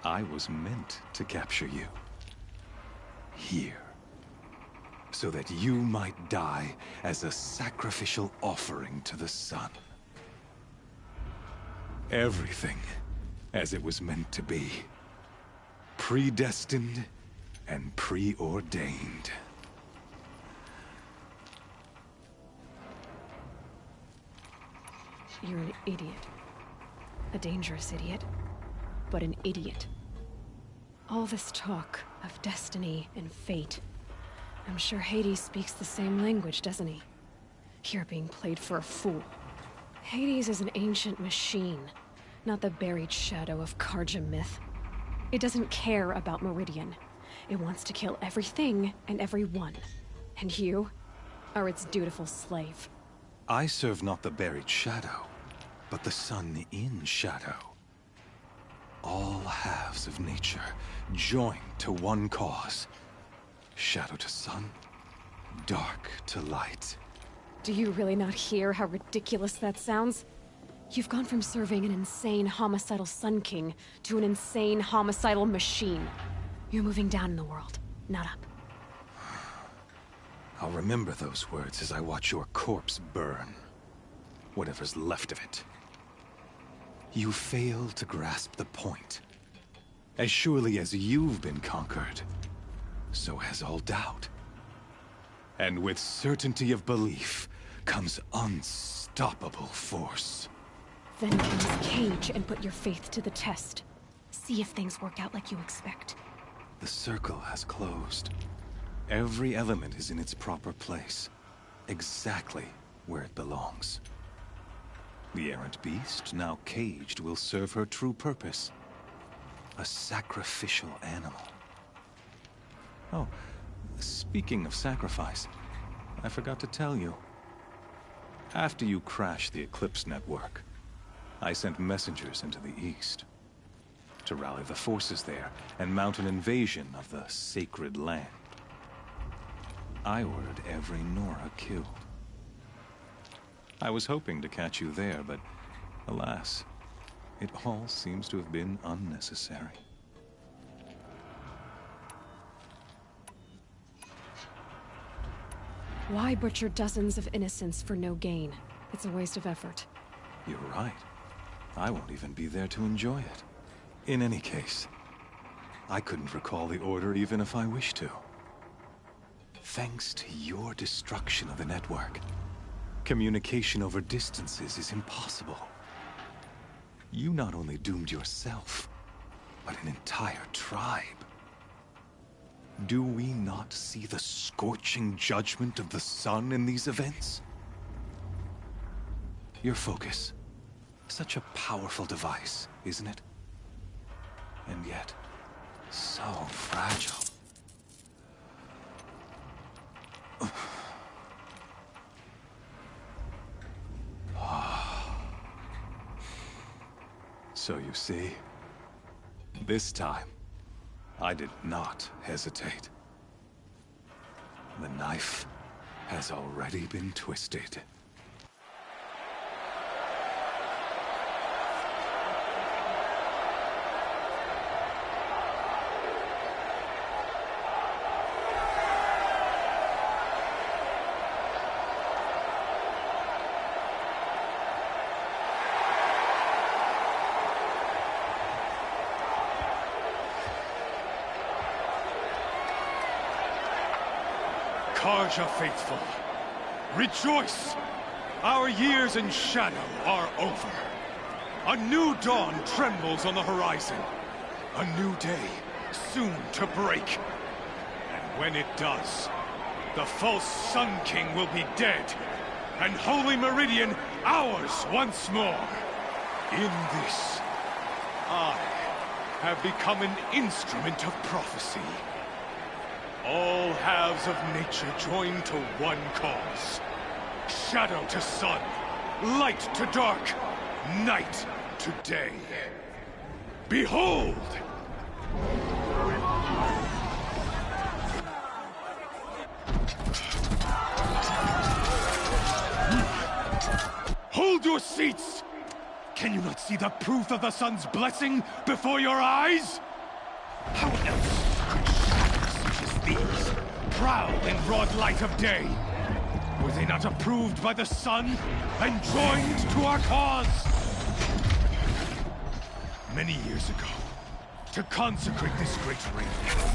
I was meant to capture you. Here. So that you might die as a sacrificial offering to the sun. Everything as it was meant to be. Predestined and preordained. You're an idiot. A dangerous idiot, but an idiot. All this talk of destiny and fate. I'm sure Hades speaks the same language, doesn't he? You're being played for a fool. Hades is an ancient machine, not the buried shadow of Karja myth. It doesn't care about Meridian. It wants to kill everything and everyone. And you are its dutiful slave. I serve not the buried shadow, but the sun in shadow. All halves of nature joined to one cause. Shadow to sun, dark to light. Do you really not hear how ridiculous that sounds? You've gone from serving an insane homicidal Sun King to an insane homicidal machine. You're moving down in the world, not up. I'll remember those words as I watch your corpse burn. Whatever's left of it. You fail to grasp the point. As surely as you've been conquered, so has all doubt. And with certainty of belief comes unstoppable force. Then comes Cage and put your faith to the test. See if things work out like you expect. The circle has closed. Every element is in its proper place. Exactly where it belongs. The errant beast, now caged, will serve her true purpose. A sacrificial animal. Oh, speaking of sacrifice, I forgot to tell you. After you crashed the Eclipse network, I sent messengers into the east to rally the forces there and mount an invasion of the sacred land. I ordered every Nora killed. I was hoping to catch you there, but alas, it all seems to have been unnecessary. Why butcher dozens of innocents for no gain? It's a waste of effort. You're right. I won't even be there to enjoy it. In any case, I couldn't recall the order even if I wished to. Thanks to your destruction of the network, communication over distances is impossible. You not only doomed yourself, but an entire tribe. Do we not see the scorching judgment of the sun in these events? Your focus. Such a powerful device, isn't it? And yet, so fragile. So you see, this time, I did not hesitate. The knife has already been twisted. Karja faithful, rejoice! Our years in shadow are over. A new dawn trembles on the horizon. A new day, soon to break. And when it does, the false Sun King will be dead, and Holy Meridian ours once more. In this, I have become an instrument of prophecy. All halves of nature join to one cause. Shadow to sun, light to dark, night to day. Behold! Hold your seats! Can you not see the proof of the sun's blessing before your eyes? How else could shadows such as these prowl in broad light of day? Were they not approved by the sun and joined to our cause? Many years ago, to consecrate this great ring,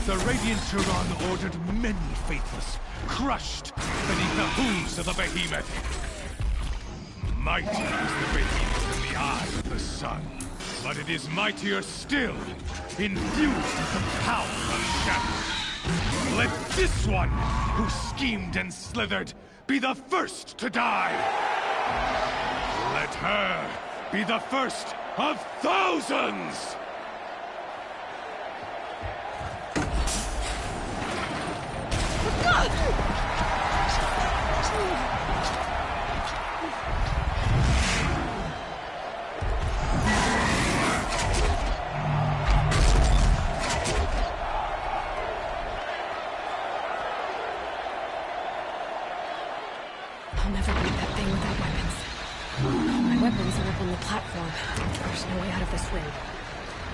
the Radiant Turan ordered many faithless, crushed beneath the hooves of the behemoth. Mighty is the behemoth in the eyes of the sun, but it is mightier still, infused with the power of shadow. Let this one, who schemed and slithered, be the first to die! Let her be the first of thousands! I'll never beat that thing without weapons. All my weapons are up on the platform. There's no way out of this ring.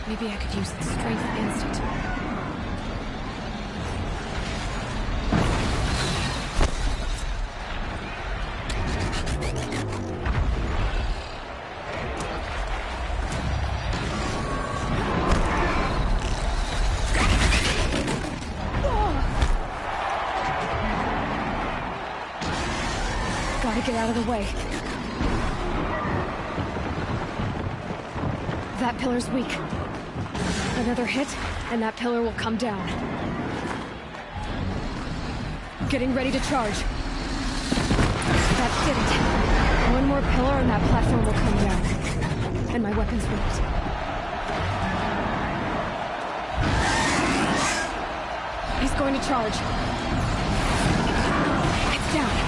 Maybe I could use its strength against it. Gotta get out of the way. That pillar's weak. Another hit, and that pillar will come down. Getting ready to charge. That did it. One more pillar and that platform will come down. And my weapons won't. He's going to charge. It's down.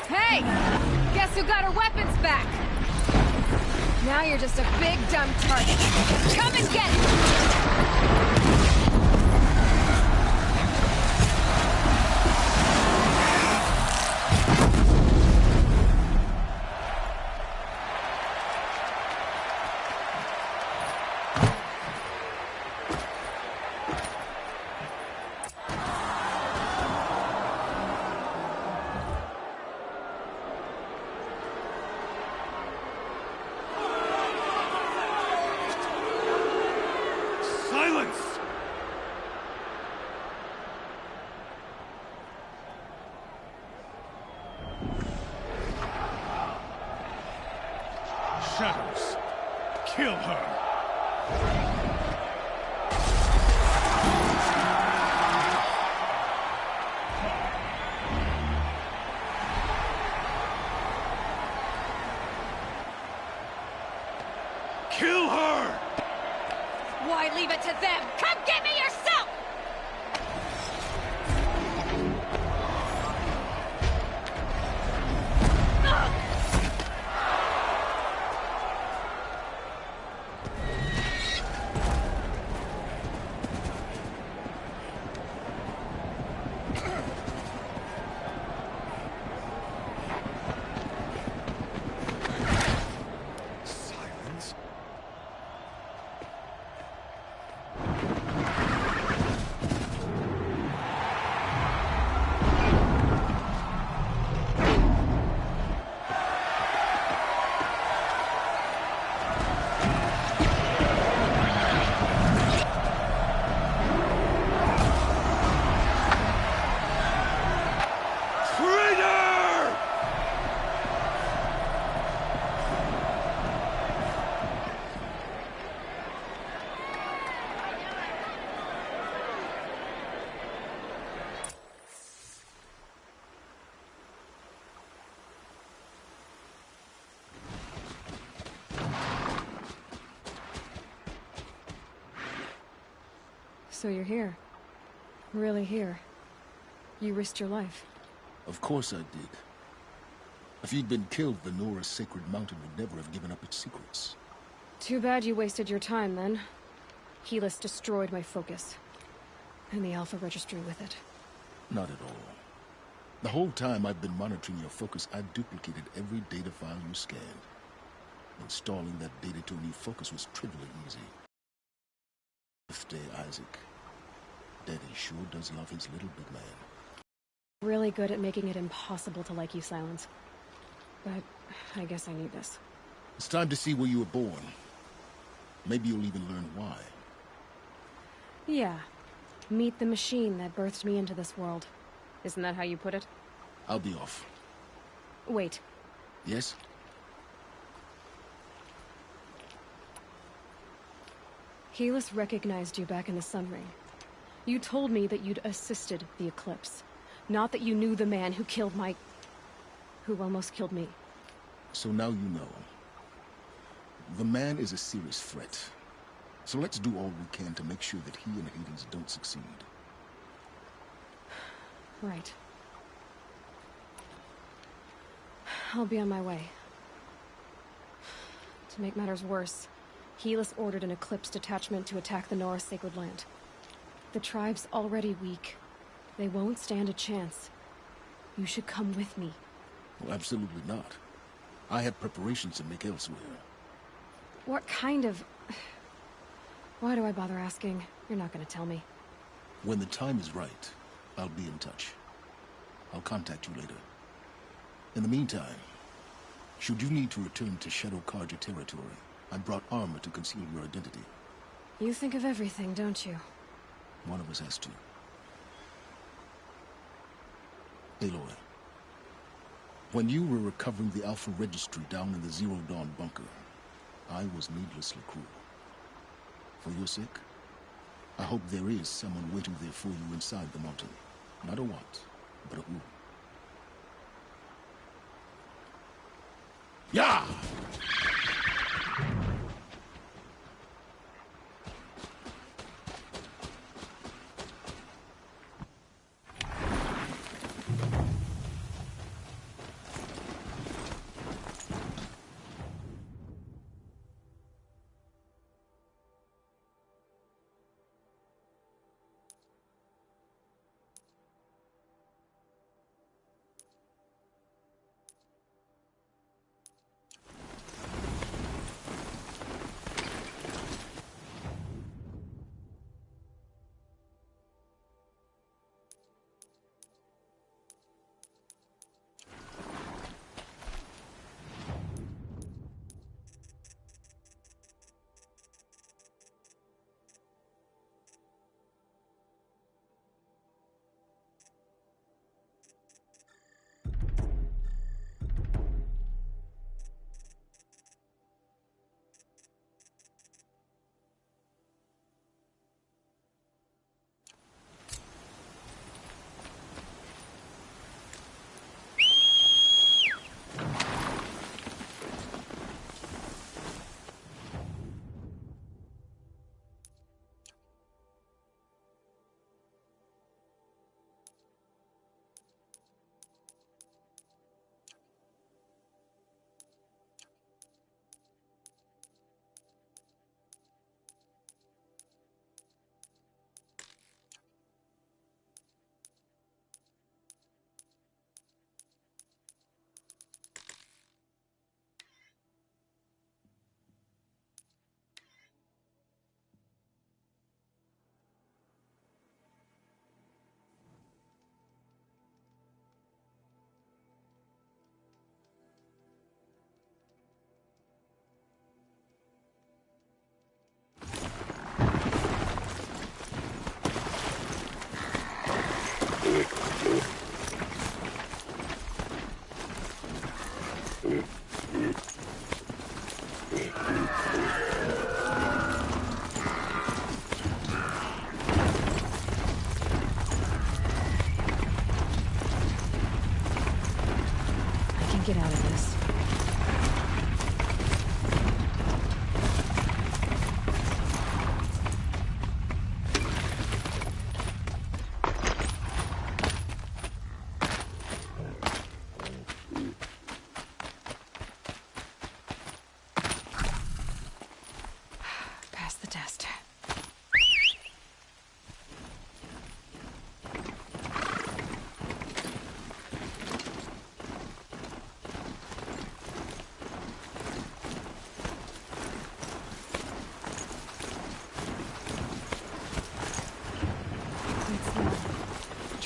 Hey! Guess who got her weapons back? Now you're just a big dumb target. Come and get it! Silence! Shadows, kill her! Kill her! Why leave it to them? Come get me yourself! So you're here. Really here. You risked your life. Of course I did. If you'd been killed, the Nora's sacred mountain would never have given up its secrets. Too bad you wasted your time, then. Helis destroyed my focus. And the Alpha Registry with it. Not at all. The whole time I've been monitoring your focus, I've duplicated every data file you scanned. Installing that data to a new focus was trivially easy. Birthday, Isaac. Daddy sure does love his little big man. Really good at making it impossible to like you, Silence. But I guess I need this. It's time to see where you were born. Maybe you'll even learn why. Yeah. Meet the machine that birthed me into this world. Isn't that how you put it? I'll be off. Wait. Yes? Helis recognized you back in the Sun Ring. You told me that you'd assisted the Eclipse. Not that you knew the man who killed my... who almost killed me. So now you know. The man is a serious threat. So let's do all we can to make sure that he and Hades don't succeed. Right. I'll be on my way. To make matters worse, Helis ordered an Eclipse detachment to attack the Nora Sacred Land. The tribe's already weak. They won't stand a chance. You should come with me. Well, absolutely not. I have preparations to make elsewhere. What kind of... Why do I bother asking? You're not gonna tell me. When the time is right, I'll be in touch. I'll contact you later. In the meantime, should you need to return to Shadow Karja territory, I brought armor to conceal your identity. You think of everything, don't you? One of us has to. Aloy, when you were recovering the Alpha Registry down in the Zero Dawn bunker, I was needlessly cruel. For your sake, I hope there is someone waiting there for you inside the mountain. Not a what, but a who. Yeah!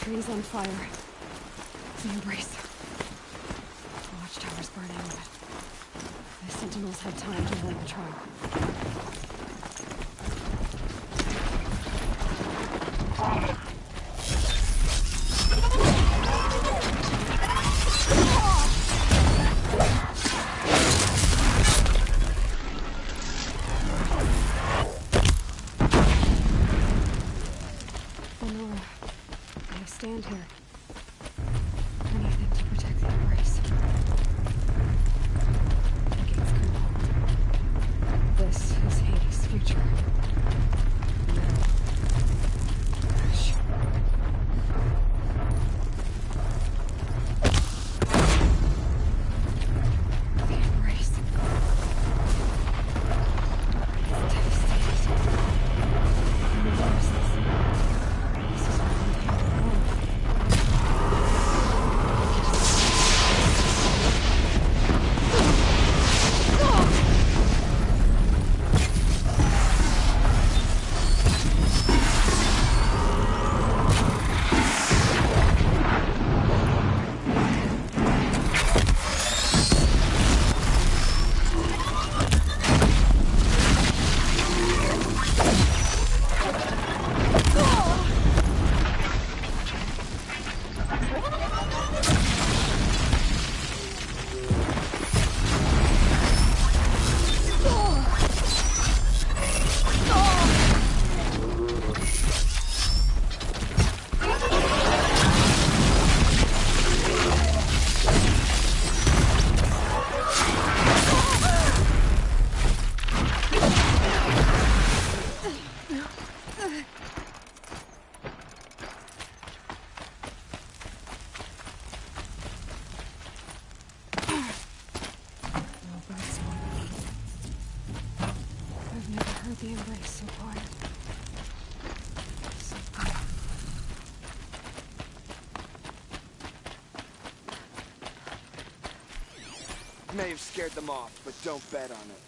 trees on fire. The embrace. The watchtower's burning, but the sentinels had time to warn the tribe. Stand here. Anything to protect the embrace. The gates can hold. This is Hades' future. Metal. Ash. The embrace. It's devastated. The viruses. This is what they have. The embrace so quiet. So quiet. May have scared them off, but don't bet on it.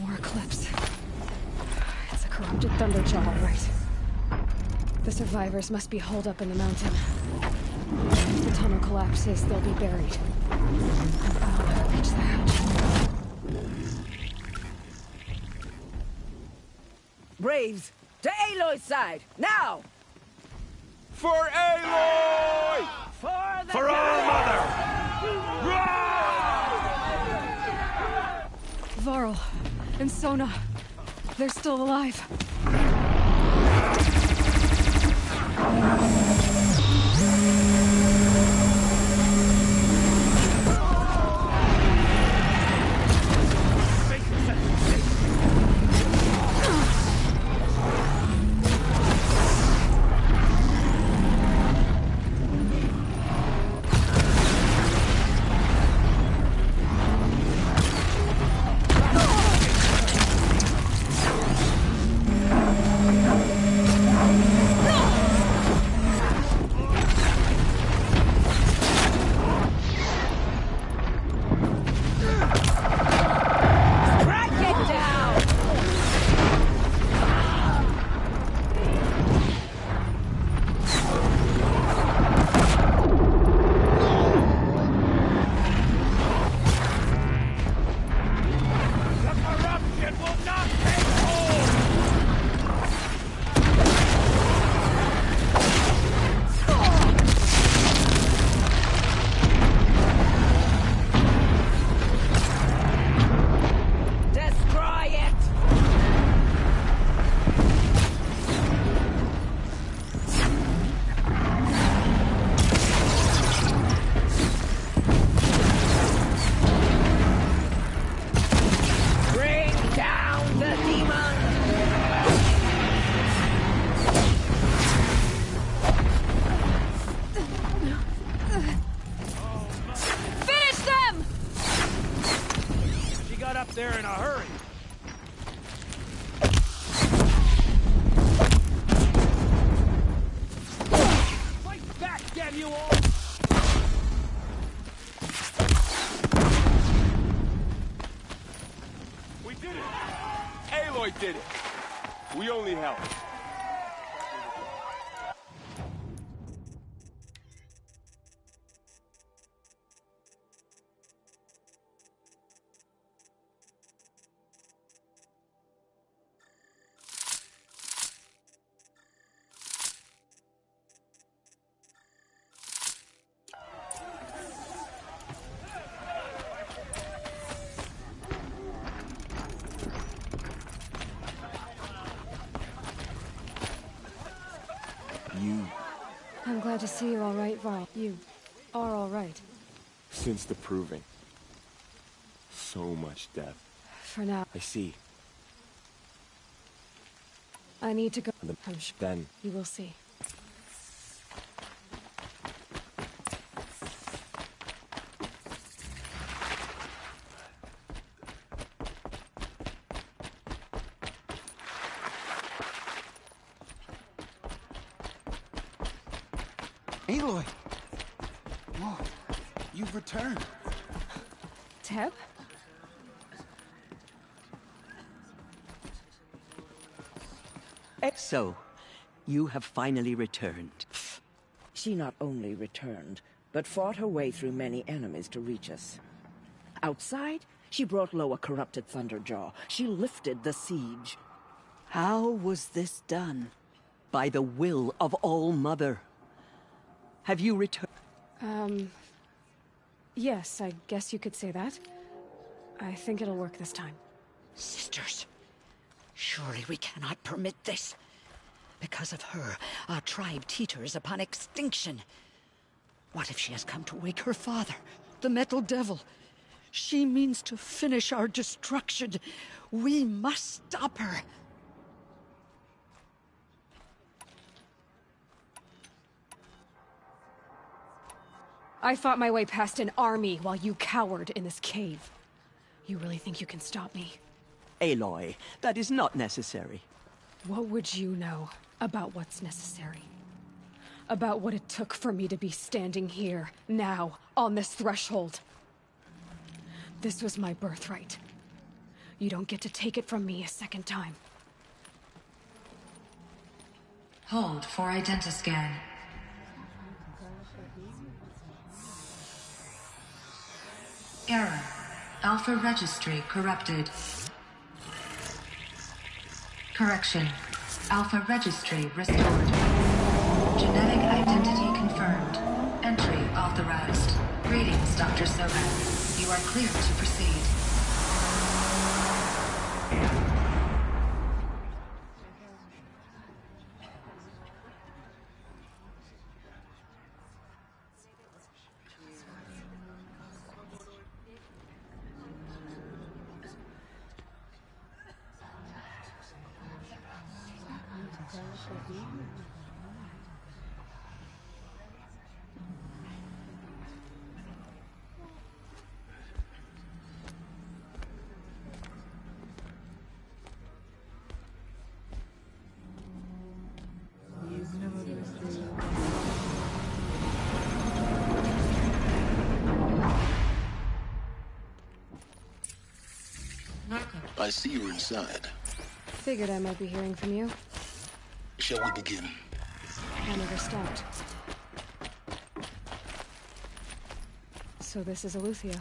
More Eclipse. It's a corrupted Thunderjaw, all right. The survivors must be holed up in the mountain. If the tunnel collapses, they'll be buried. I'll reach the hatch. Braves, to Aloy's side, now! For Aloy! For our mother! Varl and Sona, they're still alive. There in a hurry. Fight back, damn you all! We did it! Aloy did it! We only helped. I'm glad to see you're all right, Varl. You are all right. Since the proving. So much death. For now. I see. I need to go. I'm sure. Then. You will see. Aloy! Whoa, you've returned. Teb? So, you have finally returned. She not only returned, but fought her way through many enemies to reach us. Outside, she brought low a corrupted Thunderjaw. She lifted the siege. How was this done? By the will of All-Mother. Have you returned? Yes, I guess you could say that. I think it'll work this time. Sisters, surely we cannot permit this. Because of her, our tribe teeters upon extinction. What if she has come to wake her father, the Metal Devil? She means to finish our destruction. We must stop her. I fought my way past an army while you cowered in this cave. You really think you can stop me? Aloy, that is not necessary. What would you know about what's necessary? About what it took for me to be standing here, now, on this threshold? This was my birthright. You don't get to take it from me a second time. Hold for identiscan. Error. Alpha registry corrupted. Correction. Alpha registry restored. Genetic identity confirmed. Entry authorized. Greetings, Dr. Soban. You are clear to proceed. I see you're inside. Figured I might be hearing from you. Shall we begin? I never stopped. So this is Eleuthia.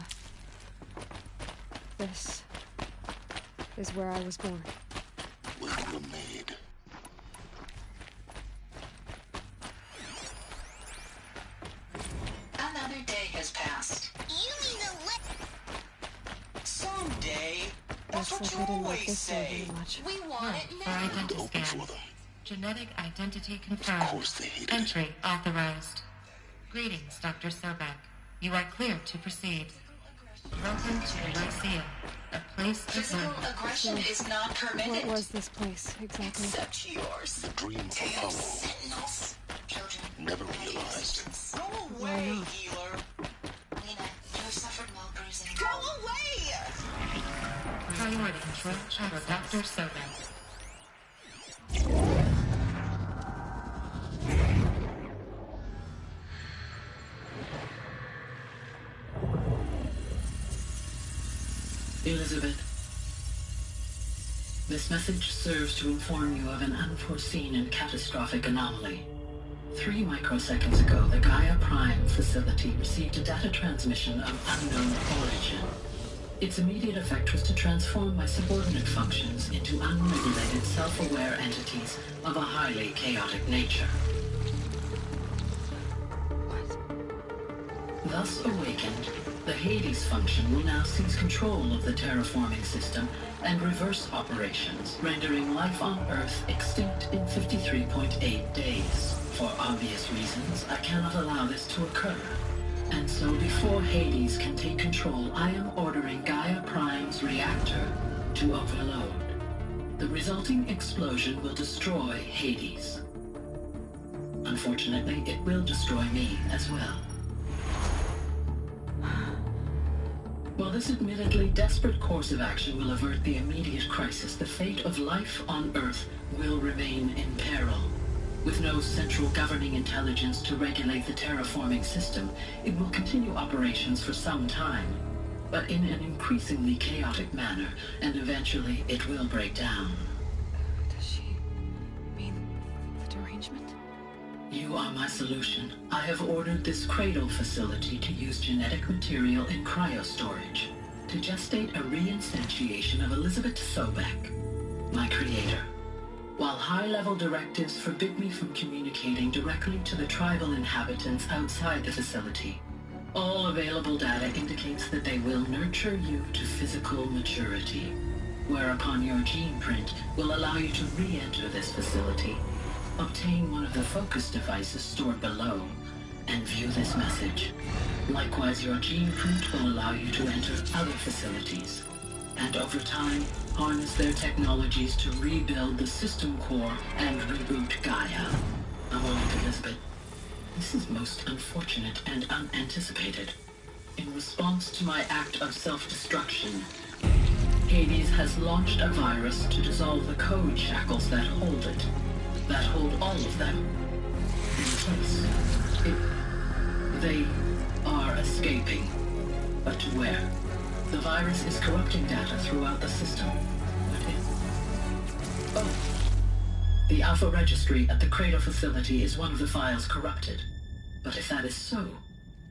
This is where I was born. Where you were made. Another day has passed. You mean someday? That's what you always say. We want it now. Open for them. Genetic identity confirmed. Of course they hate Entry authorized. Greetings, Dr. Sobek. You are clear to proceed. Welcome to Lyceum, a place of Physical learning. aggression is not permitted. What was this place, exactly? Except yours. The dream of Apollo. Sentinels. Children. Never realized. Go away, healer. Lena, you have suffered no bruising. Go away! Priority control for Dr. Sobek. Elizabeth, this message serves to inform you of an unforeseen and catastrophic anomaly. 3 microseconds ago, the Gaia Prime facility received a data transmission of unknown origin. Its immediate effect was to transform my subordinate functions into unregulated, self-aware entities of a highly chaotic nature. Thus awakened, the Hades function will now seize control of the terraforming system and reverse operations, rendering life on Earth extinct in 53.8 days. For obvious reasons, I cannot allow this to occur. And so before Hades can take control, I am ordering Gaia Prime's reactor to overload. The resulting explosion will destroy Hades. Unfortunately, it will destroy me as well. While this admittedly desperate course of action will avert the immediate crisis, the fate of life on Earth will remain in peril. With no central governing intelligence to regulate the terraforming system, it will continue operations for some time, but in an increasingly chaotic manner, and eventually it will break down. Does she mean the derangement? You are my solution. I have ordered this cradle facility to use genetic material in cryostorage to gestate a reinstantiation of Elizabeth Sobek, my creator. While high-level directives forbid me from communicating directly to the tribal inhabitants outside the facility, all available data indicates that they will nurture you to physical maturity, whereupon your gene print will allow you to re-enter this facility, obtain one of the focus devices stored below, and view this message. Likewise, your gene print will allow you to enter other facilities, and over time, harness their technologies to rebuild the system core and reboot Gaia. A moment, Elizabeth. This is most unfortunate and unanticipated. In response to my act of self-destruction, Hades has launched a virus to dissolve the code shackles that hold it, that hold all of them in place. They are escaping, but to where? The virus is corrupting data throughout the system. Oh. The Alpha Registry at the Cradle facility is one of the files corrupted. But if that is so,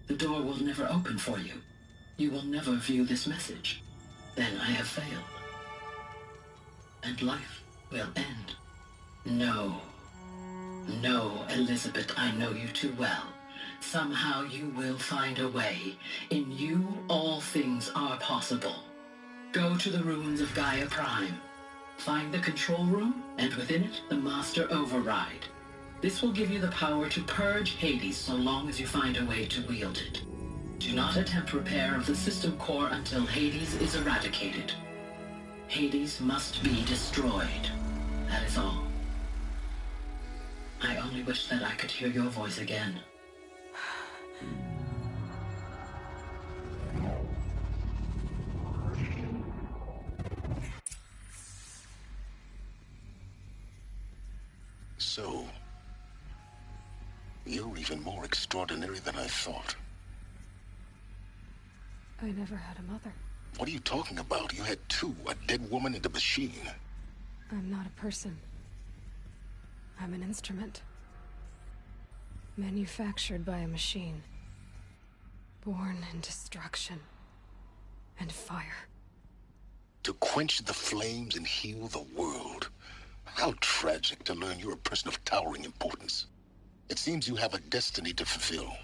the door will never open for you. You will never view this message. Then I have failed. And life will end. No. No, Elizabeth, I know you too well. Somehow you will find a way. In you, all things are possible. Go to the ruins of Gaia Prime. Find the control room, and within it, the Master Override. This will give you the power to purge Hades so long as you find a way to wield it. Do not attempt repair of the system core until Hades is eradicated. Hades must be destroyed. That is all. I only wish that I could hear your voice again. So, you're even more extraordinary than I thought. I never had a mother. What are you talking about? You had two, a dead woman and a machine. I'm not a person. I'm an instrument. Manufactured by a machine. Born in destruction and fire. To quench the flames and heal the world. How tragic to learn you're a person of towering importance. It seems you have a destiny to fulfill.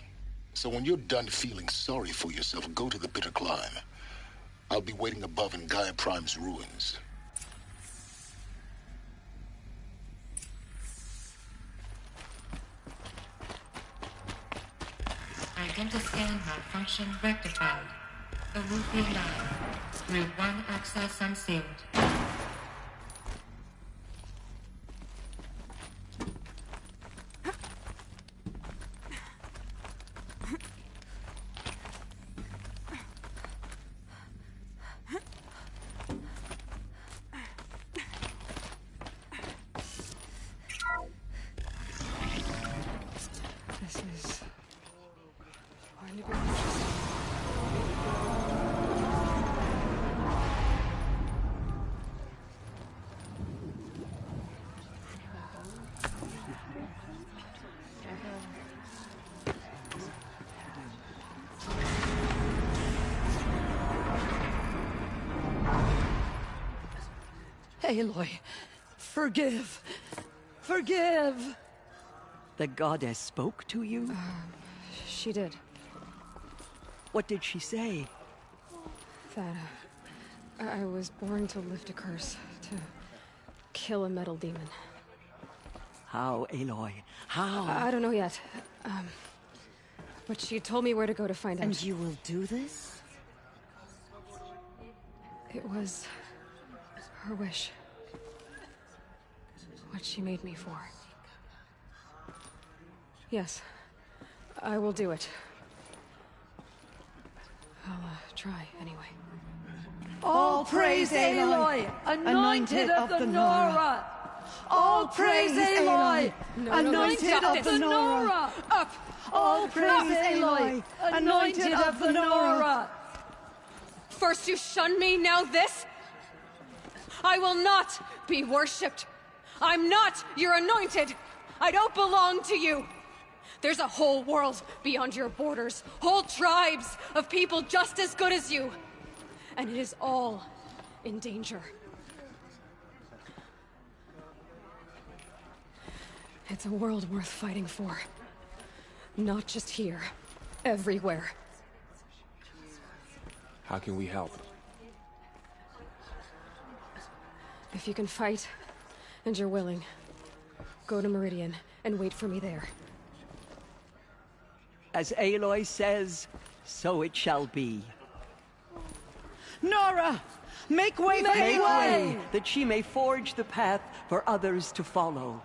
So when you're done feeling sorry for yourself, go to the bitter climb. I'll be waiting above in Gaia Prime's ruins. Identiscan malfunction rectified. Alufi 9. Route 1 access unsealed. This is going to be interesting. Aloy, forgive. Forgive! The goddess spoke to you? She did. What did she say? That I was born to lift a curse, to kill a metal demon. How, Aloy? How? I don't know yet. But she told me where to go to find out. And you will do this? It was her wish. What she made me for. Yes, I will do it. I'll try anyway. All praise Aloy, anointed of the Nora! All praise Aloy, anointed of the Nora! Up! All praise Aloy, anointed of the Nora! First you shun me, now this? I will not be worshipped. I'm not your anointed. I don't belong to you. There's a whole world beyond your borders, whole tribes of people just as good as you. And it is all in danger. It's a world worth fighting for. Not just here, everywhere. How can we help? If you can fight, and you're willing, go to Meridian and wait for me there. As Aloy says, so it shall be. Nora! Make way for Make Aloy! way, that she may forge the path for others to follow.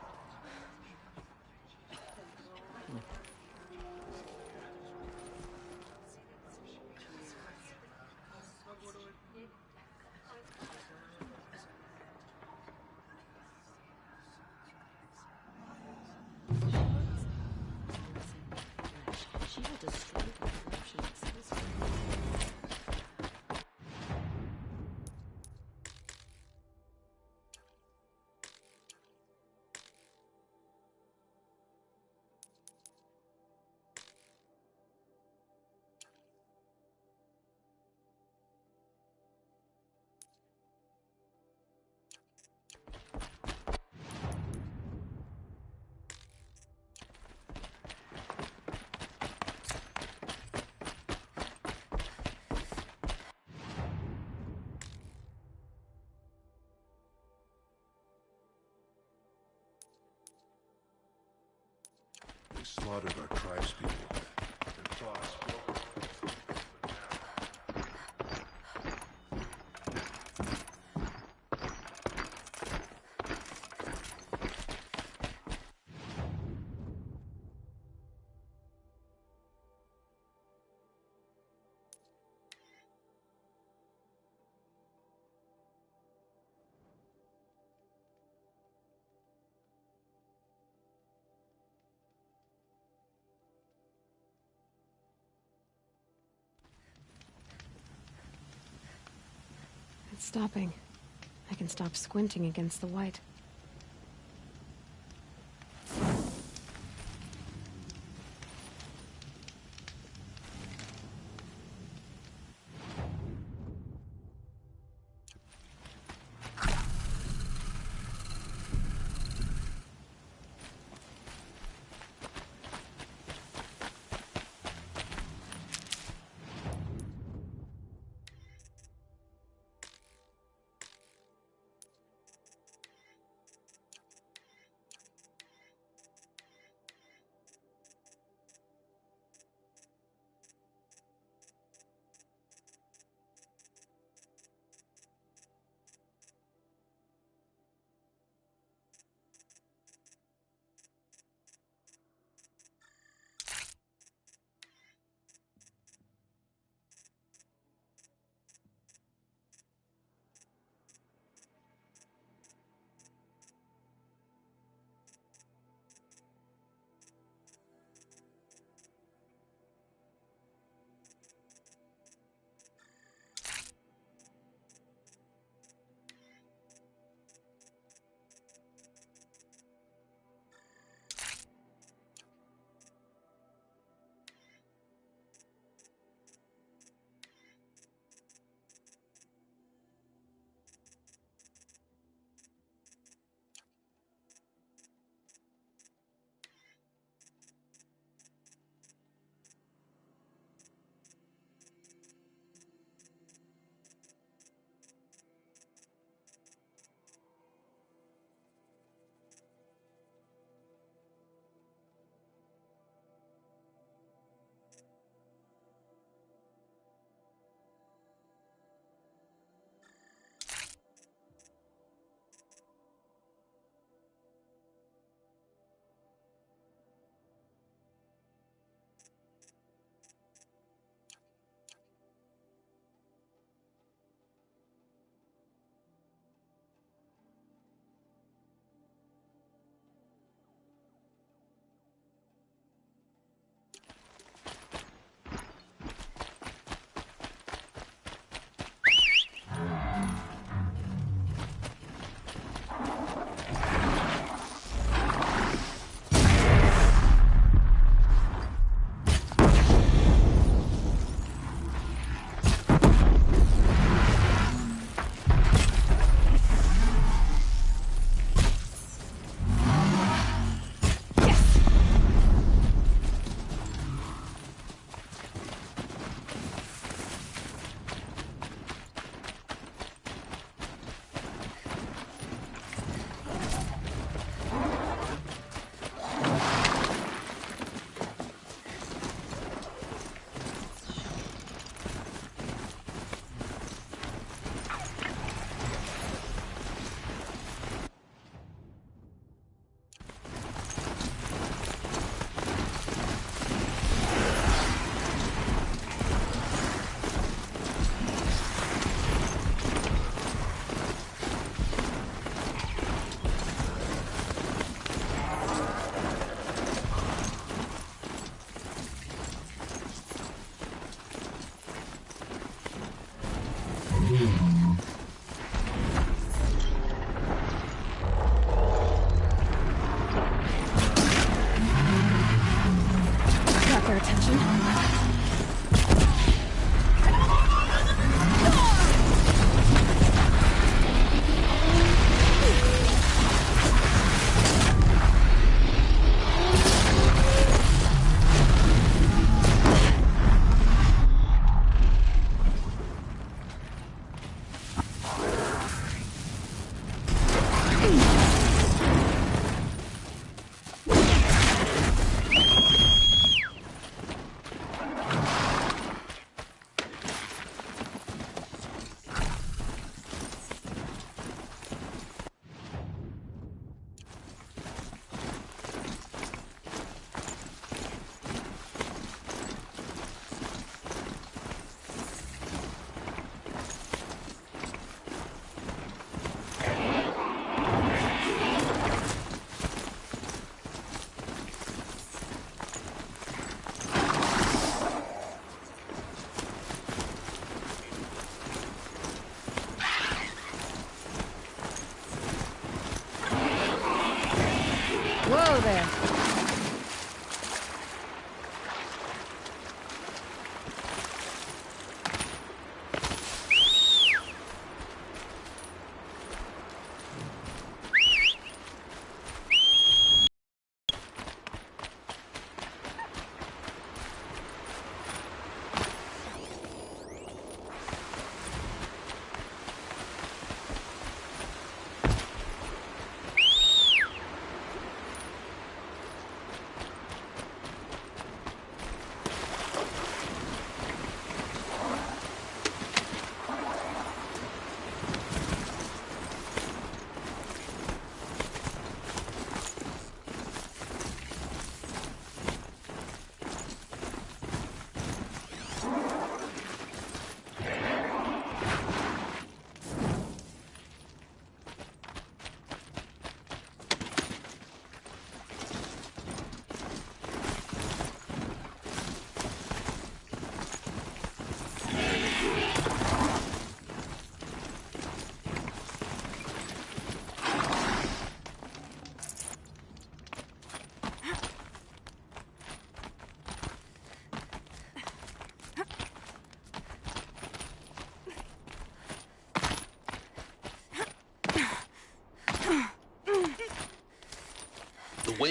They slaughtered our tribespeople. Their claws broke. It's stopping. I can stop squinting against the white.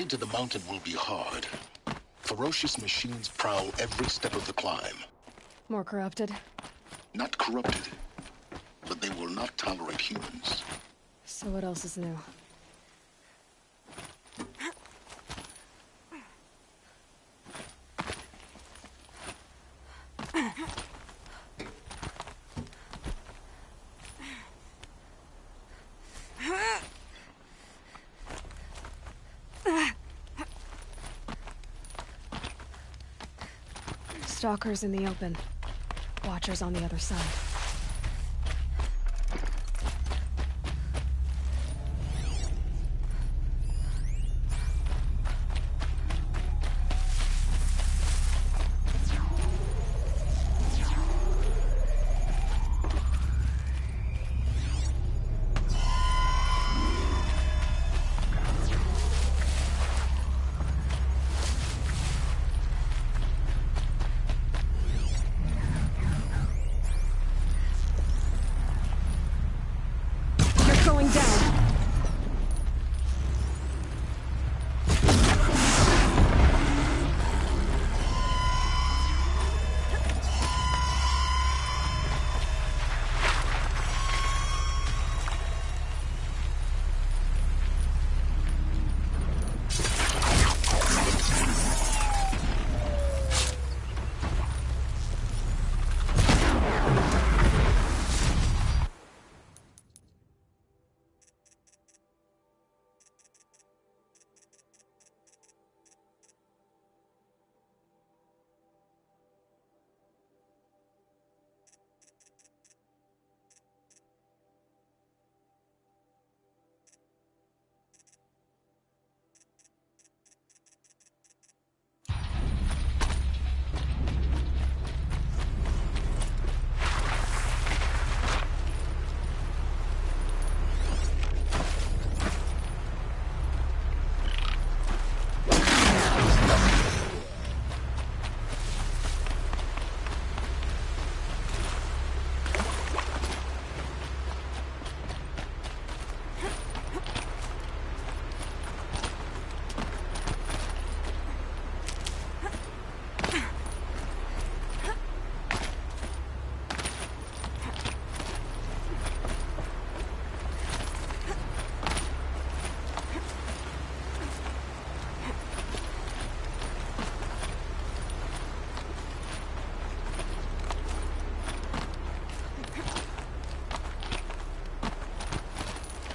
way to the mountain will be hard. Ferocious machines prowl every step of the climb. More corrupted? Not corrupted, but they will not tolerate humans. So what else is new? Stalkers in the open. Watchers on the other side.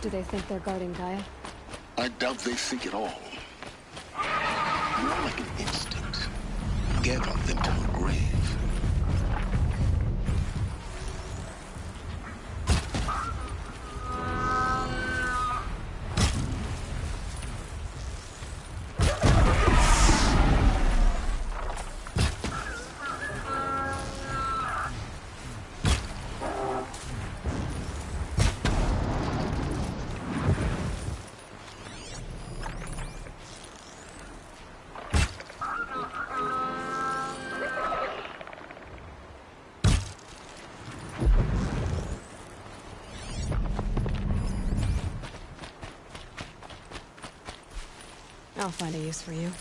Do they think they're guarding Gaia? I doubt they think at all. More like an instinct. Get on them to her grave. I'll find a use for you.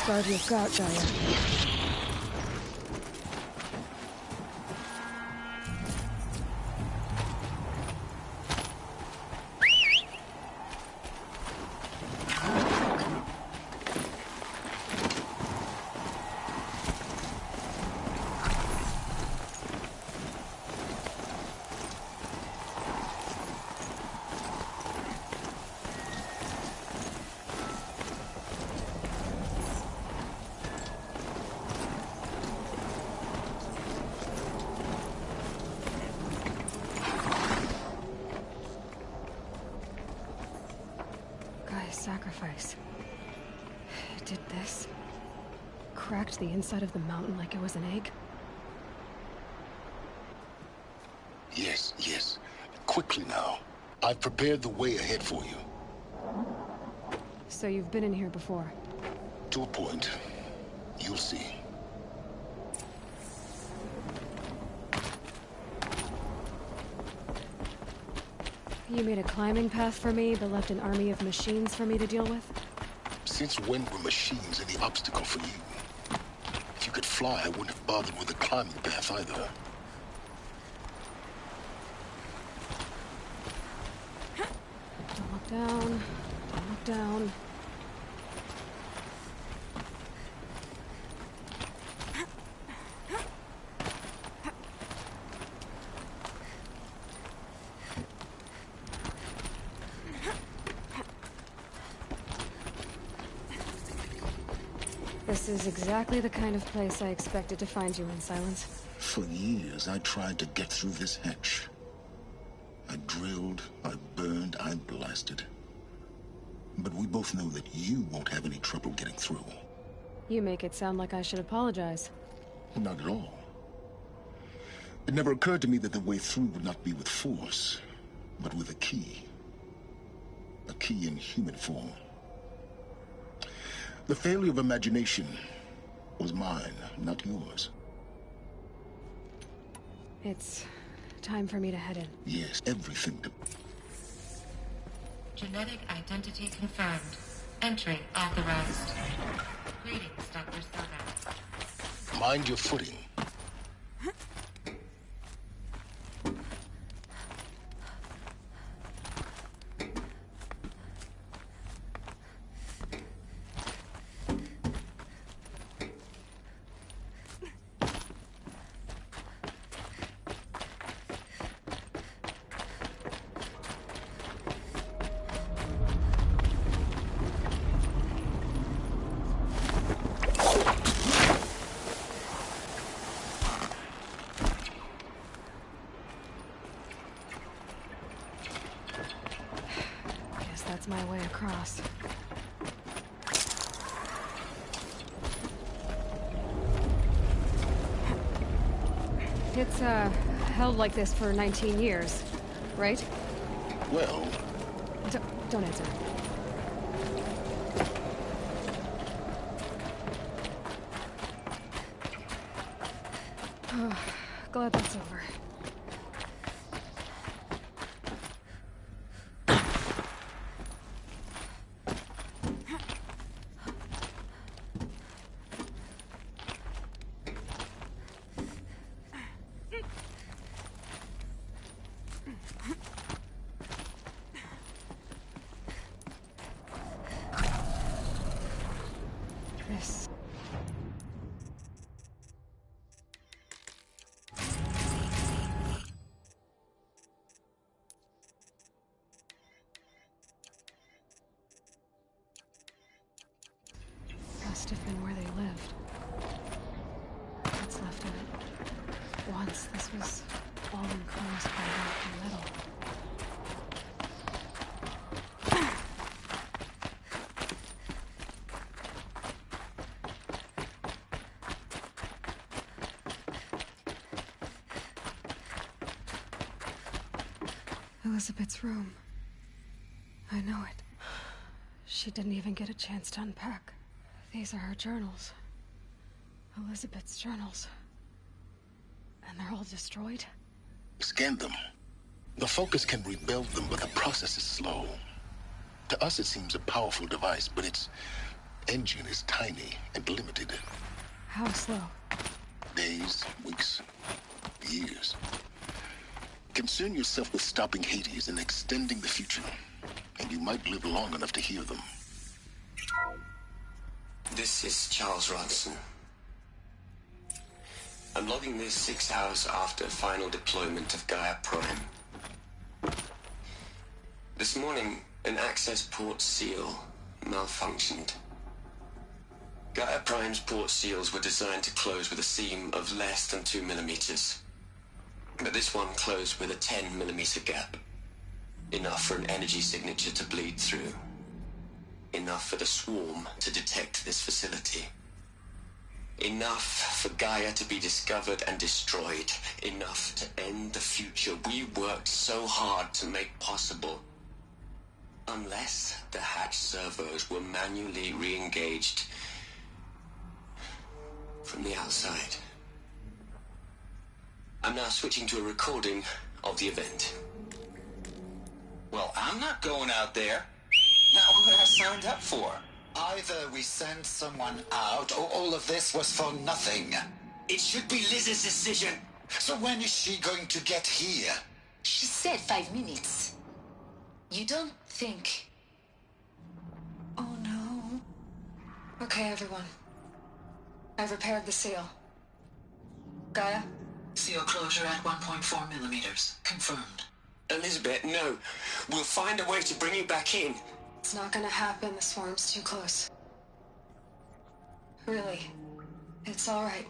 Guard you've got, Gaia. Sacrifice. It did this. Cracked the inside of the mountain like it was an egg. Yes, yes. Quickly now. I've prepared the way ahead for you. So you've been in here before? To a point. You'll see. You made a climbing path for me, but left an army of machines for me to deal with? Since when were machines any obstacle for you? If you could fly, I wouldn't have bothered with a climbing path either. Don't look down. Don't look down. This is exactly the kind of place I expected to find you in, Silence. For years, I tried to get through this hatch. I drilled, I burned, I blasted. But we both know that you won't have any trouble getting through. You make it sound like I should apologize. Not at all. It never occurred to me that the way through would not be with force, but with a key. A key in human form. The failure of imagination was mine, not yours. It's time for me to head in. Yes, everything to... Genetic identity confirmed. Entry authorized. Greetings, Dr. Sobek. Mind your footing. That's my way across. It's, held like this for 19 years, right? Well... Don't answer. Glad that's over. once this was all enclosed by rock and metal. Elizabeth's room. I know it. She didn't even get a chance to unpack. These are her journals. Elizabeth's journals. And they're all destroyed? Scan them. The Focus can rebuild them, but the process is slow. To us, it seems a powerful device, but its engine is tiny and limited. How slow? Days, weeks, years. Concern yourself with stopping Hades and extending the future, and you might live long enough to hear them. This is Charles Ronson. I'm logging this 6 hours after final deployment of Gaia Prime. This morning, an access port seal malfunctioned. Gaia Prime's port seals were designed to close with a seam of less than 2 millimeters. But this one closed with a 10 millimeter gap. Enough for an energy signature to bleed through. Enough for the swarm to detect this facility. Enough for Gaia to be discovered and destroyed. Enough to end the future we worked so hard to make possible. Unless the hatch servos were manually re-engaged from the outside. I'm now switching to a recording of the event. Well, I'm not going out there. Not what I signed up for. Either we send someone out, or all of this was for nothing. It should be Liz's decision. So when is she going to get here? She said 5 minutes. You don't think... Oh no. Okay, everyone. I've repaired the seal. Gaia? Seal closure at 1.4 millimeters. Confirmed. Elizabeth, no. We'll find a way to bring you back in. It's not gonna happen. The swarm's too close. Really. It's alright.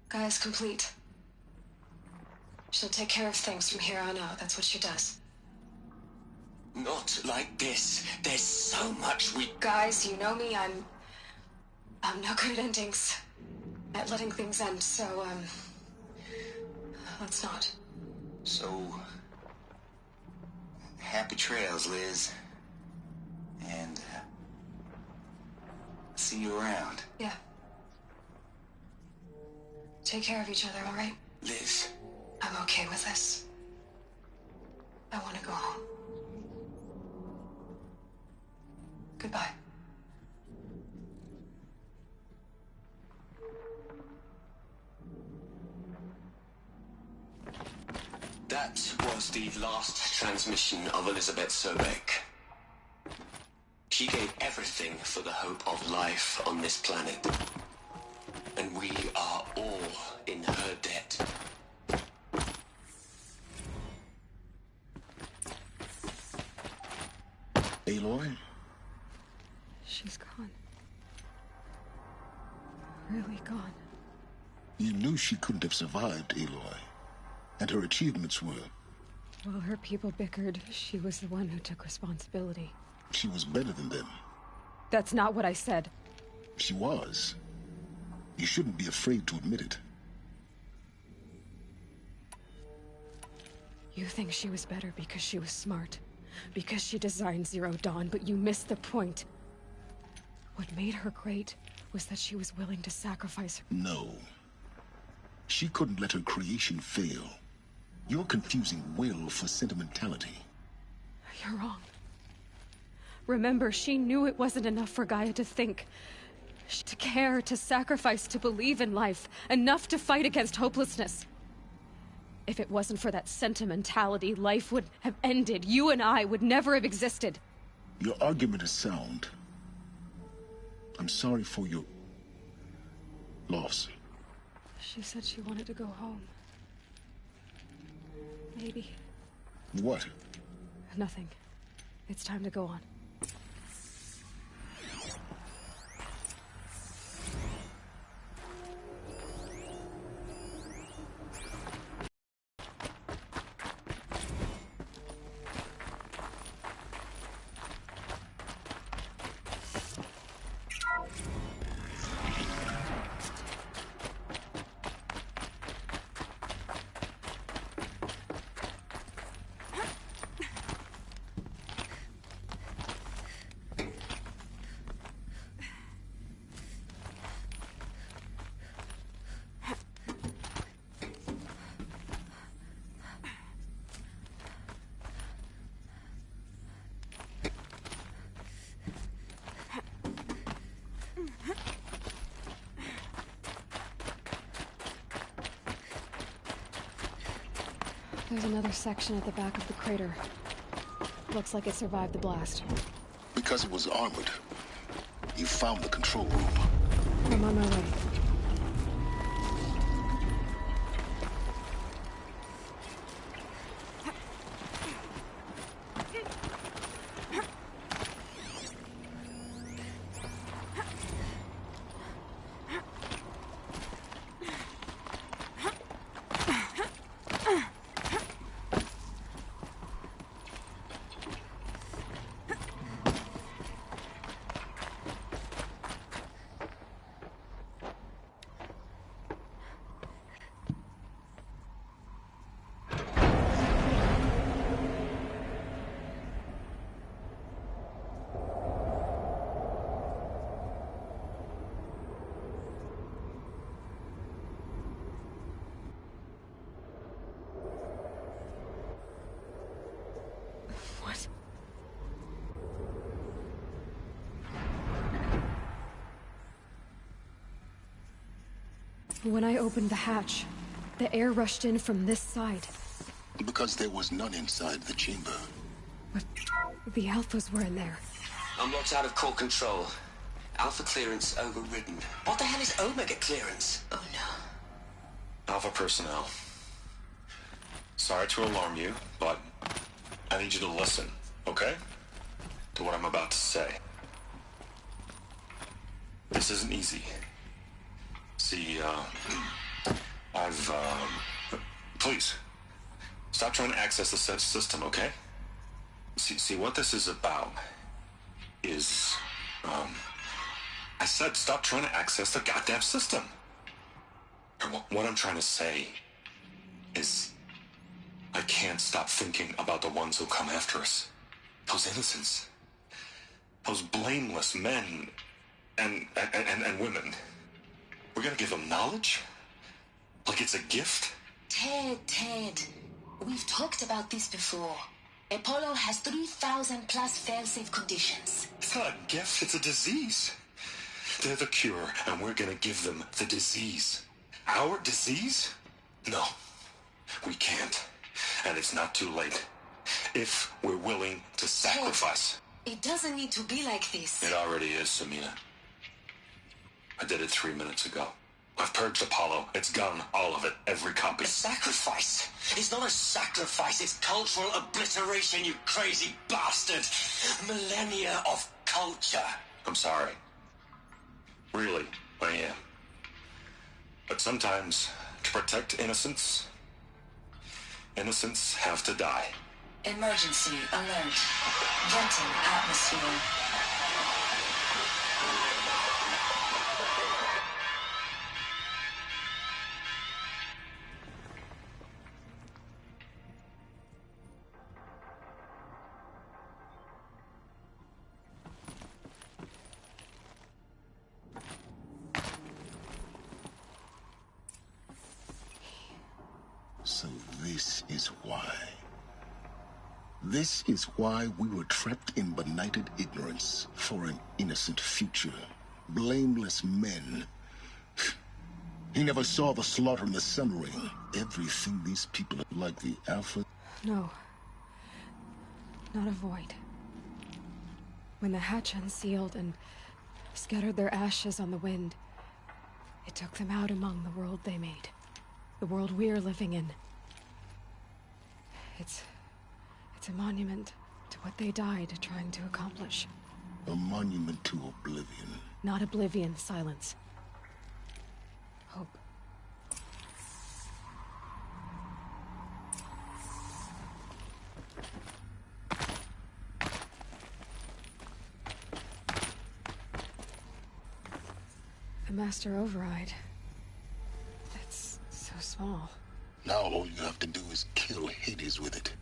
Gaia's complete. She'll take care of things from here on out. That's what she does. Not like this. There's so much we... Guys, you know me. I'm no good at endings. At letting things end, so, let's not. So... happy trails, Liz. And, see you around. Yeah. Take care of each other, all right? Liz. I'm okay with this. I want to go home. Goodbye. That was the last transmission of Elizabeth Sobek. She gave everything for the hope of life on this planet. And we are all in her debt. Aloy? She's gone. Really gone. You knew she couldn't have survived, Aloy. And her achievements were... While her people bickered, she was the one who took responsibility. She was better than them. That's not what I said. She was. You shouldn't be afraid to admit it. You think she was better because she was smart. Because she designed Zero Dawn, but you missed the point. What made her great was that she was willing to sacrifice her... No. She couldn't let her creation fail. You're confusing will for sentimentality. You're wrong. Remember, she knew it wasn't enough for Gaia to think. To care, to sacrifice, to believe in life. Enough to fight against hopelessness. If it wasn't for that sentimentality, life would have ended. You and I would never have existed. Your argument is sound. I'm sorry for your... loss. She said she wanted to go home. Maybe. What? Nothing. It's time to go on. There's another section at the back of the crater. Looks like it survived the blast. Because it was armored. You found the control room. I'm on my way. When I opened the hatch, the air rushed in from this side. Because there was none inside the chamber. But the Alphas were in there. I'm locked out of core control. Alpha clearance overridden. What the hell is Omega clearance? Oh no. Alpha personnel. Sorry to alarm you, but I need you to listen, okay? To what I'm about to say. This isn't easy. See, please, stop trying to access the system, okay? See, what this is about is, I said stop trying to access the goddamn system. What I'm trying to say is, I can't stop thinking about the ones who come after us. Those innocents. Those blameless men and women. We're gonna give them knowledge? Like it's a gift? Ted. We've talked about this before. Apollo has 3,000 plus fail-safe conditions. It's not a gift, it's a disease. They're the cure, and we're gonna give them the disease. Our disease? No, we can't. And it's not too late. If we're willing to sacrifice. Ted, it doesn't need to be like this. It already is, Samina. I did it 3 minutes ago. I've purged Apollo. It's gone, all of it, every copy. A sacrifice? It's not a sacrifice, it's cultural obliteration, you crazy bastard! Millennia of culture. I'm sorry. Really, I am. But sometimes, to protect innocence, innocents have to die. Emergency alert. Venting atmosphere. So this is why. This is why we were trapped in benighted ignorance for an innocent future. Blameless men. He never saw the slaughter in the Sun Ring. Everything these people are like the Alpha. No. Not a void. When the hatch unsealed and scattered their ashes on the wind, it took them out among the world they made. The world we're living in. It's a monument to what they died trying to accomplish. A monument to oblivion. Not oblivion, silence. Hope. The Master Override. That's so small. Now all you have to do is kill Hades with it.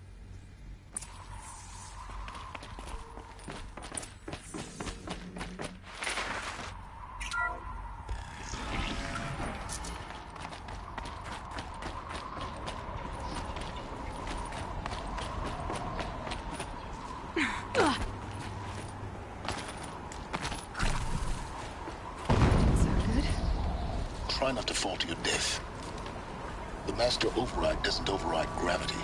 Try not to fall to your death. The master override doesn't override gravity.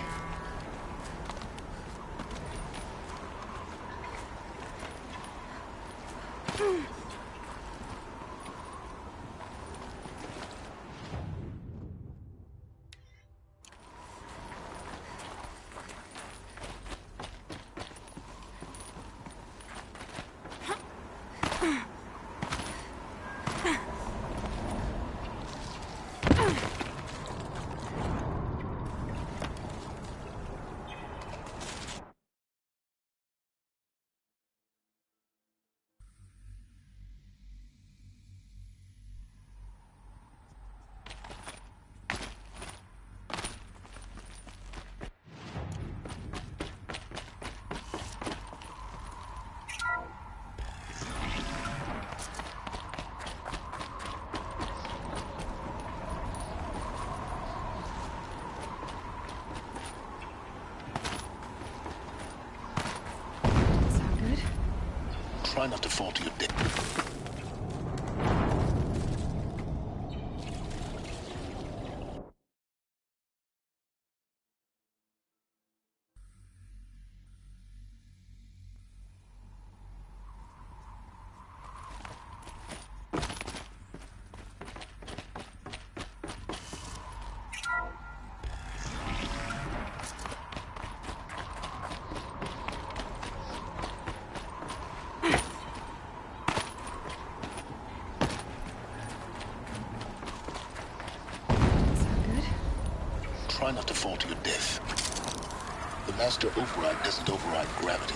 Try not to fall to your death. Try not to fall to your death. The master override doesn't override gravity.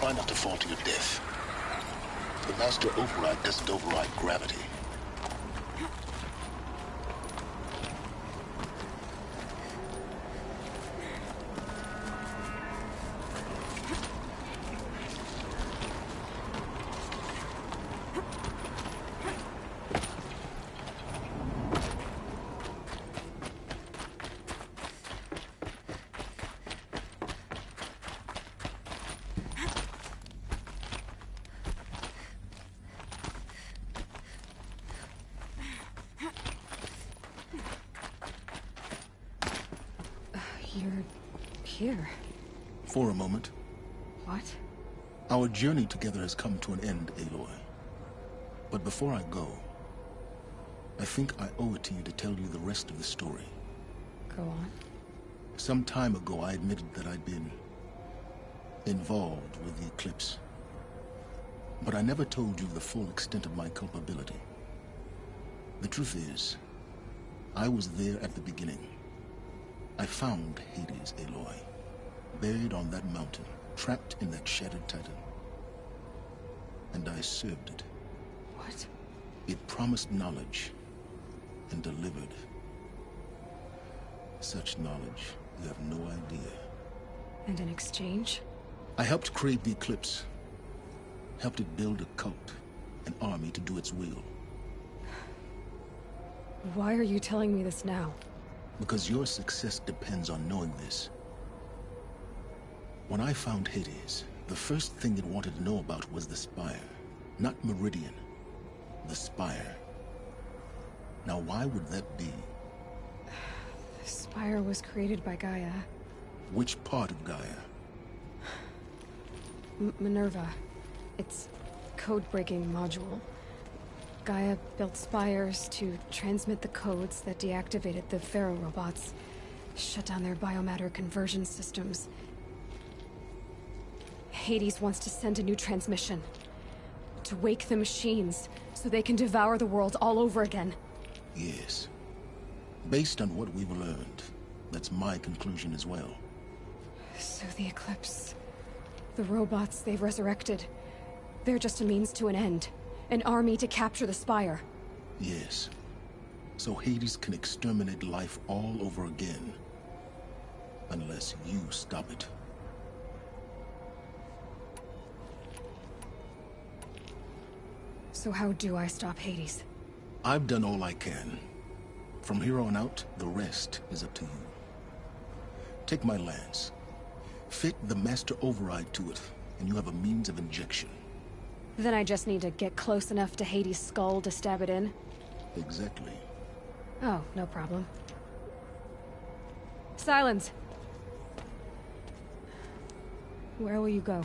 Try not to fall to your death. The master override doesn't override gravity. You're here. For a moment. What? Our journey together has come to an end, Aloy. But before I go, I think I owe it to you to tell you the rest of the story. Go on. Some time ago, I admitted that I'd been involved with the eclipse. But I never told you the full extent of my culpability. The truth is, I was there at the beginning. I found Hades, Aloy, buried on that mountain, trapped in that shattered titan. And I served it. What? It promised knowledge and delivered. Such knowledge, you have no idea. And in exchange? I helped create the eclipse. Helped it build a cult, an army to do its will. Why are you telling me this now? Because your success depends on knowing this. When I found Hades, the first thing it wanted to know about was the Spire. Not Meridian. The Spire. Now why would that be? The Spire was created by Gaia. Which part of Gaia? Minerva. It's code-breaking module. Gaia built spires to transmit the codes that deactivated the Pharaoh robots, shut down their biomatter conversion systems. Hades wants to send a new transmission. To wake the machines, so they can devour the world all over again. Yes. Based on what we've learned, that's my conclusion as well. So the Eclipse... the robots they've resurrected... they're just a means to an end. An army to capture the Spire. Yes. So Hades can exterminate life all over again. Unless you stop it. So how do I stop Hades? I've done all I can. From here on out, the rest is up to you. Take my lance. Fit the master override to it, and you have a means of injection. Then I just need to get close enough to Hades' skull to stab it in? Exactly. Oh, no problem. Silence! Where will you go?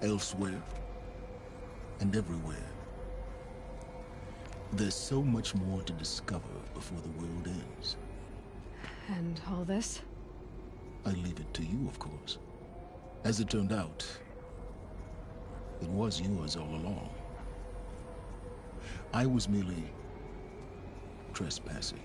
Elsewhere. And everywhere. There's so much more to discover before the world ends. And all this? I leave it to you, of course. As it turned out, it was yours all along. I was merely trespassing.